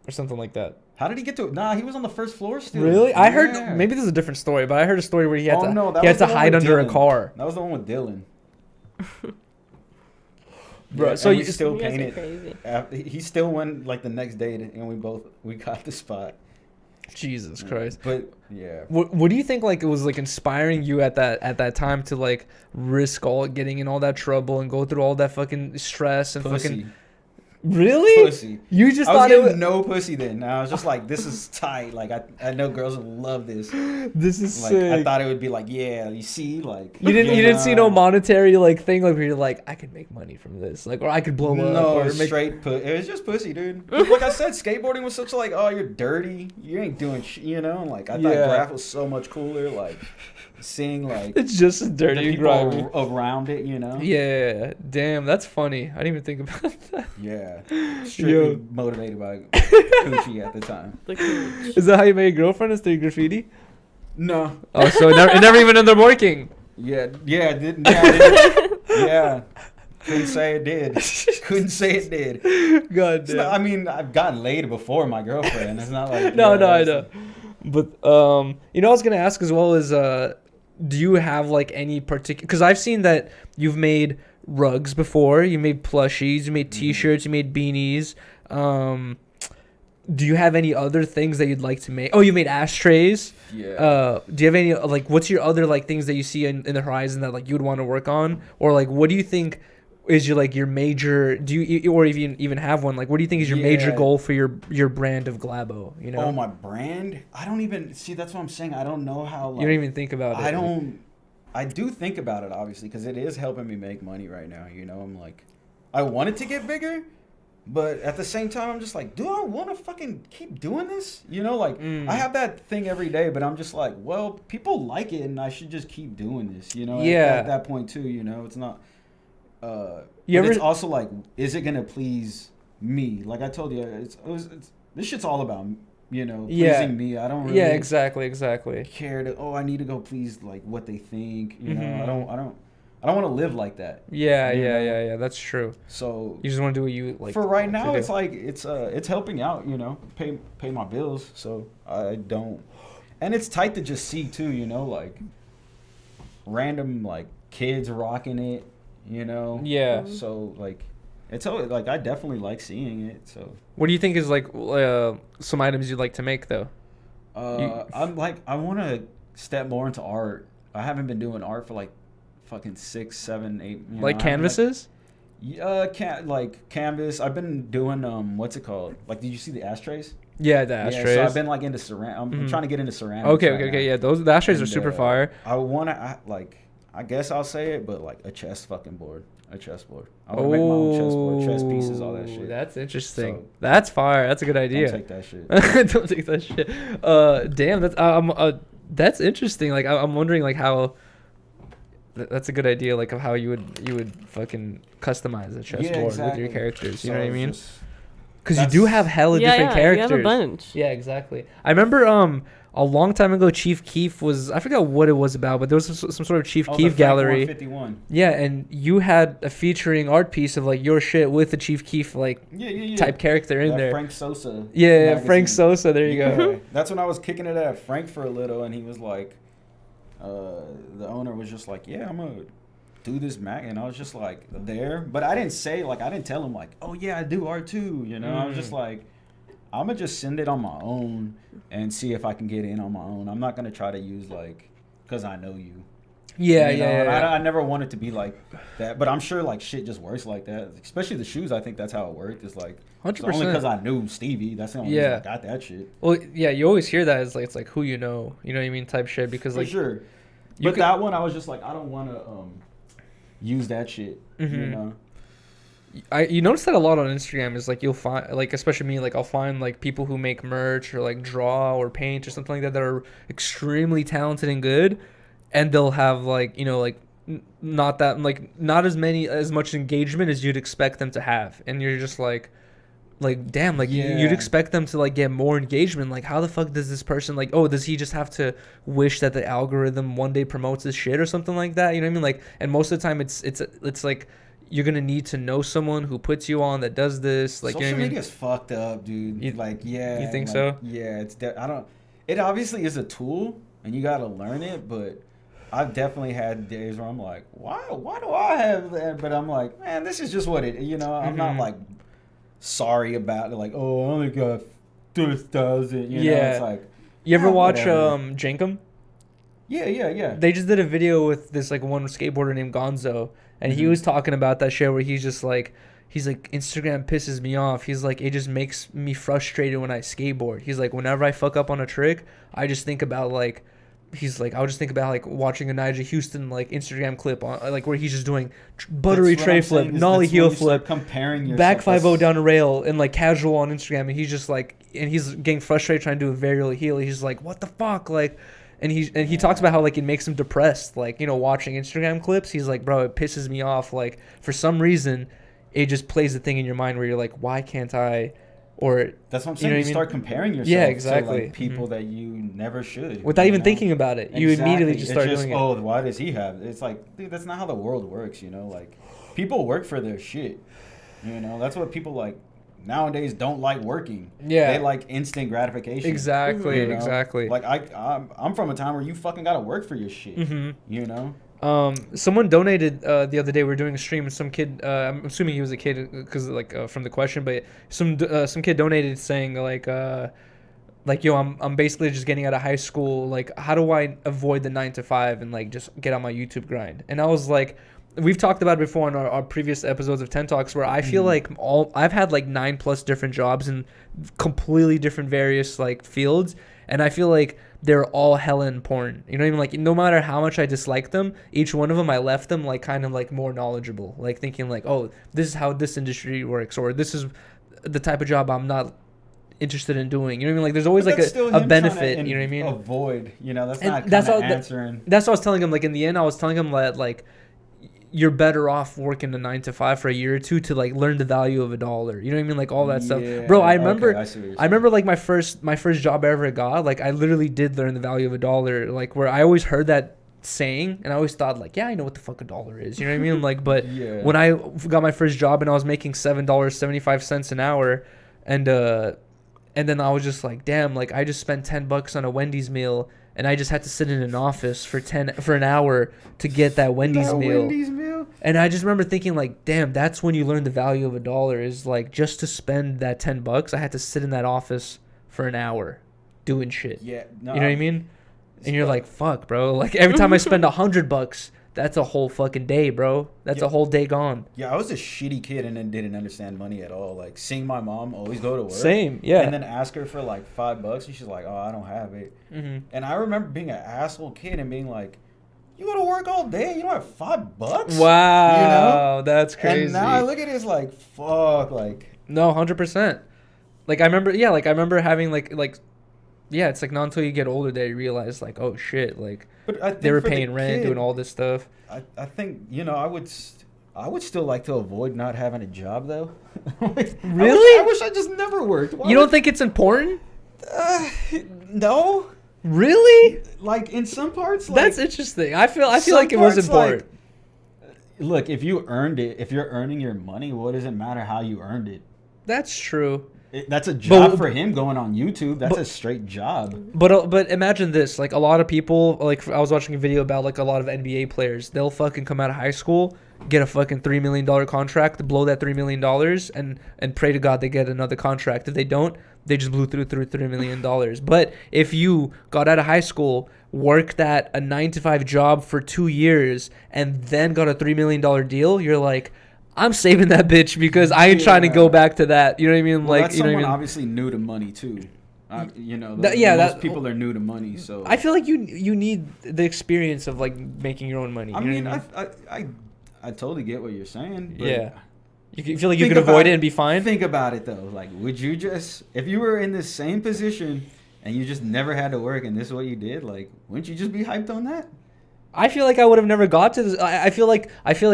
S1: Or something like that.
S2: How did he get to it? Nah, he was on the first floor still.
S1: Really? I
S2: Yeah.
S1: heard, maybe this is a different story, but I heard a story where he had
S2: No, that
S1: he had
S2: was the
S1: to
S2: one
S1: hide
S2: with
S1: under a
S2: Dylan.
S1: car.
S2: That was the one with Dylan.
S1: Bro,
S2: Yeah,
S1: so
S2: and
S1: you
S2: we still
S4: You guys are
S2: painted.
S4: crazy.
S2: He still went like the next day, and we got the spot.
S1: Jesus Christ.
S2: But yeah,
S1: What do you think, like, it was like inspiring you at that time to like risk all getting in all that trouble and go through all that fucking stress and
S2: pussy,
S1: fucking really?
S2: pussy.
S1: You just
S2: I was
S1: thought it
S2: getting
S1: was
S2: no pussy then. I was just like, this is tight. Like I know girls will love this.
S1: this is
S2: Like
S1: sick.
S2: I thought it would be like, yeah, you see, like
S1: you didn't see no monetary like thing like where you're like, I could make money from this, like, or I could blow up.
S2: No,
S1: Or make...
S2: straight it was just pussy, dude. Like I said, skateboarding was such like, oh, you're dirty. You ain't doing shit, you know? Like I thought
S1: Yeah.
S2: graph was so much cooler. Like seeing like
S1: It's just as
S2: the
S1: dirty and
S2: people
S1: grimy.
S2: around it, you know?
S1: Yeah, damn, that's funny. I didn't even think about that.
S2: Yeah. Strictly
S1: Yo.
S2: motivated by coochie at the time.
S4: The cooch.
S1: Is that how you made a girlfriend? Is through graffiti?
S2: No.
S1: Oh, so it never even ended up working.
S2: Yeah. Couldn't say it did. Couldn't say it did.
S1: God
S2: It's not- I mean, I've gotten laid before my girlfriend. It's not like
S1: No,
S2: yeah,
S1: I
S2: it's-
S1: know. But you know, I was gonna ask as well is do you have like any particular? Because I've seen that you've made rugs before. You made plushies. You made T-shirts. You made beanies. Do you have any other things that you'd like to make? Oh, you made ashtrays.
S2: Yeah.
S1: Do you have any like? What's your other like things that you see in the horizon that like you'd want to work on, or like what do you think is your major? Do you or even have one? Like, what do you think is your major
S2: Yeah.
S1: goal for your brand of Glaboe? You know.
S2: Oh, my brand? I don't even see. That's what I'm saying. I don't know how. Like,
S1: You don't even think about it.
S2: I don't. I do think about it obviously because it is helping me make money right now. You know, I'm like, I want it to get bigger, but at the same time, I'm just like, do I want to fucking keep doing this? You know, like I have that thing every day, but I'm just like, well, people like it, and I should just keep doing this. You know,
S1: Yeah.
S2: At that point too, you know, it's not.
S1: You
S2: But
S1: ever-
S2: it's also like, is it gonna please me? Like I told you, it's this shit's all about pleasing
S1: Yeah.
S2: me. I don't really
S1: Yeah, exactly.
S2: care to I need to go please like what they think. You know,
S1: Mhm.
S2: I don't want to live like that.
S1: Yeah,
S2: You know?
S1: yeah. That's true.
S2: So
S1: You just want to do what you like.
S2: for right
S1: to
S2: now,
S1: do.
S2: it's like it's helping out. You know, pay my bills. So I don't, and it's tight to just see too. You know, like random like kids rocking it. You know.
S1: Yeah.
S2: So like, it's always, like, I definitely like seeing it. So
S1: What do you think is like some items you'd like to make though?
S2: I'm like, I want to step more into art. I haven't been doing art for like fucking 6, 7, 8.
S1: Like canvases?
S2: Like canvas. I've been doing what's it called? Like, did you see the ashtrays?
S1: Yeah, the ashtrays.
S2: So I've been like into ceramic. I'm trying to get into ceramics.
S1: Okay. Yeah, the ashtrays are super fire.
S2: I want to like. I guess I'll say it, but like a chess fucking board. A chessboard. I want to make my own chessboard, chess pieces, all that shit.
S1: That's interesting.
S2: So,
S1: that's fire. That's a good idea.
S2: Don't take that shit.
S1: Don't take that shit. Damn, that's interesting. Like I'm wondering like how. That's a good idea. Like of how you would fucking customize a chessboard with your characters. You know what I mean? Because you do have hella different characters.
S4: You have a bunch.
S1: Yeah, exactly. I remember a long time ago, Chief Keef was, I forgot what it was about, but there was some sort of Chief Keef gallery.
S2: 151.
S1: Yeah, and you had a featuring art piece of like your shit with the Chief Keef like type character in there.
S2: Frank Sosa.
S1: Yeah, magazine. Frank Sosa. There you go.
S2: That's when I was kicking it at Frank for a little, and he was like, the owner was just like, yeah, I'm gonna do this mag, and I was just like there, but I didn't tell him like, oh yeah, I do art too, you know. I was just like, I'm gonna just send it on my own and see if I can get in on my own. I'm not gonna try to use like, because I know you.
S1: Yeah,
S2: you know?
S1: yeah.
S2: I never wanted to be like that, but I'm sure like shit just works like that. Especially the shoes, I think that's how it worked. It's like
S1: 100%.
S2: Only because I knew Stevie. That's the only reason I got that shit.
S1: Well, yeah, you always hear that as like it's like who you know what I mean, type shit. Because like
S2: for sure. But that one, I was just like, I don't want to use that shit. You know.
S1: You notice that a lot on Instagram is like you'll find like especially me like I'll find like people who make merch or like draw or paint or something like that are extremely talented and good, and they'll have like like not as much engagement as you'd expect them to have, and you're just like damn, like you'd expect them to like get more engagement. Like how the fuck does this person like, oh, does he just have to wish that the algorithm one day promotes his shit or something like that? You know what I mean? Like, and most of the time it's like you're gonna need to know someone who puts you on that does this. Like,
S2: social
S1: you know what I mean?
S2: media's fucked up, dude. You
S1: think so?
S2: Yeah, it's it obviously is a tool and you gotta learn it, but I've definitely had days where I'm like, why do I have that? But I'm like, man, this is just what it. I'm not like sorry about it. Like, oh, I only got 2,000. You know, it's like.
S1: You ever watch Jankum?
S2: Yeah.
S1: They just did a video with this like one skateboarder named Gonzo, and he was talking about that shit where he's like Instagram pisses me off. He's like, it just makes me frustrated when I skateboard. He's like, whenever I fuck up on a trick, I just think about like. He's like, I'll just think about like watching a Nigel Houston like Instagram clip on like where he's just doing buttery tray flip, nollie heel flip,
S2: comparing yourself,
S1: back 5-0 down a rail, and like casual on Instagram, and he's just like, and he's getting frustrated trying to do a varial heel. He's like, what the fuck, like, and he talks about how like it makes him depressed, like watching Instagram clips. He's like, bro, it pisses me off. Like for some reason, it just plays the thing in your mind where you're like, why can't I? Or
S2: that's what I'm saying. You start comparing yourself to like people that you never should.
S1: Without even thinking about it. You immediately just start doing it.
S2: Oh, why does he have? It's like, dude, that's not how the world works, Like, people work for their shit. That's what people like nowadays don't like working. Yeah. They like instant gratification.
S1: Exactly, exactly.
S2: Like, I'm from a time where you fucking gotta work for your shit,
S1: Someone donated the other day. We were doing a stream and some kid, I'm assuming he was a kid because from the question, but some kid donated saying like yo, I'm basically just getting out of high school. Like, how do I avoid the 9 to 5 and like just get on my YouTube grind? And I was like, we've talked about it before in our previous episodes of 10 Talks, where I feel like I've had like 9+ different jobs in completely different various like fields, and I feel like they're all hella important. You know what I mean? Like, no matter how much I dislike them, each one of them I left them like kind of like more knowledgeable, like thinking like, oh, this is how this industry works, or this is the type of job I'm not interested in doing. You know what I mean? Like, there's always like a benefit. You know what I mean?
S2: Avoid. That's not answering.
S1: That's what I was telling him. Like, in the end, I was telling him that like, you're better off working a 9 to 5 for a year or two to like learn the value of $1. You know what I mean? Like all that stuff, bro. I remember like my first job I ever got. Like I literally did learn the value of $1. Like where I always heard that saying and I always thought like, yeah, I know what the fuck $1 is. You know what I mean? Like, but when I got my first job and I was making $7.75 an hour, and then I was just like, damn, like I just spent $10 on a Wendy's meal. And I just had to sit in an office for an hour to get that Wendy's meal.
S2: bro.
S1: And I just remember thinking like, damn, that's when you learn the value of $1 is like just to spend that $10, I had to sit in that office for an hour doing shit.
S2: Yeah. No,
S1: you know what I mean? And you're like, fuck, bro. Like every time I spend $100, that's a whole fucking day, bro. That's a whole day gone.
S2: Yeah, I was a shitty kid and then didn't understand money at all. Like seeing my mom always go to work.
S1: Same, yeah.
S2: And then ask her for like $5 and she's like, oh, I don't have it. Mm-hmm. And I remember being an asshole kid and being like, you go to work all day, you don't have $5?
S1: Wow,
S2: you know?
S1: That's crazy.
S2: And now I look at it as like, fuck, like.
S1: No, 100%. Like I remember having like, yeah, it's like not until you get older that you realize like, oh shit, like they were paying rent, doing all this stuff.
S2: I think, you know, I would still like to avoid not having a job though. Like,
S1: really?
S2: I wish I just never worked.
S1: You don't think it's important?
S2: No.
S1: Really?
S2: Like in some parts, like,
S1: that's interesting. I feel like it was important.
S2: Like, look, if you earned it, if you're earning your money, what does it matter how you earned it?
S1: That's true.
S2: That's a job for him going on YouTube. That's a straight job.
S1: But imagine this. Like a lot of people, like I was watching a video about like a lot of NBA players. They'll fucking come out of high school, get a fucking $3 million contract, blow that $3 million, and pray to God they get another contract. If they don't, they just blew through $3 million. But if you got out of high school, worked at a 9-to-5 job for 2 years, and then got a $3 million deal, you're like, I'm saving that bitch because I ain't trying to go back to that. You know what I mean?
S2: Well,
S1: like,
S2: that's
S1: you know
S2: someone
S1: what I mean?
S2: obviously new to money too. You know, most people are new to money, so
S1: I feel like you need the experience of like making your own money.
S2: I mean, I totally get what you're saying. But
S1: yeah, you feel like you could avoid it and be fine.
S2: Think about it though. Like, would you just, if you were in the same position and you just never had to work and this is what you did, like, wouldn't you just be hyped on that?
S1: I feel like I would have never got to this. I feel like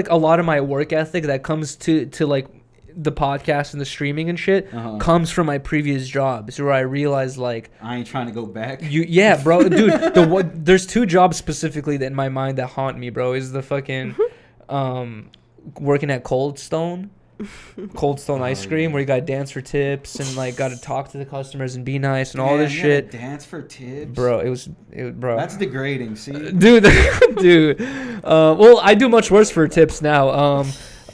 S1: a lot of my work ethic that comes to like the podcast and the streaming and shit comes from my previous jobs where I realized like
S2: I ain't trying to go back.
S1: Yeah, bro, dude. There's 2 jobs specifically that in my mind that haunt me, bro. Is the fucking working at Cold Stone ice cream, where you gotta dance for tips and like gotta talk to the customers and be nice and all this shit.
S2: Dance for tips,
S1: bro. It was bro.
S2: That's degrading. See,
S1: dude. Well, I do much worse for tips now.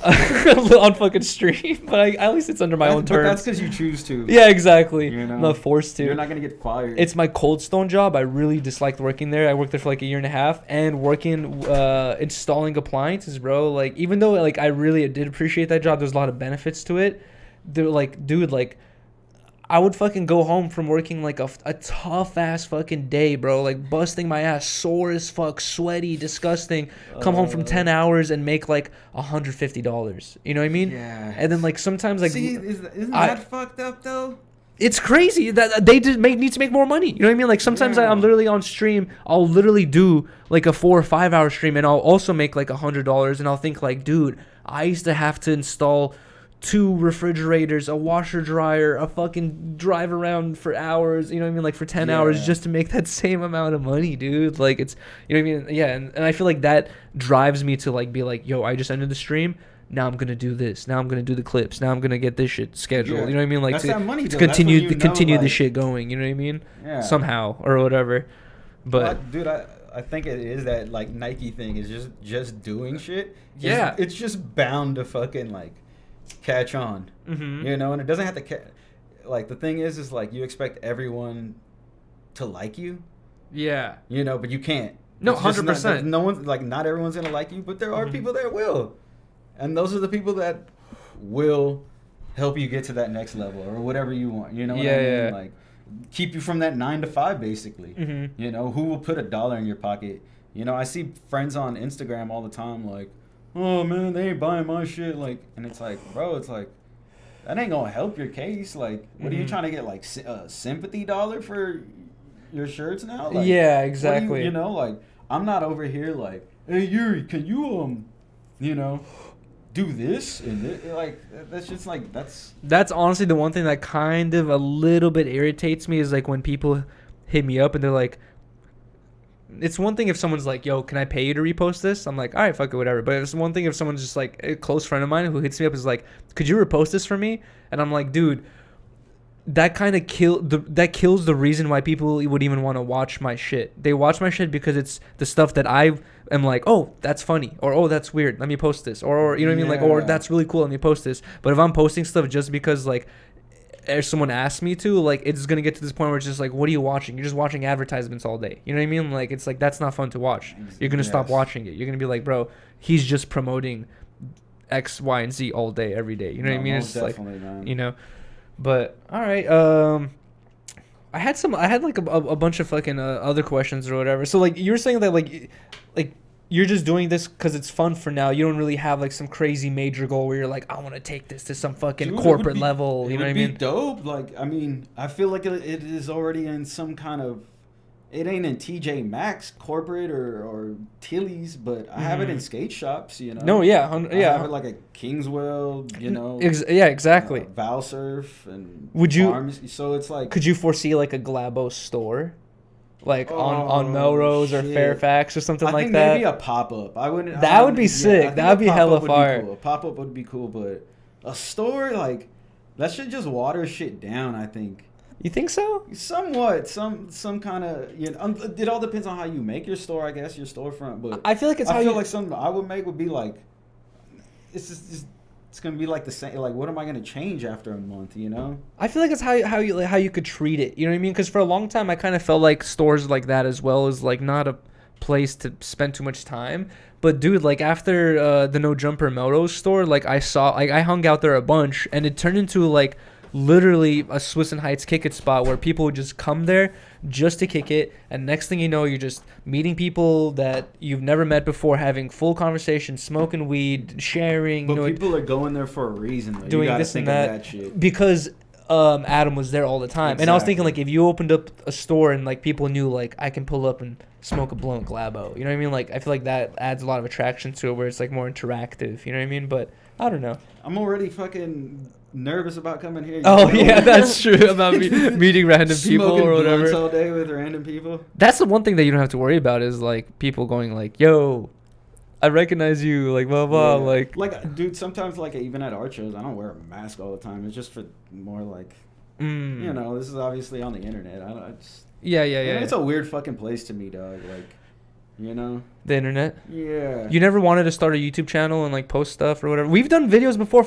S1: On fucking stream, but at least it's under my own terms. But
S2: that's because you choose to.
S1: Yeah, exactly.
S2: You know?
S1: I'm not forced to.
S2: You're not gonna get fired.
S1: It's my Cold Stone job. I really disliked working there. I worked there for like a year and a half, and working installing appliances, bro. Like even though like I really did appreciate that job, there's a lot of benefits to it. They're like, dude, like I would fucking go home from working like a tough ass fucking day, bro. Like busting my ass, sore as fuck, sweaty, disgusting. Come home from 10 hours and make like $150. You know what I mean?
S2: Yeah.
S1: And then like sometimes like,
S2: see, isn't that fucked up though?
S1: It's crazy that they need to make more money. You know what I mean? Like sometimes I'm literally on stream. I'll literally do like a 4 or 5 hour stream, and I'll also make like $100. And I'll think like, dude, I used to have to install 2 refrigerators, a washer dryer, a fucking drive around for hours, you know what I mean, like for 10 hours just to make that same amount of money, dude. Like it's, you know what I mean? Yeah, and I feel like that drives me to like be like, yo, I just ended the stream. Now I'm gonna do this. Now I'm gonna do the clips. Now I'm gonna get this shit scheduled. Yeah. You know what I mean? Like to continue the shit going. You know what I mean? Yeah. Somehow or whatever. But
S2: dude, I think it is that like Nike thing is just doing shit.
S1: Yeah,
S2: it's just bound to fucking like catch on. Mm-hmm. You know, and it doesn't have to like the thing is like you expect everyone to like you.
S1: Yeah.
S2: You know, but you can't.
S1: No, 100%.
S2: No one's like, not everyone's gonna like you, but there are people that will. And those are the people that will help you get to that next level or whatever you want. You know what I mean? Yeah. Like, keep you from that 9 to 5, basically. Mm-hmm. You know, who will put $1 in your pocket? You know, I see friends on Instagram all the time like, oh, man, they ain't buying my shit. Like, and it's like, bro, it's like, that ain't going to help your case. Like, what are you trying to get, like, a sympathy dollar for your shirts now? Like,
S1: yeah, exactly.
S2: You know, like, I'm not over here like, hey, Yuri, can you, you know, do this and this? Like, that's just like
S1: that's honestly the one thing that kind of a little bit irritates me is like when people hit me up and they're like, it's one thing if someone's like, yo, can I pay you to repost this? I'm like, all right, fuck it, whatever. But it's one thing if someone's just like a close friend of mine who hits me up is like, could you repost this for me? And I'm like, dude, that kind of kills the reason why people would even want to watch my shit. They watch my shit because it's the stuff that I've am like, oh, that's funny, or oh, that's weird, let me post this, or you know what I mean, like, or that's really cool, let me post this. But if I'm posting stuff just because like if someone asks me to, like, it's gonna get to this point where it's just like, what are you watching? You're just watching advertisements all day. You know what I mean? Like, it's like, that's not fun to watch. You're gonna stop watching it. You're gonna be like, bro, he's just promoting X, Y, and Z all day, every day. You know what I mean? It's like, man. You know. But all right, I had like a bunch of fucking other questions or whatever. So like, you were saying that like you're just doing this because it's fun for now. You don't really have like some crazy major goal where you're like, I want to take this to some fucking corporate level. You know what I mean? It would be
S2: dope. Like, I mean, I feel like it is already in some kind of. It ain't in TJ Maxx corporate or Tilly's, but I have it in skate shops. You know.
S1: No, yeah,
S2: I have it like a Kingswell. You know.
S1: Yeah, exactly.
S2: Valsurf and.
S1: Would you?
S2: Pharmacy. So it's like.
S1: Could you foresee like a Glaboe store? Like on Melrose or Fairfax or something like that.
S2: Maybe a pop up. I wouldn't.
S1: That would be sick. That would be hella fire.
S2: A pop up would be cool, but a store like that should just water shit down. I think.
S1: You think so?
S2: Somewhat. Some kind of. You know, it all depends on how you make your store. I guess your storefront, but
S1: I feel like it's.
S2: I feel like something I would make would be like. It's just it's gonna be like the same. Like, what am I gonna change after a month? You know.
S1: I feel like it's how you could treat it. You know what I mean? Because for a long time, I kind of felt like stores like that as well is like not a place to spend too much time. But dude, like after the No Jumper Melrose store, like I hung out there a bunch, and it turned into like literally a Swiss and Heights kick it spot where people would just come there just to kick it, and next thing you know, you're just meeting people that you've never met before, having full conversations, smoking weed, sharing.
S2: But people are going there for a reason, though.
S1: Doing this and that shit. Because Adam was there all the time. Exactly. And I was thinking, like, if you opened up a store and like people knew, like, I can pull up and smoke a blunt Glaboe, you know what I mean? Like, I feel like that adds a lot of attraction to it, where it's like more interactive, you know what I mean? But I don't know.
S2: I'm already fucking nervous about coming here.
S1: Oh yeah, that's true, about meeting random people or whatever.
S2: All day with random people.
S1: That's the one thing that you don't have to worry about, is like people going like, yo, I recognize you, like blah blah. Like
S2: dude, sometimes like even at art shows I don't wear a mask all the time. It's just for more like you know, this is obviously on the internet. I just
S1: yeah.
S2: It's a weird fucking place to me, dog. Like, you know,
S1: the internet.
S2: Yeah.
S1: You never wanted to start a YouTube channel and like post stuff or whatever? We've done videos before.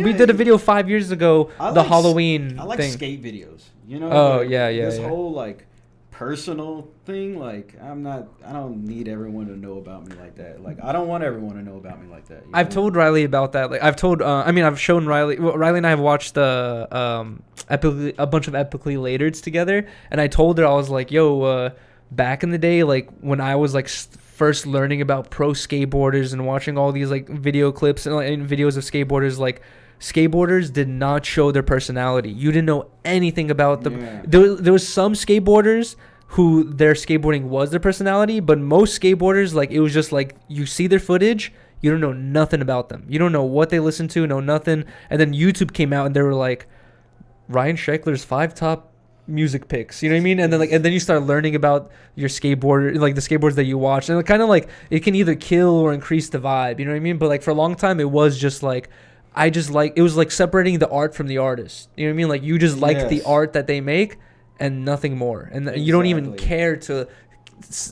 S1: We did a video 5 years ago. Halloween.
S2: I like
S1: thing.
S2: Skate videos. You know.
S1: Oh
S2: like,
S1: yeah.
S2: This whole like personal thing. Like I don't need everyone to know about me like that. Like I don't want everyone to know about me like that.
S1: I've told Riley about that. Like I've shown Riley. Well, Riley and I have watched a bunch of Epically Latereds together, and I told her, I was like, yo. Back in the day, like when I was like first learning about pro skateboarders and watching all these like video clips and videos of skateboarders, like skateboarders did not show their personality. You didn't know anything about them. Yeah. There was some skateboarders who their skateboarding was their personality, but most skateboarders, like it was just like you see their footage, you don't know nothing about them. You don't know what they listen to, know nothing. And then YouTube came out and they were like, Ryan Sheckler's 5 top music picks, you know what I mean? And then you start learning about your skateboarder, like the skateboards that you watch, and it kind of like it can either kill or increase the vibe, you know what I mean? But like for a long time it was just like it was like separating the art from the artist, you know what I mean? Like you just like the art that they make and nothing more, and you don't even care to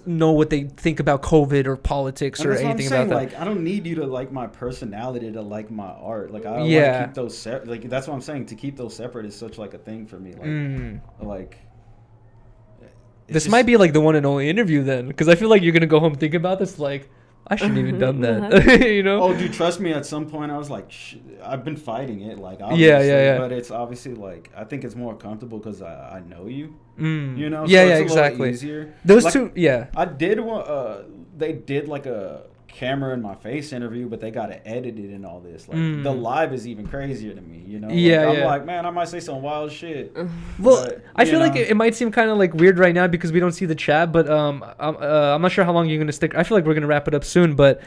S1: know what they think about COVID or politics or anything about that.
S2: Like I don't need you to like my personality to like my art. Like I want to keep those separate. Like that's what I'm saying. To keep those separate is such like a thing for me. Like
S1: this might be like the one and only interview then, because I feel like you're gonna go home and think about this. Like I shouldn't even done that. You know?
S2: Oh, dude, trust me. At some point, I was like, I've been fighting it. Like, obviously,
S1: yeah.
S2: But it's obviously like I think it's more comfortable because I know you. You know.
S1: Yeah,
S2: so it's
S1: exactly.
S2: Easier.
S1: Those
S2: like,
S1: two, yeah.
S2: I did. They did like a camera in my face interview, but they got it edited and all this. Like the live is even crazier to me. You know. I'm like, man, I might say some wild shit.
S1: Well, but, I feel like it might seem kind of like weird right now because we don't see the chat, but I'm not sure how long you're gonna stick. I feel like we're gonna wrap it up soon, but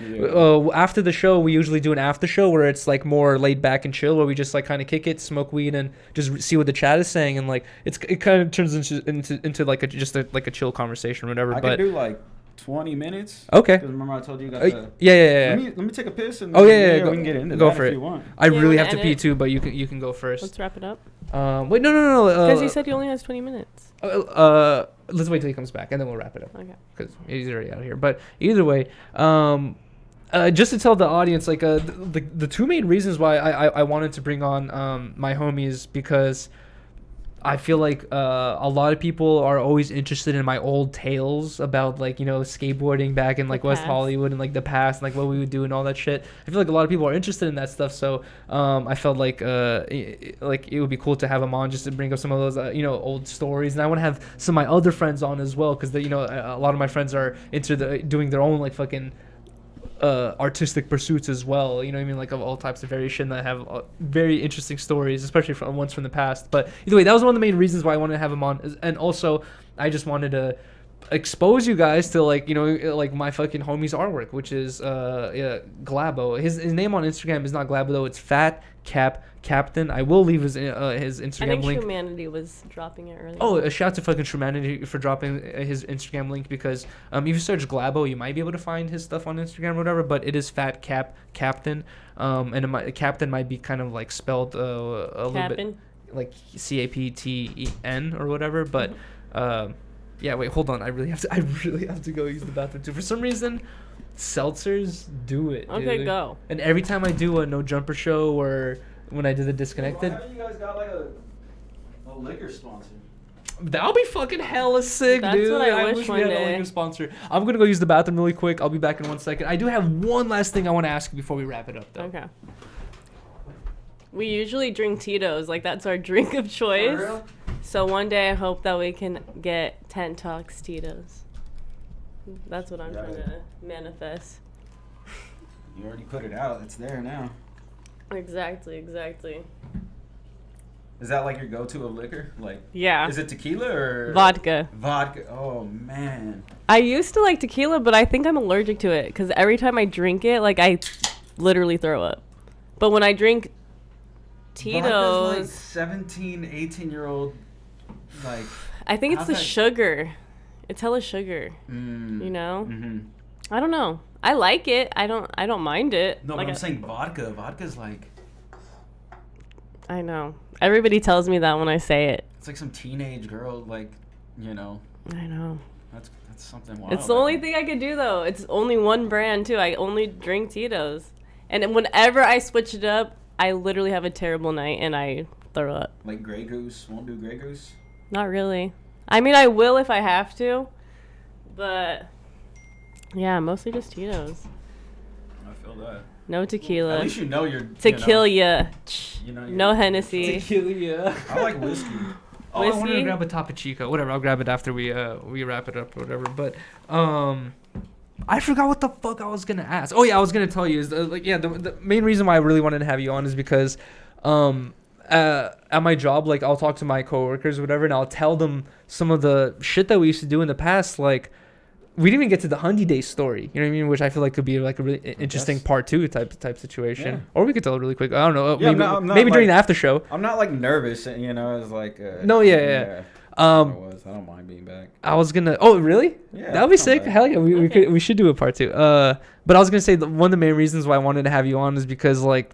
S1: after the show we usually do an after show where it's like more laid back and chill, where we just like kind of kick it, smoke weed, and just see what the chat is saying, and like it kind of turns into like a chill conversation or whatever.
S2: I could do like 20 minutes.
S1: Okay.
S2: Because remember I told you got
S1: the... Yeah.
S2: Let me take a piss and
S1: we
S2: can get into that
S1: for
S2: if
S1: it.
S2: you want.
S1: I really have to pee too, but you can go first.
S4: Let's wrap it up.
S1: Wait, no.
S4: Because he said he only has 20 minutes.
S1: Let's wait till he comes back, and then we'll wrap it up. Okay. Because he's already out of here. But either way, just to tell the audience, like, the two main reasons why I wanted to bring on my homies, because I feel like a lot of people are always interested in my old tales about, like, you know, skateboarding back in like West Hollywood and like the past and like what we would do and all that shit. I feel like a lot of people are interested in that stuff, so I felt like it would be cool to have them on just to bring up some of those you know, old stories. And I want to have some of my other friends on as well, because you know, a lot of my friends are into doing their own like fucking artistic pursuits as well, you know what I mean, like of all types of variation that have very interesting stories, especially from ones from the past. But either way, that was one of the main reasons why I wanted to have him on. And also I just wanted to expose you guys to, like, you know, like my fucking homie's artwork, which is Glaboe. His name on Instagram is not Glaboe though, it's Fat Cap Captain. I will leave his Instagram link. I think
S4: Humanity was dropping it earlier.
S1: Oh, a shout out to fucking Humanity for dropping his Instagram link, because if you search Glaboe, you might be able to find his stuff on Instagram or whatever, but it is Fat Cap Captain. And Captain might be kind of like spelled a little bit like CAPTEN or whatever, but yeah, wait, hold on. I really have to go use the bathroom too. For some reason, seltzers do it.
S4: Okay,
S1: dude.
S4: go.
S1: And every time I do a No Jumper show or when I did the Disconnected.
S2: Why haven't you guys got like a liquor sponsor?
S1: That'll be fucking hella sick,
S4: That's
S1: dude.
S4: What I
S1: wish we had a liquor sponsor. I'm gonna go use the bathroom really quick. I'll be back in 1 second. I do have one last thing I want to ask you before we wrap it up, though.
S4: Okay. We usually drink Tito's. Like, that's our drink of choice. For real? So one day I hope that we can get Tent Talks Tito's. That's what I'm trying to manifest.
S2: You already put it out. It's there now.
S4: Exactly.
S2: Is that like your go-to of liquor? Like,
S4: yeah.
S2: Is it tequila or
S4: vodka?
S2: Vodka. Oh man.
S4: I used to like tequila, but I think I'm allergic to it because every time I drink it, like, I literally throw up. But when I drink Tito's,
S2: vodka's like 17, 18-year-old. Like,
S4: I think it's the sugar. It's hella sugar. You know? Mm-hmm. I don't know. I like it. I don't mind it.
S2: No,
S4: like,
S2: but I'm saying vodka. Vodka's like,
S4: I know. Everybody tells me that when I say it.
S2: It's like some teenage girl, like, you know.
S4: I know.
S2: That's something wild.
S4: It's the only thing I could do, though. It's only one brand, too. I only drink Tito's. And whenever I switch it up, I literally have a terrible night and I throw up.
S2: Like Grey Goose? Won't do Grey Goose?
S4: Not really. I mean, I will if I have to. But, yeah, mostly just Tito's.
S2: I feel that.
S4: No tequila.
S2: At least you know you're...
S4: Tequila.
S2: You know
S4: no Hennessy.
S1: Tequila.
S2: I like whiskey.
S1: Oh, I wanted to grab a Topo Chico. Whatever, I'll grab it after we wrap it up or whatever. But I forgot what the fuck I was gonna ask. Oh yeah, I was gonna tell you is the main reason why I really wanted to have you on is because at my job, like, I'll talk to my coworkers or whatever, and I'll tell them some of the shit that we used to do in the past. Like, we didn't even get to the Hundy Day story, you know what I mean? Which I feel like could be like a really interesting part 2 type situation. Yeah. Or we could tell it really quick. I don't know. Yeah, maybe during the after show.
S2: I'm not like nervous, you know. It's like
S1: no, yeah.
S2: I don't mind being back.
S1: I was gonna. Oh, really?
S2: Yeah,
S1: that would be sick. Hell yeah, we should do a part 2. But I was gonna say one of the main reasons why I wanted to have you on is because, like,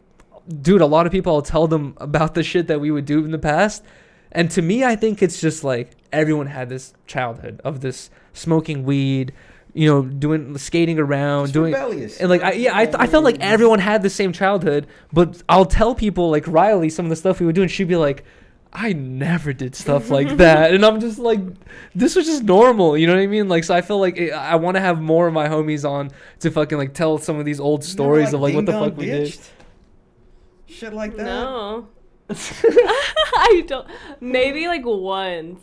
S1: dude, a lot of people, I'll tell them about the shit that we would do in the past, and to me, I think it's just like everyone had this childhood of this smoking weed, you know, doing skating around, doing rebellious. And like I felt like everyone had the same childhood. But I'll tell people like Riley some of the stuff we would do, and she'd be like, I never did stuff like that. And I'm just like, this was just normal, you know what I mean? Like, so I feel like I want to have more of my homies on to fucking like tell some of these old stories of like what the fuck we did.
S2: Shit like that.
S4: No. I don't. Maybe like once.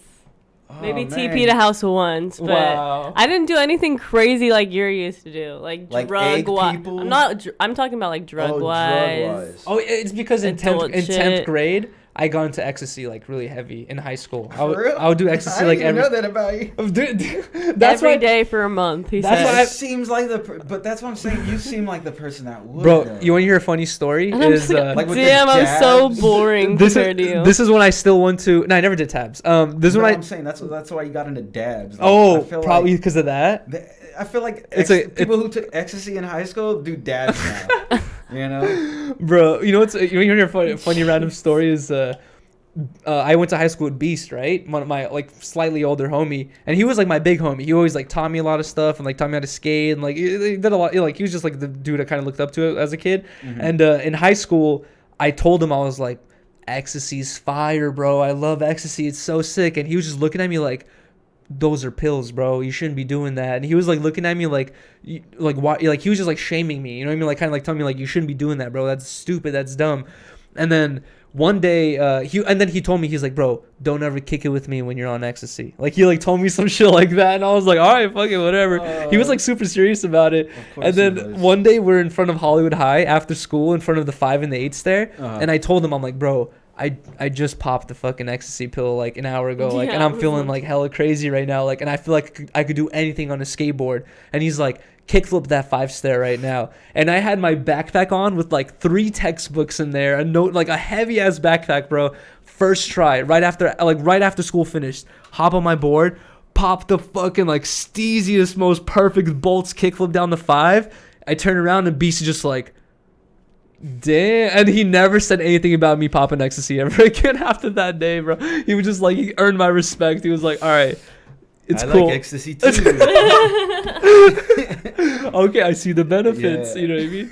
S4: Maybe TP to house once, but wow. I didn't do anything crazy like Yuri used to do, like drug wise. I'm talking about like drug wise.
S1: Oh, it's because in 10th grade I got into ecstasy like really heavy in high school. I would do ecstasy like every.
S2: I didn't know that about you.
S1: Dude, that's
S4: every day for a month. He said.
S2: Seems like but that's what I'm saying. You seem like the person that would.
S1: Bro, you want to hear a funny story?
S4: Like damn, I'm so boring compared to you.
S1: This is when I still want to. No, I never did tabs. This is when
S2: I'm saying that's why you got into dabs. Like,
S1: oh, probably because of that.
S2: I feel like people who took ecstasy in high school do dads now. You know,
S1: bro. You know what's you hear a funny random story is I went to high school with Beast, right? One of my like slightly older homie, and he was like my big homie. He always like taught me a lot of stuff and like taught me how to skate and like he did a lot. Like he was just like the dude I kind of looked up to as a kid. Mm-hmm. And in high school, I told him, I was like, ecstasy's fire, bro. I love ecstasy. It's so sick. And he was just looking at me like, those are pills, bro. You shouldn't be doing that. And he was like looking at me like why? Like he was just like shaming me. You know what I mean? Like kind of like telling me like, you shouldn't be doing that, bro. That's stupid. That's dumb. And then one day he told me, he's like, bro, don't ever kick it with me when you're on ecstasy. Like he like told me some shit like that, and I was like, all right, fuck it, whatever. He was like super serious about it. And then one day we're in front of Hollywood High after school in front of the 5 and the 8 there, and I told him, I'm like, bro, I just popped the fucking ecstasy pill like an hour ago, like, and I'm feeling like hella crazy right now, like, and I feel like I could do anything on a skateboard. And he's like, kickflip that 5-stair right now. And I had my backpack on with like 3 textbooks in there, a note, like a heavy ass backpack, bro. First try, right after school finished, hop on my board, pop the fucking like steeziest, most perfect bolts kickflip down the 5. I turn around and Beast is just like, damn. And he never said anything about me popping ecstasy ever again after that day, bro. He was just like, he earned my respect. He was like, all right, it's cool. I like
S2: ecstasy too.
S1: Okay, I see the benefits. Yeah. You know what I mean?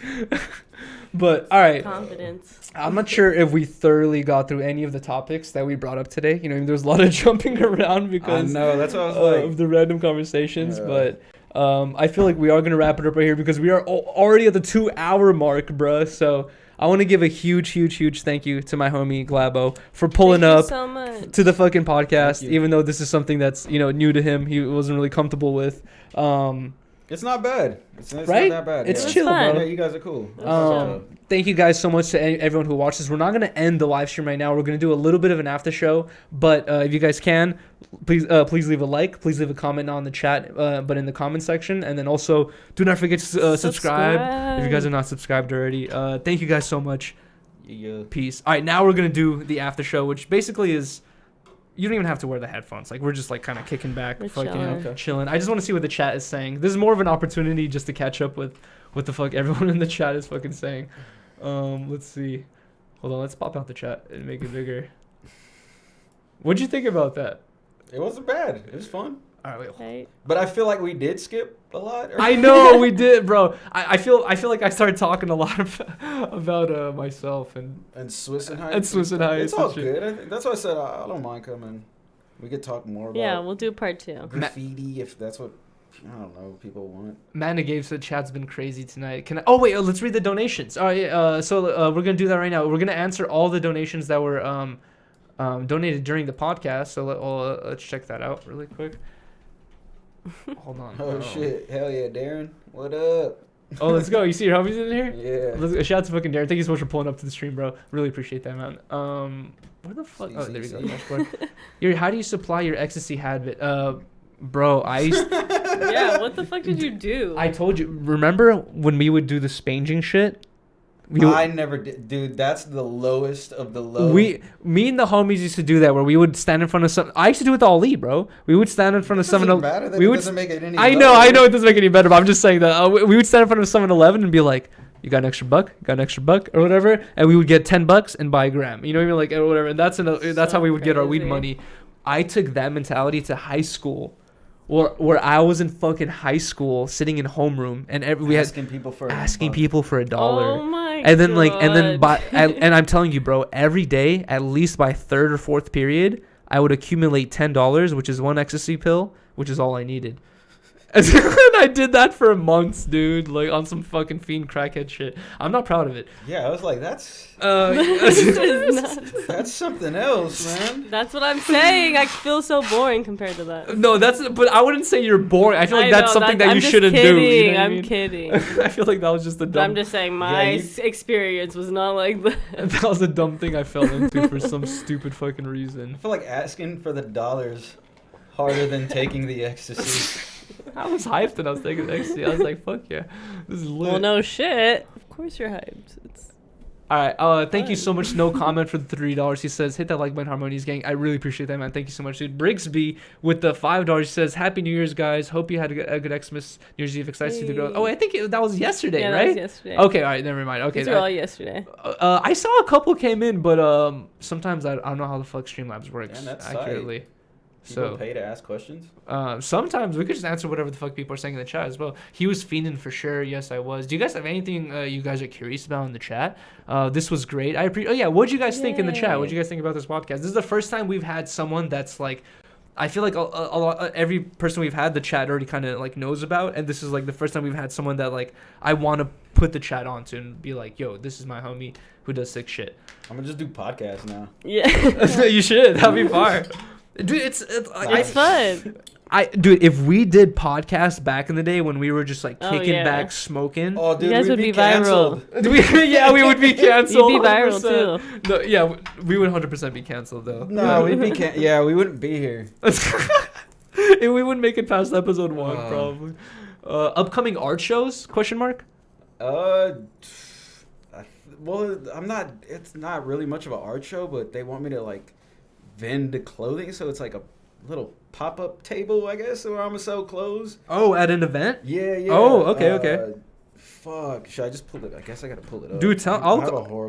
S1: But all right,
S4: confidence.
S1: I'm not sure if we thoroughly got through any of the topics that we brought up today. You know, I mean, there's a lot of jumping around because
S2: I know, that's what I was like,
S1: of the random conversations. Yeah. But I feel like we are gonna wrap it up right here because we are already at the 2-hour mark, bruh. So I want to give a huge thank you to my homie Glaboe for pulling up to the fucking podcast, even though this is something that's, you know, new to him. He wasn't really comfortable with.
S2: It's not bad. It's
S1: right?
S2: not that bad.
S1: It's chill, bro.
S2: Yeah, you guys are cool.
S1: Thank you guys so much to everyone who watches. We're not going to end the live stream right now. We're going to do a little bit of an after show. But if you guys can, please leave a like. Please leave a comment on the chat, but in the comment section. And then also, do not forget to subscribe if you guys are not subscribed already. Thank you guys so much.
S2: Yeah.
S1: Peace. All right, now we're going to do the after show, which basically is... You don't even have to wear the headphones. Like, we're just, like, kind of kicking back, chilling. I just want to see what the chat is saying. This is more of an opportunity just to catch up with what the fuck everyone in the chat is fucking saying. Let's see. Hold on, let's pop out the chat and make it bigger. What'd you think about that?
S2: It wasn't bad. It was fun.
S1: All right, wait.
S2: But I feel like we did skip a lot.
S1: I know we did, bro. I feel like I started talking a lot about myself and
S2: Swiss and Heights.
S1: And Swiss and Heights.
S2: It's all good. I think that's why I said I don't mind coming. We could talk more about.
S4: Yeah, we'll do part 2.
S2: Graffiti, if that's what, I don't know, people want.
S1: Manna Gabe said chat's been crazy tonight. Can I? Oh wait, let's read the donations. All right, so we're gonna do that right now. We're gonna answer all the donations that were donated during the podcast. So let's check that out really quick. Hold on.
S2: Oh shit! Hell yeah, Darren. What up?
S1: Oh, let's go. You see your homies in here?
S2: Yeah.
S1: Shout out to fucking Darren. Thank you so much for pulling up to the stream, bro. Really appreciate that, man. Where the fuck? Oh, there we go. Dashboard. Yuri, how do you supply your ecstasy habit? Bro, I used...
S4: Yeah, what the fuck did you do?
S1: I told you. Remember when we would do the spanging shit?
S2: I never did, dude. That's the lowest of the low.
S1: Me and the homies used to do that, where we would stand in front of some. I used to do it with Ali, bro. We would stand in front of 7-Eleven.
S2: It doesn't make it any
S1: I know it doesn't make it any better, but I'm just saying that we would stand in front of 7-Eleven and be like, "You got an extra buck? Got an extra buck or whatever?" And we would get $10 and buy a gram. You know what I mean? Like, or whatever. And that's how we would get our weed money. I took that mentality to high school. Where I was in fucking high school, sitting in homeroom, and we had asking people for $1.
S4: Oh my
S1: and then
S4: God.
S1: and I'm telling you, bro, every day, at least by 3rd or 4th period, I would accumulate $10, which is 1 ecstasy pill, which is all I needed. And I did that for months, dude, like on some fucking fiend crackhead shit. I'm not proud of it.
S2: Yeah, I was like, that's something else, man.
S4: That's what I'm saying. I feel so boring compared to that.
S1: No, but I wouldn't say you're boring. I feel like that's something that you shouldn't do. You know
S4: I'm kidding.
S1: I feel like that was just a dumb...
S4: I'm just saying my experience was not like that.
S1: That was a dumb thing I fell into for some stupid fucking reason.
S2: I feel like asking for the dollars harder than taking the ecstasy.
S1: I was hyped and I was taking ecstasy. I was like, fuck yeah. This is lit.
S4: Well, no shit. Of course you're hyped.
S1: All right. Thank you so much. No comment for the $3. He says, hit that like button, Harmonious gang. I really appreciate that, man. Thank you so much, dude. Brigsby with the $5 says, Happy New Year's, guys. Hope you had a good Xmas, New Year's Eve. Excited to see the girls. Oh, I think that was yesterday, right?
S4: That was yesterday.
S1: Okay, all right. Never mind. Okay.
S4: These were all yesterday.
S1: I saw a couple came in, but sometimes I don't know how the fuck Streamlabs works accurately.
S2: People pay to ask questions?
S1: Sometimes we could just answer whatever the fuck people are saying in the chat as well. He was fiending for sure. Yes, I was. Do you guys have anything you guys are curious about in the chat? This was great. What'd you guys think in the chat? What'd you guys think about this podcast? This is the first time we've had someone that's like, I feel like a lot, every person we've had, the chat already kind of like knows about, and this is like the first time we've had someone that like I want to put the chat onto and be like, yo, this is my homie who does sick shit.
S2: I'm gonna just do podcasts now.
S4: Yeah.
S1: You should. That'd be fire. Dude, it's
S4: fun.
S1: Dude, if we did podcasts back in the day when we were just like kicking back, smoking,
S2: oh dude,
S4: you guys would be
S2: canceled.
S4: viral.
S1: We would be canceled.
S4: You'd be viral too.
S1: No, yeah, we would 100% be canceled though.
S2: No, we'd be we wouldn't be here.
S1: We wouldn't make it past episode 1 probably. Upcoming art shows? Question mark.
S2: Well, I'm not. It's not really much of an art show, but they want me to like vend the clothing, so it's like a little pop-up table, I guess, where I'm gonna sell clothes.
S1: Oh, at an event?
S2: Yeah.
S1: Oh, okay.
S2: Fuck, should I just pull it? I guess I gotta pull it up.
S1: Dude,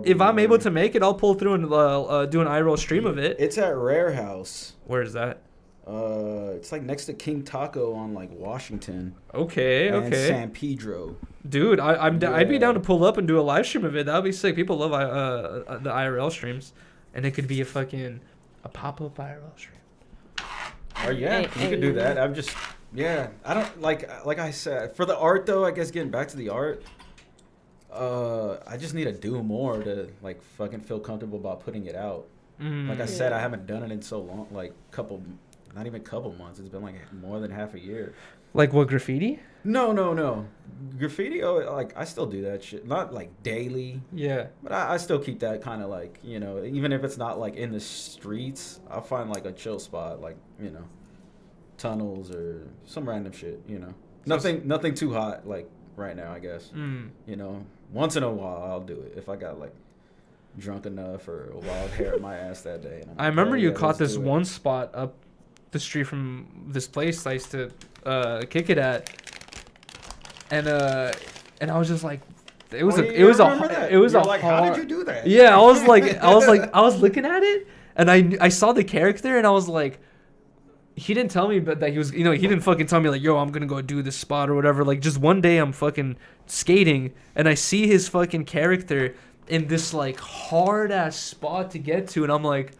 S1: if I'm able to make it, I'll pull through and do an IRL stream of it.
S2: It's at Rare House.
S1: Where is that?
S2: It's like next to King Taco on like Washington.
S1: Okay.
S2: And San Pedro.
S1: Dude, I'd be down to pull up and do a live stream of it. That'd be sick. People love the IRL streams, and it could be a pop-up IRL stream.
S2: Oh yeah, you could do that. I'm just I don't like I said, for the art though, I guess getting back to the art, I just need to do more to like fucking feel comfortable about putting it out. Like I said, I haven't done it in so long, like not even couple months. It's been like more than half a year.
S1: Like what, graffiti?
S2: No. Graffiti, like I still do that shit. Not like daily.
S1: Yeah.
S2: But I still keep that kind of like, even if it's not like in the streets, I'll find like a chill spot, like, tunnels or some random shit, Nothing too hot like right now, I guess. Once in a while I'll do it if I got like drunk enough or a wild hair in my ass that day. And
S1: I remember you caught this one spot up the street from this place I used to kick it at, and I was just like, it was
S2: like, how did you do that?
S1: Yeah, I was looking at it, and I saw the character, and I was like, he didn't tell me, but that he was, he didn't fucking tell me like, yo, I'm gonna go do this spot or whatever. Like, just one day I'm fucking skating, and I see his fucking character in this like hard ass spot to get to, and I'm like,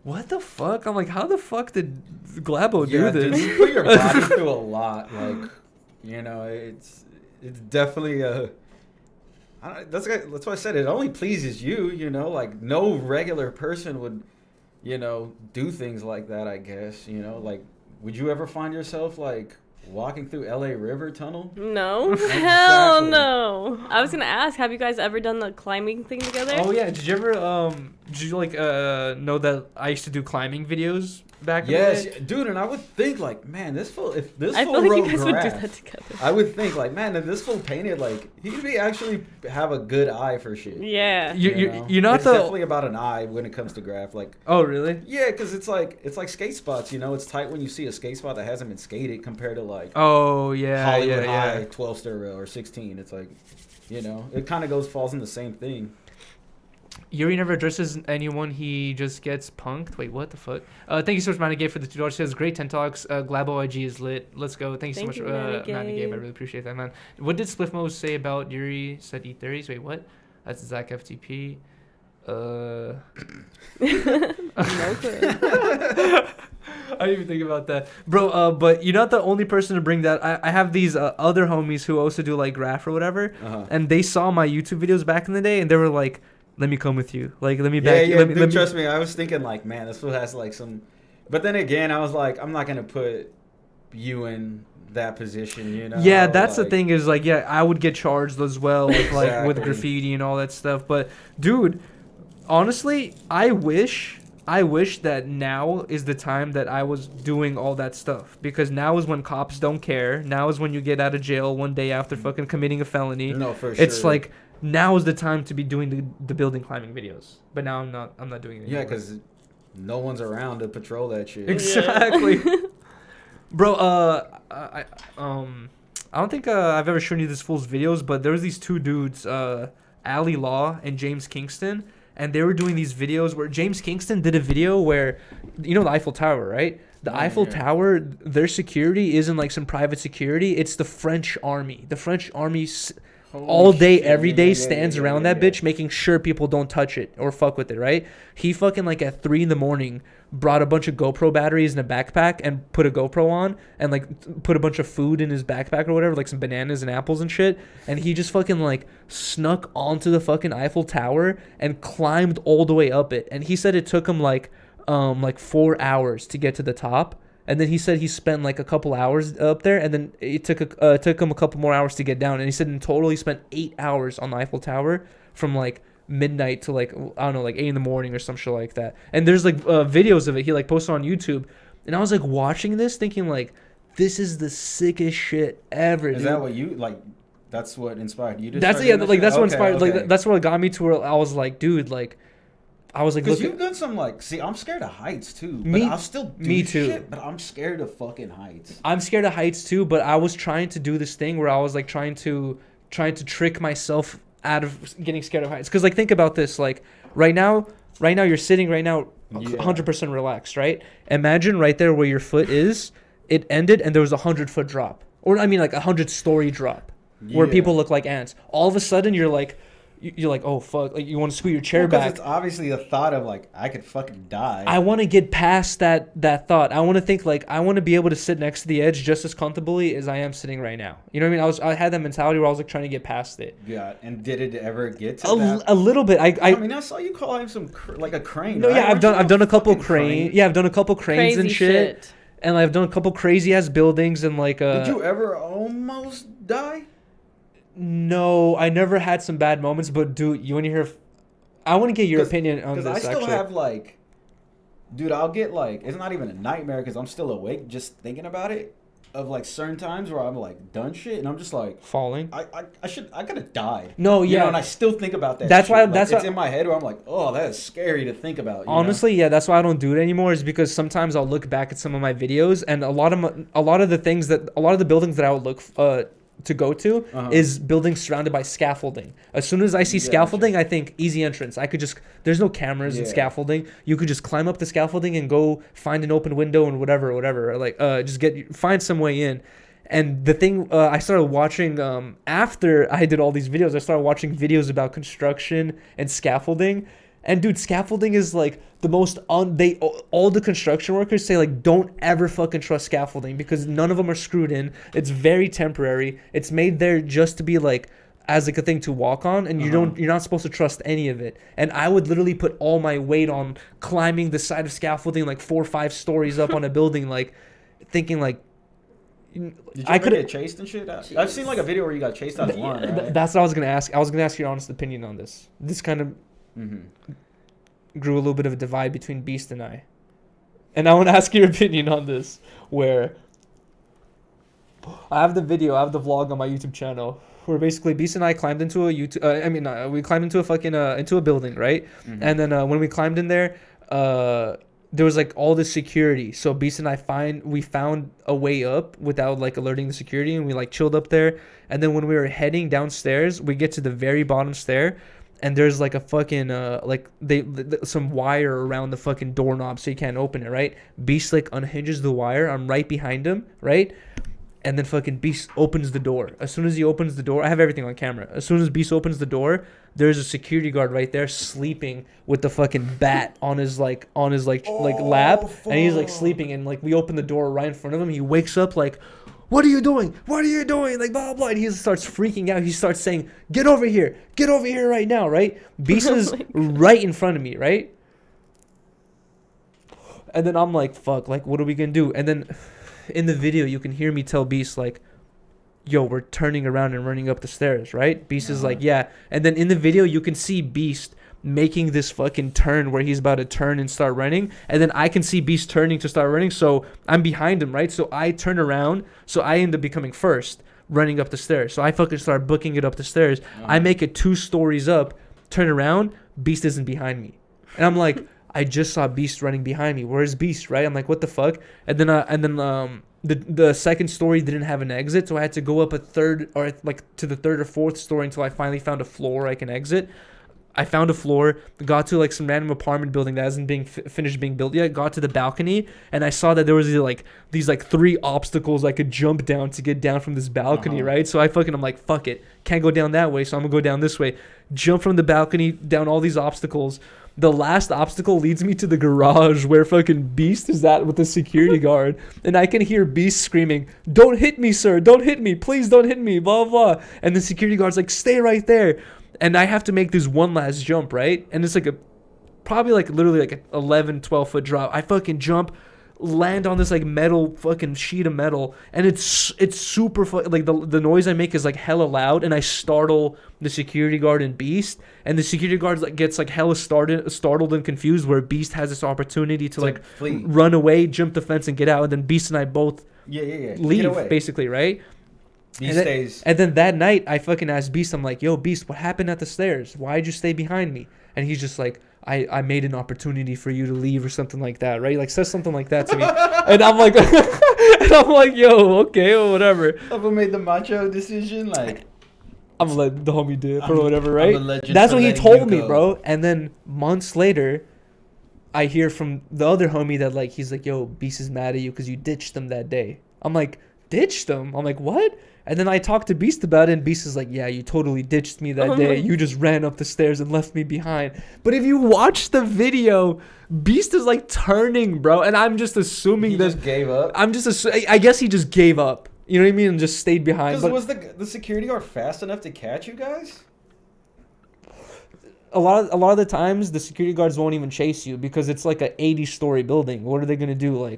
S1: what the fuck? I'm like, how the fuck did Glaboe do this?
S2: Dude, you put your body through a lot. Like, it's definitely that's what I said. It only pleases you. Like no regular person would, do things like that. I guess. Like, would you ever find yourself like walking through LA River Tunnel?
S4: No. Exactly. Hell no. I was gonna ask, have you guys ever done the climbing thing together?
S1: Oh yeah. Did you ever know that I used to do climbing videos back in the day?
S2: Yes, dude, and I would think like, man, if this
S4: I
S2: fool
S4: feel like
S2: wrote
S4: you guys
S2: graph,
S4: would do that together.
S2: I would think like, man, if this fool painted, like he'd be actually have a good eye for shit.
S4: Yeah.
S1: You're not
S2: it's definitely about an eye when it comes to graph. Like,
S1: oh really?
S2: Yeah, because it's like skate spots. It's tight when you see a skate spot that hasn't been skated compared to like Hollywood High 12 stair rail or 16. It's like, it kind of falls in the same thing.
S1: Yuri never addresses anyone. He just gets punked. Wait, what the fuck? Thank you so much, Manny Gabe, for the $2. Says great 10 talks. Glaboe IG is lit. Let's go. Thank you so much, Manny Gabe. I really appreciate that, man. What did Spliffmo say about Yuri? Said E30s. Wait, what? That's Zach FTP.
S4: No
S1: I didn't even think about that, bro. But you're not the only person to bring that. I have these other homies who also do like graph or whatever, and they saw my YouTube videos back in the day, and they were like, let me come with you. Like, let me back you.
S2: Dude, trust me. I was thinking like, man, this fool has like some. But then again, I was like, I'm not gonna put you in that position,
S1: Yeah, that's the thing is like, yeah, I would get charged as well with like
S2: Exactly.
S1: with graffiti and all that stuff. But dude, honestly, I wish I wish that now is the time that I was doing all that stuff, because now is when cops don't care. Now is when you get out of jail one day after fucking committing a felony.
S2: No, for sure.
S1: It's like now is the time to be doing the building climbing videos. But now I'm not doing it anymore.
S2: Yeah, because no one's around to patrol that shit.
S1: Exactly. Bro, I don't think I've ever shown you this fool's videos, but there was these two dudes, Ali Law and James Kingston, and they were doing these videos where James Kingston did a video where, you know, the Eiffel Tower, right? The Eiffel Tower, their security isn't like some private security. It's the French army. The French army all day, every day stands around that bitch making sure people don't touch it or fuck with it, right? He fucking like at 3 a.m. brought a bunch of GoPro batteries in a backpack and put a GoPro on and like put a bunch of food in his backpack or whatever, like some bananas and apples and shit. And he just fucking like snuck onto the fucking Eiffel Tower and climbed all the way up it. And he said it took him like 4 hours to get to the top. And then he said he spent like a couple hours up there, and then it took him a couple more hours to get down. And he said in total he spent 8 hours on the Eiffel Tower from like midnight to like, I don't know, like 8 a.m. or some shit like that. And there's like videos of it he like posted on YouTube. And I was like watching this thinking like, this is the sickest shit ever.
S2: Is
S1: dude.
S2: that what you like? That's what inspired you to
S1: That's
S2: start
S1: like that's what inspired.
S2: Okay.
S1: Like that's what got me to where I was like, dude, like. I was like,
S2: because you've done some like, see, I'm scared of heights too. But I'll still do
S1: me too.
S2: Shit, but I'm scared of fucking heights.
S1: I'm scared of heights too, but I was trying to do this thing where I was like trying to trick myself out of getting scared of heights. Because like think about this, like right now you're sitting 100% relaxed, right? Imagine right there where your foot is, it ended and there was 100-foot drop, or I mean like 100-story drop, where people look like ants. All of a sudden you're like, oh fuck, like you want to scoot your chair back.
S2: It's obviously a thought of like, I could fucking die.
S1: I want to get past that thought. I want to think like, I want to be able to sit next to the edge just as comfortably as I am sitting right now. You know what I mean? I had that mentality where I was like trying to get past it.
S2: Yeah, and did it ever get to that?
S1: A little bit. I
S2: mean, I saw you call him some like a crane.
S1: No,
S2: right?
S1: yeah, I've done a couple cranes. Yeah, I've done a couple cranes
S4: Crazy
S1: and shit. And I've done a couple crazy ass buildings and like.
S2: Did you ever almost die?
S1: No, I never had some bad moments, but dude, you want to hear? I want to get your opinion on this.
S2: Because I still
S1: actually
S2: have like, dude, I'll get like, it's not even a nightmare because I'm still awake just thinking about it. Of like certain times where I'm like done shit and I'm just like
S1: falling.
S2: I could have died.
S1: No, yeah,
S2: you know, and I still think about that.
S1: That's
S2: shit.
S1: why.
S2: Like,
S1: that's
S2: it's
S1: why,
S2: in my head where I'm like, oh, that is scary to think about.
S1: Honestly, yeah, that's why I don't do it anymore. Is because sometimes I'll look back at some of my videos and a lot of the buildings that I would look to go to is buildings surrounded by scaffolding. As soon as I see scaffolding, I think easy entrance. I could just, there's no cameras in scaffolding. You could just climb up the scaffolding and go find an open window and whatever. Like just find some way in. And the thing I started watching after I did all these videos, I started watching videos about construction and scaffolding. And dude, scaffolding is like the most all the construction workers say like, don't ever fucking trust scaffolding because none of them are screwed in. It's very temporary. It's made there just to be like as like a thing to walk on, and you're not supposed to trust any of it. And I would literally put all my weight on climbing the side of scaffolding like 4 or 5 stories up on a building, like thinking like.
S2: Did you ever get chased and shit? I've seen like a video where you got chased out of one. Right?
S1: That's what I was gonna ask. I was gonna ask your honest opinion on this. This kind of grew a little bit of a divide between Beast and I, and I want to ask your opinion on this. Where I have the vlog on my YouTube channel where basically Beast and I climbed into we climbed into a fucking into a building, right? And then when we climbed in there, there was like all the security. So Beast and I found a way up without like alerting the security, and we like chilled up there. And then when we were heading downstairs, we get to the very bottom stair, and there's like a fucking some wire around the fucking doorknob so you can't open it, right? Beast like unhinges the wire. I'm right behind him, right? And then fucking Beast opens the door. As soon as he opens the door, I have everything on camera. As soon as Beast opens the door, there's a security guard right there sleeping with the fucking bat on his lap, and he's like sleeping. And like we open the door right in front of him. He wakes up like, "What are you doing? What are you doing?" Like blah blah. And he starts freaking out. He starts saying, "Get over here right now!" Right? Beast is right in front of me, right? And then I'm like, "Fuck! Like, what are we gonna do?" And then in the video, you can hear me tell Beast like, "Yo, we're turning around and running up the stairs," right? Beast is like, "Yeah." And then in the video, you can see Beast making this fucking turn where he's about to turn and start running, and then I can see Beast turning to start running, so I'm behind him, right? So I turn around, so I end up becoming first, running up the stairs. So I fucking start booking it up the stairs. I make it 2 stories up, turn around, Beast isn't behind me, and I'm like, I just saw Beast running behind me. Where's Beast, right? I'm like, what the fuck? And then the second story didn't have an exit, so I had to go up a third, or like to the third or fourth story until I finally found a floor I can exit. I found a floor, got to like some random apartment building that hasn't been finished being built yet, got to the balcony, and I saw that there was these 3 obstacles I could jump down to get down from this balcony, right? So I'm like, fuck it, can't go down that way, so I'm gonna go down this way. Jump from the balcony, down all these obstacles. The last obstacle leads me to the garage where fucking Beast is at with the security guard, and I can hear Beast screaming, "Don't hit me, sir, don't hit me, please don't hit me, blah, blah." And the security guard's like, "Stay right there." And I have to make this one last jump, right? And it's probably literally an 11, 12 foot drop. I fucking jump, land on this metal fucking sheet of metal, and it's super the noise I make is hella loud, and I startle the security guard and Beast, and the security guard gets hella startled and confused, where Beast has this opportunity to run away, jump the fence, and get out, and then Beast and I both leave, basically, right?
S2: Beast stays.
S1: And then that night, I fucking asked Beast, I'm like, "Yo, Beast, what happened at the stairs? Why'd you stay behind me?" And he's just like, I made an opportunity for you to leave or something like that, right? Says something like that to me. And I'm like, "Yo, okay, or whatever."
S2: I've made the macho decision,
S1: I'm gonna let the homie do it or whatever, right? That's what he told me, bro. And then months later, I hear from the other homie that he's like, "Yo, Beast is mad at you because you ditched him that day." I'm like, "Ditched him?" I'm like, "What?" And then I talked to Beast about it, and Beast is like, "Yeah, you totally ditched me that day. You just ran up the stairs and left me behind." But if you watch the video, Beast is turning, bro. And I'm just assuming
S2: he just gave up.
S1: I guess he just gave up. You know what I mean? And just stayed behind.
S2: Because was the security guard fast enough to catch you guys?
S1: A lot of the times, the security guards won't even chase you because it's an 80-story building. What are they gonna do?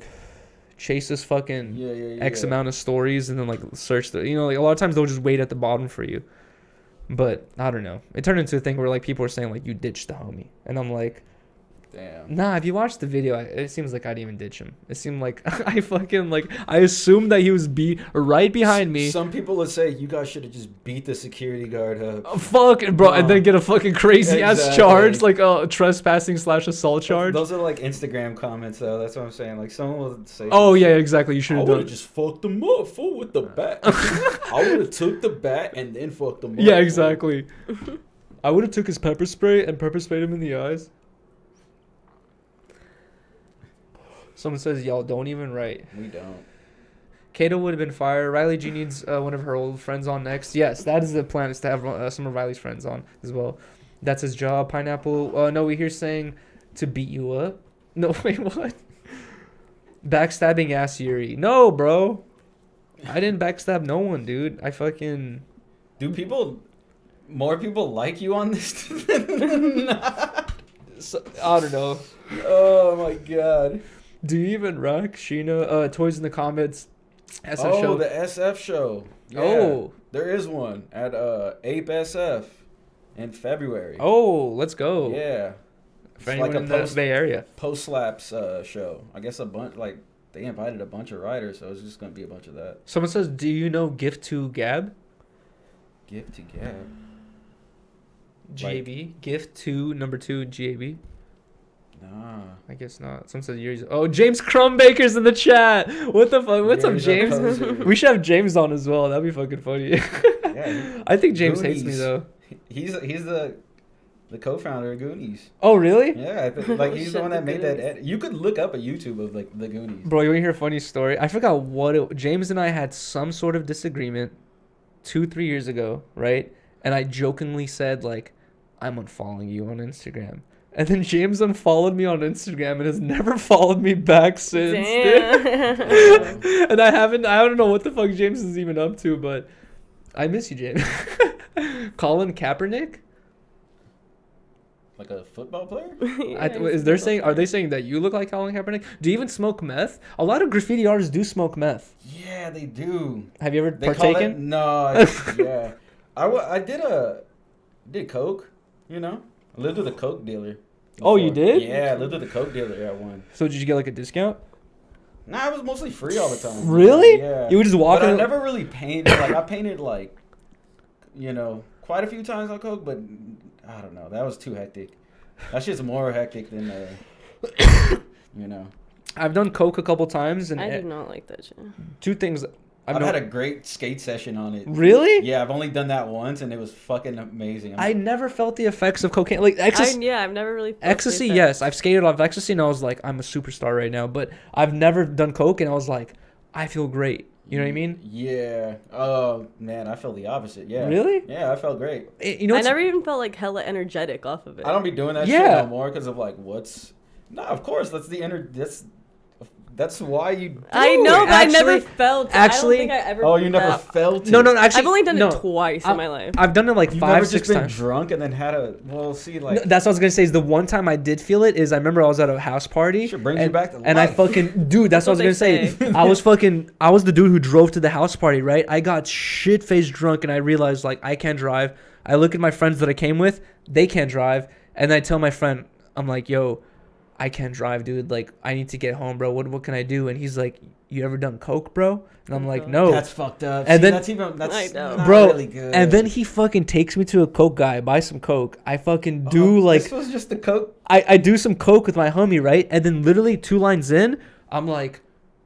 S1: Chase this fucking X amount of stories and then search the, a lot of times they'll just wait at the bottom for you. But I don't know, it turned into a thing where people were saying you ditched the homie, and I'm like, damn, nah, if you watch the video, it seems like I didn't even ditch him. It seemed like I fucking I assumed that he was right behind me.
S2: Some people would say you guys should have just beat the security guard up.
S1: Fuck, bro, and then get a fucking crazy ass charge, a trespassing / assault charge.
S2: Those are Instagram comments though. That's what I'm saying. Someone will say,
S1: "Oh yeah, exactly. You should have done."
S2: I would have just fucked them up, fool, with the bat. I would have took the bat and then fucked them up.
S1: Yeah, exactly. I would have took his pepper spray and pepper sprayed him in the eyes. Someone says, "Y'all don't even write."
S2: We don't.
S1: Kato would have been fire. Riley G needs one of her old friends on next. Yes, that is the plan, is to have some of Riley's friends on as well. That's his job. Pineapple. No, we hear saying to beat you up. No, wait, what? Backstabbing ass Yuri. No, bro. I didn't backstab no one, dude. I fucking...
S2: Do more people like you on this than not?
S1: I don't know.
S2: Oh, my God.
S1: Do you even rock Sheena? Toys in the Comments.
S2: SF show. The SF show. Yeah, there is one at Ape SF in February.
S1: Oh, let's go.
S2: Yeah.
S1: For anyone in the Bay Area.
S2: Post slaps show. I guess a bunch they invited a bunch of writers, so it's just gonna be a bunch of that.
S1: Someone says, "Do you know Gift to Gab?"
S2: Gift to Gab.
S1: GAB. Gift to number 2 GAB.
S2: Nah.
S1: I guess not. Someone says Yuri's. Oh, James Crumbaker's in the chat. What the fuck? What's up, James? We should have James on as well. That'd be fucking funny.
S2: Yeah.
S1: I think James hates me though.
S2: He's the co-founder of Goonies.
S1: Oh really?
S2: Yeah, I think, he's the one that made that. You could look up a YouTube of the Goonies.
S1: Bro, you want to hear a funny story? I forgot what James and I had some sort of disagreement 2-3 years ago, right? And I jokingly said I'm unfollowing you on Instagram. And then James unfollowed me on Instagram and has never followed me back since. And I don't know what the fuck James is even up to, but I miss you, James. Colin Kaepernick?
S2: Like a football player?
S1: Are they saying that you look like Colin Kaepernick? Do you even smoke meth? A lot of graffiti artists do smoke meth.
S2: Yeah, they do.
S1: Have you ever partaken?
S2: No, yeah. I did coke, I lived with a coke dealer.
S1: Oh, you did?
S2: Yeah, I lived with a coke dealer at one.
S1: So did you get like a discount?
S2: Nah, it was mostly free all the time.
S1: Really?
S2: Yeah.
S1: You would just walk
S2: But I
S1: in.
S2: never really painted. Like, I painted, like, you know, quite a few times on coke, but I don't know. That was too hectic. That shit's more hectic than, you know.
S1: I've done coke a couple times, and
S4: I do not like that shit.
S1: two things.
S2: I've had a great skate session on it.
S1: Really?
S2: Yeah, I've only done that once, and it was fucking amazing.
S1: I never felt the effects of cocaine. Like ecstasy.
S4: I've never really felt
S1: Ecstasy, yes. I've skated off ecstasy, and I was like, I'm a superstar right now. But I've never done coke, and I was like, I feel great. You know what I mean?
S2: Yeah. Oh, man, I felt the opposite. Yeah.
S1: Really?
S2: Yeah, I felt great.
S1: You know,
S4: I never even felt like hella energetic off of it.
S2: I don't be doing that shit no more because of like what's. No, of course that's that's why you. Do
S4: I know,
S2: it.
S4: but I never felt.
S1: Actually,
S4: I don't think I ever.
S2: Oh, you never felt it.
S1: No, actually,
S4: I've only done it twice in my life.
S1: I've done it like
S2: You've
S1: 5,
S2: never
S1: 6
S2: just been
S1: times.
S2: drunk and then had a see like.
S1: No, that's what I was gonna say. Is the one time I did feel it is I remember I was at a house party.
S2: Sure, brings
S1: and,
S2: you back to
S1: and I
S2: life.
S1: fucking dude. That's what I was gonna say. I was the dude who drove to the house party. Right. I got shit faced drunk and I realized like I can't drive. I look at my friends that I came with. They can't drive. And I tell my friend, I'm like, yo, I can't drive, dude. Like I need to get home, bro. What can I do? And he's like, you ever done coke, bro? And I'm like, no.
S2: That's fucked up.
S1: And then
S2: that's not
S1: bro,
S2: really good.
S1: and then he fucking takes me to a coke guy, buy some coke. I fucking do like
S2: this was just the coke.
S1: I do some coke with my homie, right? And then literally 2 lines in, I'm like,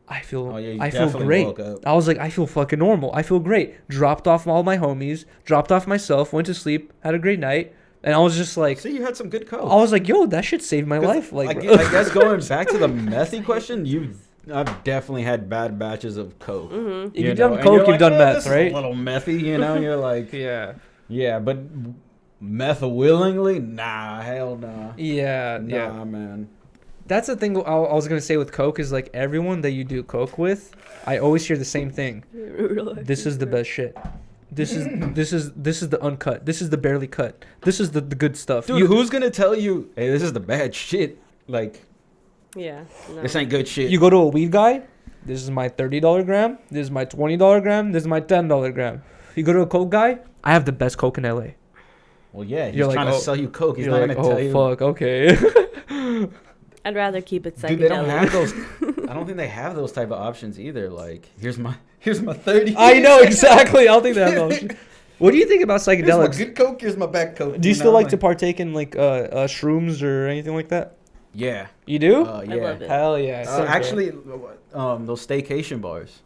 S1: I feel great. I was like, I feel fucking normal. I feel great. Dropped off all my homies, dropped off myself, went to sleep, had a great night. And I was just like,
S2: see, you had some good coke.
S1: I was like, yo, that shit saved my life. Like,
S2: I guess going back to the methy question, I've definitely had bad batches of coke.
S4: Mm-hmm.
S1: If you've done coke, you've done meth, right?
S2: A little methy, you know. You're like,
S1: yeah,
S2: but meth willingly, nah, hell nah.
S1: Yeah,
S2: nah, man.
S1: That's the thing I was gonna say with coke is like everyone that you do coke with, I always hear the same thing. This is the best shit. This is the uncut. This is the barely cut. This is the good stuff.
S2: Dude, who's gonna tell you, hey, this is the bad shit? Like,
S4: yeah, no.
S2: This ain't good shit.
S1: You go to a weed guy. This is my $30 gram. This is my $20 gram. This is my $10 gram. You go to a coke guy. I have the best coke in LA.
S2: Well, yeah, he's
S1: You're
S2: trying
S1: like,
S2: to sell you coke. He's
S1: You're
S2: not
S1: like,
S2: gonna tell you.
S1: oh fuck, okay.
S4: I'd rather keep it psychedelic.
S2: Dude, they don't have those. I don't think they have those type of options either. Like, here's my 30.
S1: I know exactly. I don't think they have those. What do you think about psychedelics?
S2: Here's my good coke. Here's my bad coke.
S1: Do you still like to partake in like shrooms or anything like that?
S2: Yeah.
S1: You do?
S2: Yeah.
S4: I love it.
S1: Hell yeah.
S2: Actually, those staycation bars.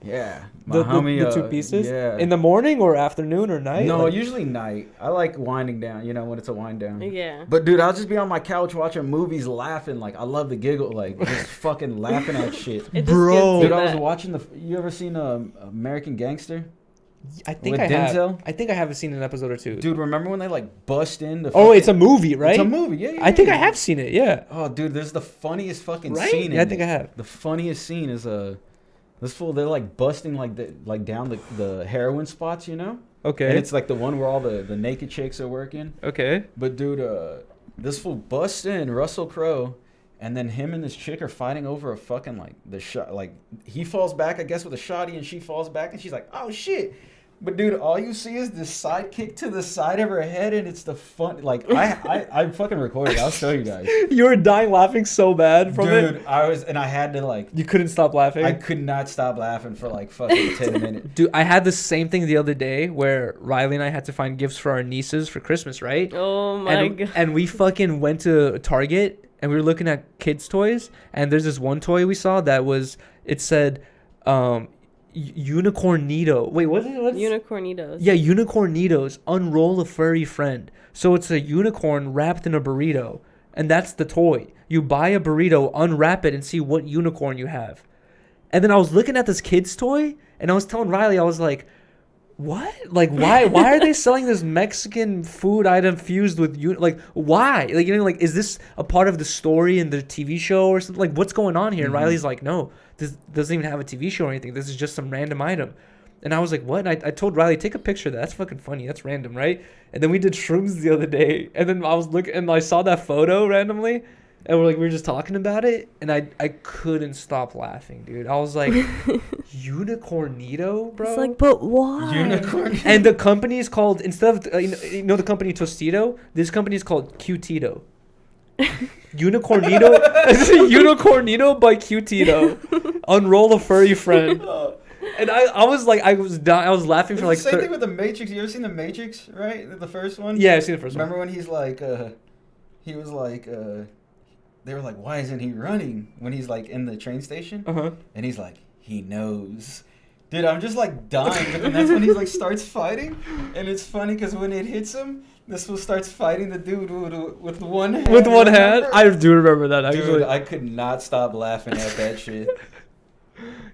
S2: Yeah. My
S1: The
S2: homie,
S1: 2 pieces?
S2: Yeah.
S1: In the morning or afternoon or night?
S2: No,
S1: Like,
S2: usually night. I like winding down, when it's a wind down.
S4: Yeah.
S2: But dude, I'll just be on my couch watching movies laughing. Like, I love the giggle. Like, just fucking laughing at shit.
S4: It just
S1: Bro.
S4: gives
S2: Dude,
S4: you
S2: I was
S4: that-
S2: watching you ever seen American Gangster?
S1: I think
S2: With
S1: I have.
S2: Denzel?
S1: I think I have seen an episode or two.
S2: Dude, remember when they like bust in the
S1: Oh, it's a movie, right?
S2: It's a movie, yeah.
S1: I think I have seen it, yeah.
S2: Oh, dude, there's the funniest fucking
S1: Right?
S2: scene.
S1: Yeah, I think I have.
S2: The funniest scene is this fool. They're like busting like down the heroin spots,
S1: Okay.
S2: And it's like the one where all the naked chicks are working.
S1: Okay.
S2: But dude, this fool busts in Russell Crowe, and then him and this chick are fighting over a fucking like the shot. Like he falls back, I guess, with a shotty, and she falls back, and she's like, "Oh shit." But dude, all you see is this side kick to the side of her head, and it's the fun. Like I fucking recorded. I'll show you guys.
S1: You were dying laughing so bad from it.
S2: Dude, I had to like.
S1: You couldn't stop laughing.
S2: I could not stop laughing for like fucking 10 minutes.
S1: Dude, I had the same thing the other day where Riley and I had to find gifts for our nieces for Christmas, right?
S4: Oh my god.
S1: And we fucking went to Target and we were looking at kids' toys, and there's this one toy we saw that it said Unicornito. Wait, what's it?
S4: Unicornitos.
S1: Yeah, Unicornitos. Unroll a furry friend. So it's a unicorn wrapped in a burrito, and that's the toy. You buy a burrito, unwrap it, and see what unicorn you have. And then I was looking at this kid's toy, and I was telling Riley, I was like, what? Like, why are they selling this Mexican food item fused with why? Like, like, is this a part of the story in the TV show or something? Like, what's going on here? And Riley's like, no, this doesn't even have a TV show or anything. This is just some random item. And I was like, what? And I told Riley, take a picture of that. That's fucking funny. That's random, right? And then we did shrooms the other day. And then I was looking, and I saw that photo randomly. and we were just talking about it, and I couldn't stop laughing, dude. I was like, Unicornito, bro.
S4: It's like, but why?
S2: Unicorn.
S1: And the company is called, instead of you know the company Tostito, this company is called Qtito. Unicornito, Unicornito by Qtito. Unroll a furry friend. And I was like, I was laughing for like.
S2: Same thing with the Matrix. You ever seen the Matrix? Right, the first one.
S1: Yeah, I've seen the first
S2: one. Remember when he's like, he was like, they were like, why isn't he running when he's like in the train station? And he's like, he knows. Dude, I'm just like dying. But then that's when he like starts fighting, and it's funny because when it hits him, this one starts fighting the dude with one hand.
S1: With one hand, I do remember that. Actually,
S2: dude, I could not stop laughing at that shit.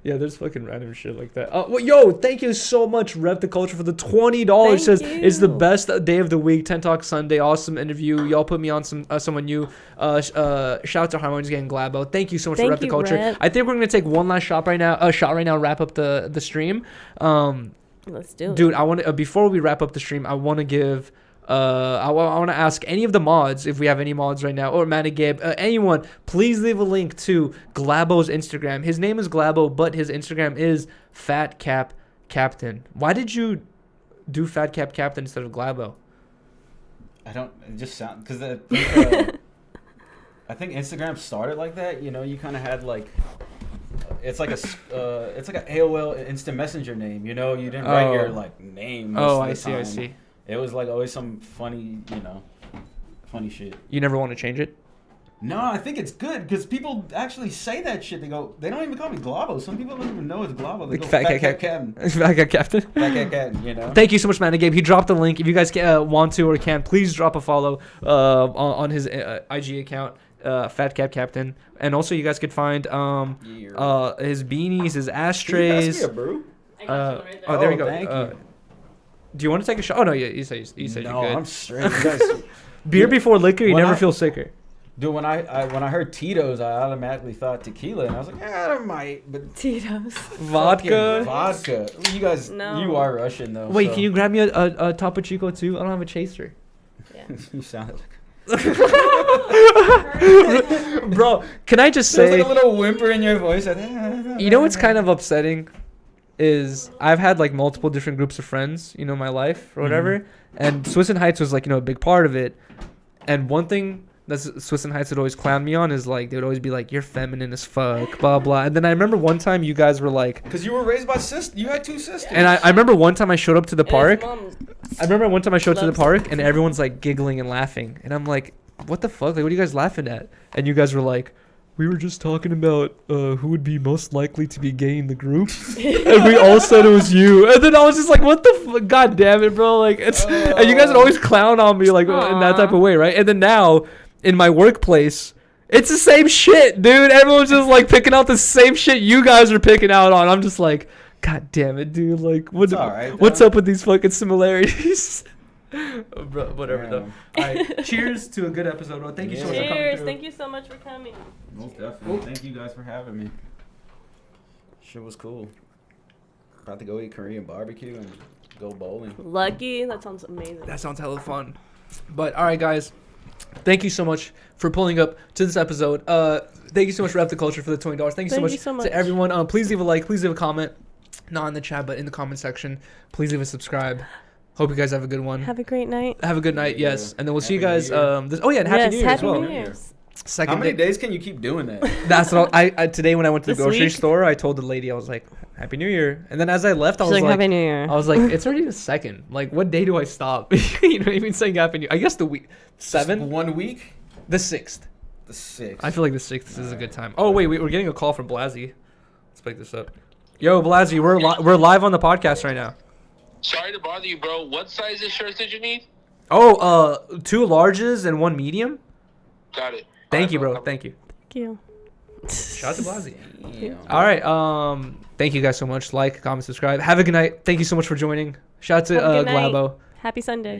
S1: Yeah, there's fucking random shit like that. Well, yo, thank you so much, Rep the Culture, for the $20. Says it's the best day of the week. 10 Talk Sunday, awesome interview. Y'all put me on someone new. Shout out to Harmonious getting Glaboe. Thank you so much for Rep the Culture.
S4: Rep.
S1: I think we're gonna take one last shot right now. Wrap up the stream.
S4: Let's do it,
S1: dude. I want to before we wrap up the stream, I want to give. I want to ask any of the mods, if we have any mods right now, or Manny Gabe, anyone, please leave a link to Glaboe's Instagram. His name is Glaboe, but his Instagram is Fat Cap Captain. Why did you do Fat Cap Captain instead of Glaboe?
S2: I don't. It just sound because I think Instagram started like that. You know, you kind of had like. It's like a AOL Instant Messenger name. You know, you didn't write your like name.
S1: I see.
S2: It was like always some funny, funny shit.
S1: You never want to change it?
S2: No, I think it's good because people actually say that shit. They don't even call me Glaboe. Some people don't even know it's Glaboe. They go Fat Cat Captain.
S1: Fat Cat Captain.
S2: Fat Cat Captain, you know.
S1: Thank you so much, Manny Gabe. He dropped the link. If you guys want to or can, please drop a follow on his IG account. Fat Cap Captain, and also you guys could find his beanies, his ashtrays.
S2: You bro.
S1: There we go.
S2: Thank you.
S1: Do you want to take a shot? Oh no, yeah, you said
S2: no,
S1: you're good.
S2: I'm straight. You guys,
S1: beer before liquor, you never feel sicker.
S2: Dude, when I heard Tito's, I automatically thought tequila, and I was like, I might, but
S4: Tito's
S2: vodka. You guys, you are Russian though.
S1: Wait, can you grab me a Topo Chico too? I don't have a chaser.
S4: Yeah.
S2: You sound like.
S1: Bro, can I just say?
S2: There's like a little whimper in your voice.
S1: You know what's kind of upsetting is I've had like multiple different groups of friends, in my life or whatever, and Swiss and Heights was like a big part of it. And one thing that Swiss and Heights would always clown me on is like they would always be like, "You're feminine as fuck," blah blah. And then I remember one time you guys were like,
S2: because you were raised by sisters, you had two sisters.
S1: And I remember one time I showed up to the park. And everyone's like giggling and laughing, and I'm like, "What the fuck? Like, what are you guys laughing at?" And you guys were like, "We were just talking about who would be most likely to be gay in the group," and we all said it was you. And then I was just like, "What the fuck? God damn it, bro!" Like, it's and you guys would always clown on me like in that type of way, right? And then now in my workplace, it's the same shit, dude. Everyone's just like picking out the same shit you guys are picking out on. I'm just like, God damn it, dude! Like, what's up with these fucking similarities? Bro, whatever though. All right, cheers to a good episode. Bro. Thank you so much for coming through.
S4: Thank you so much for coming.
S2: Most definitely. Thank you guys for having me. Shit was cool. About to go eat Korean barbecue and go bowling.
S4: Lucky, that sounds amazing.
S1: That sounds hella fun. But all right, guys, thank you so much for pulling up to this episode. Thank you so much for Rep the Culture for the $20. Thank you so much to everyone. Please leave a like. Please leave a comment. Not in the chat, but in the comment section. Please leave a subscribe. Hope you guys have a good one.
S4: Have a great night.
S1: Have a good night, yes. And then we'll see you guys. And Happy New Year as well.
S4: New Year's.
S2: How many days can you keep doing that?
S1: That's what I today when I went to the grocery store, I told the lady, I was like, Happy New Year. And then as I left, I was like,
S4: Happy New Year.
S1: I was like, it's already the 2nd. Like, what day do I stop? You know what I mean? Saying Happy New Year. I guess the week 7th.
S2: 1 week.
S1: The 6th.
S2: The 6th.
S1: I feel like the 6th is a good time. Oh wait, we're getting a call from Blasey. Let's pick this up. Yo, Blasey, we're live on the podcast right now.
S5: Sorry to bother you, bro. What size of shirts did you need?
S1: 2 larges and 1 medium.
S5: Got it.
S1: Thank you, bro. Thank you.
S4: Thank you.
S1: Shout out to Blasey. All right. Thank you guys so much. Like, comment, subscribe. Have a good night. Thank you so much for joining. Shout out to Glaboe.
S4: Happy Sunday.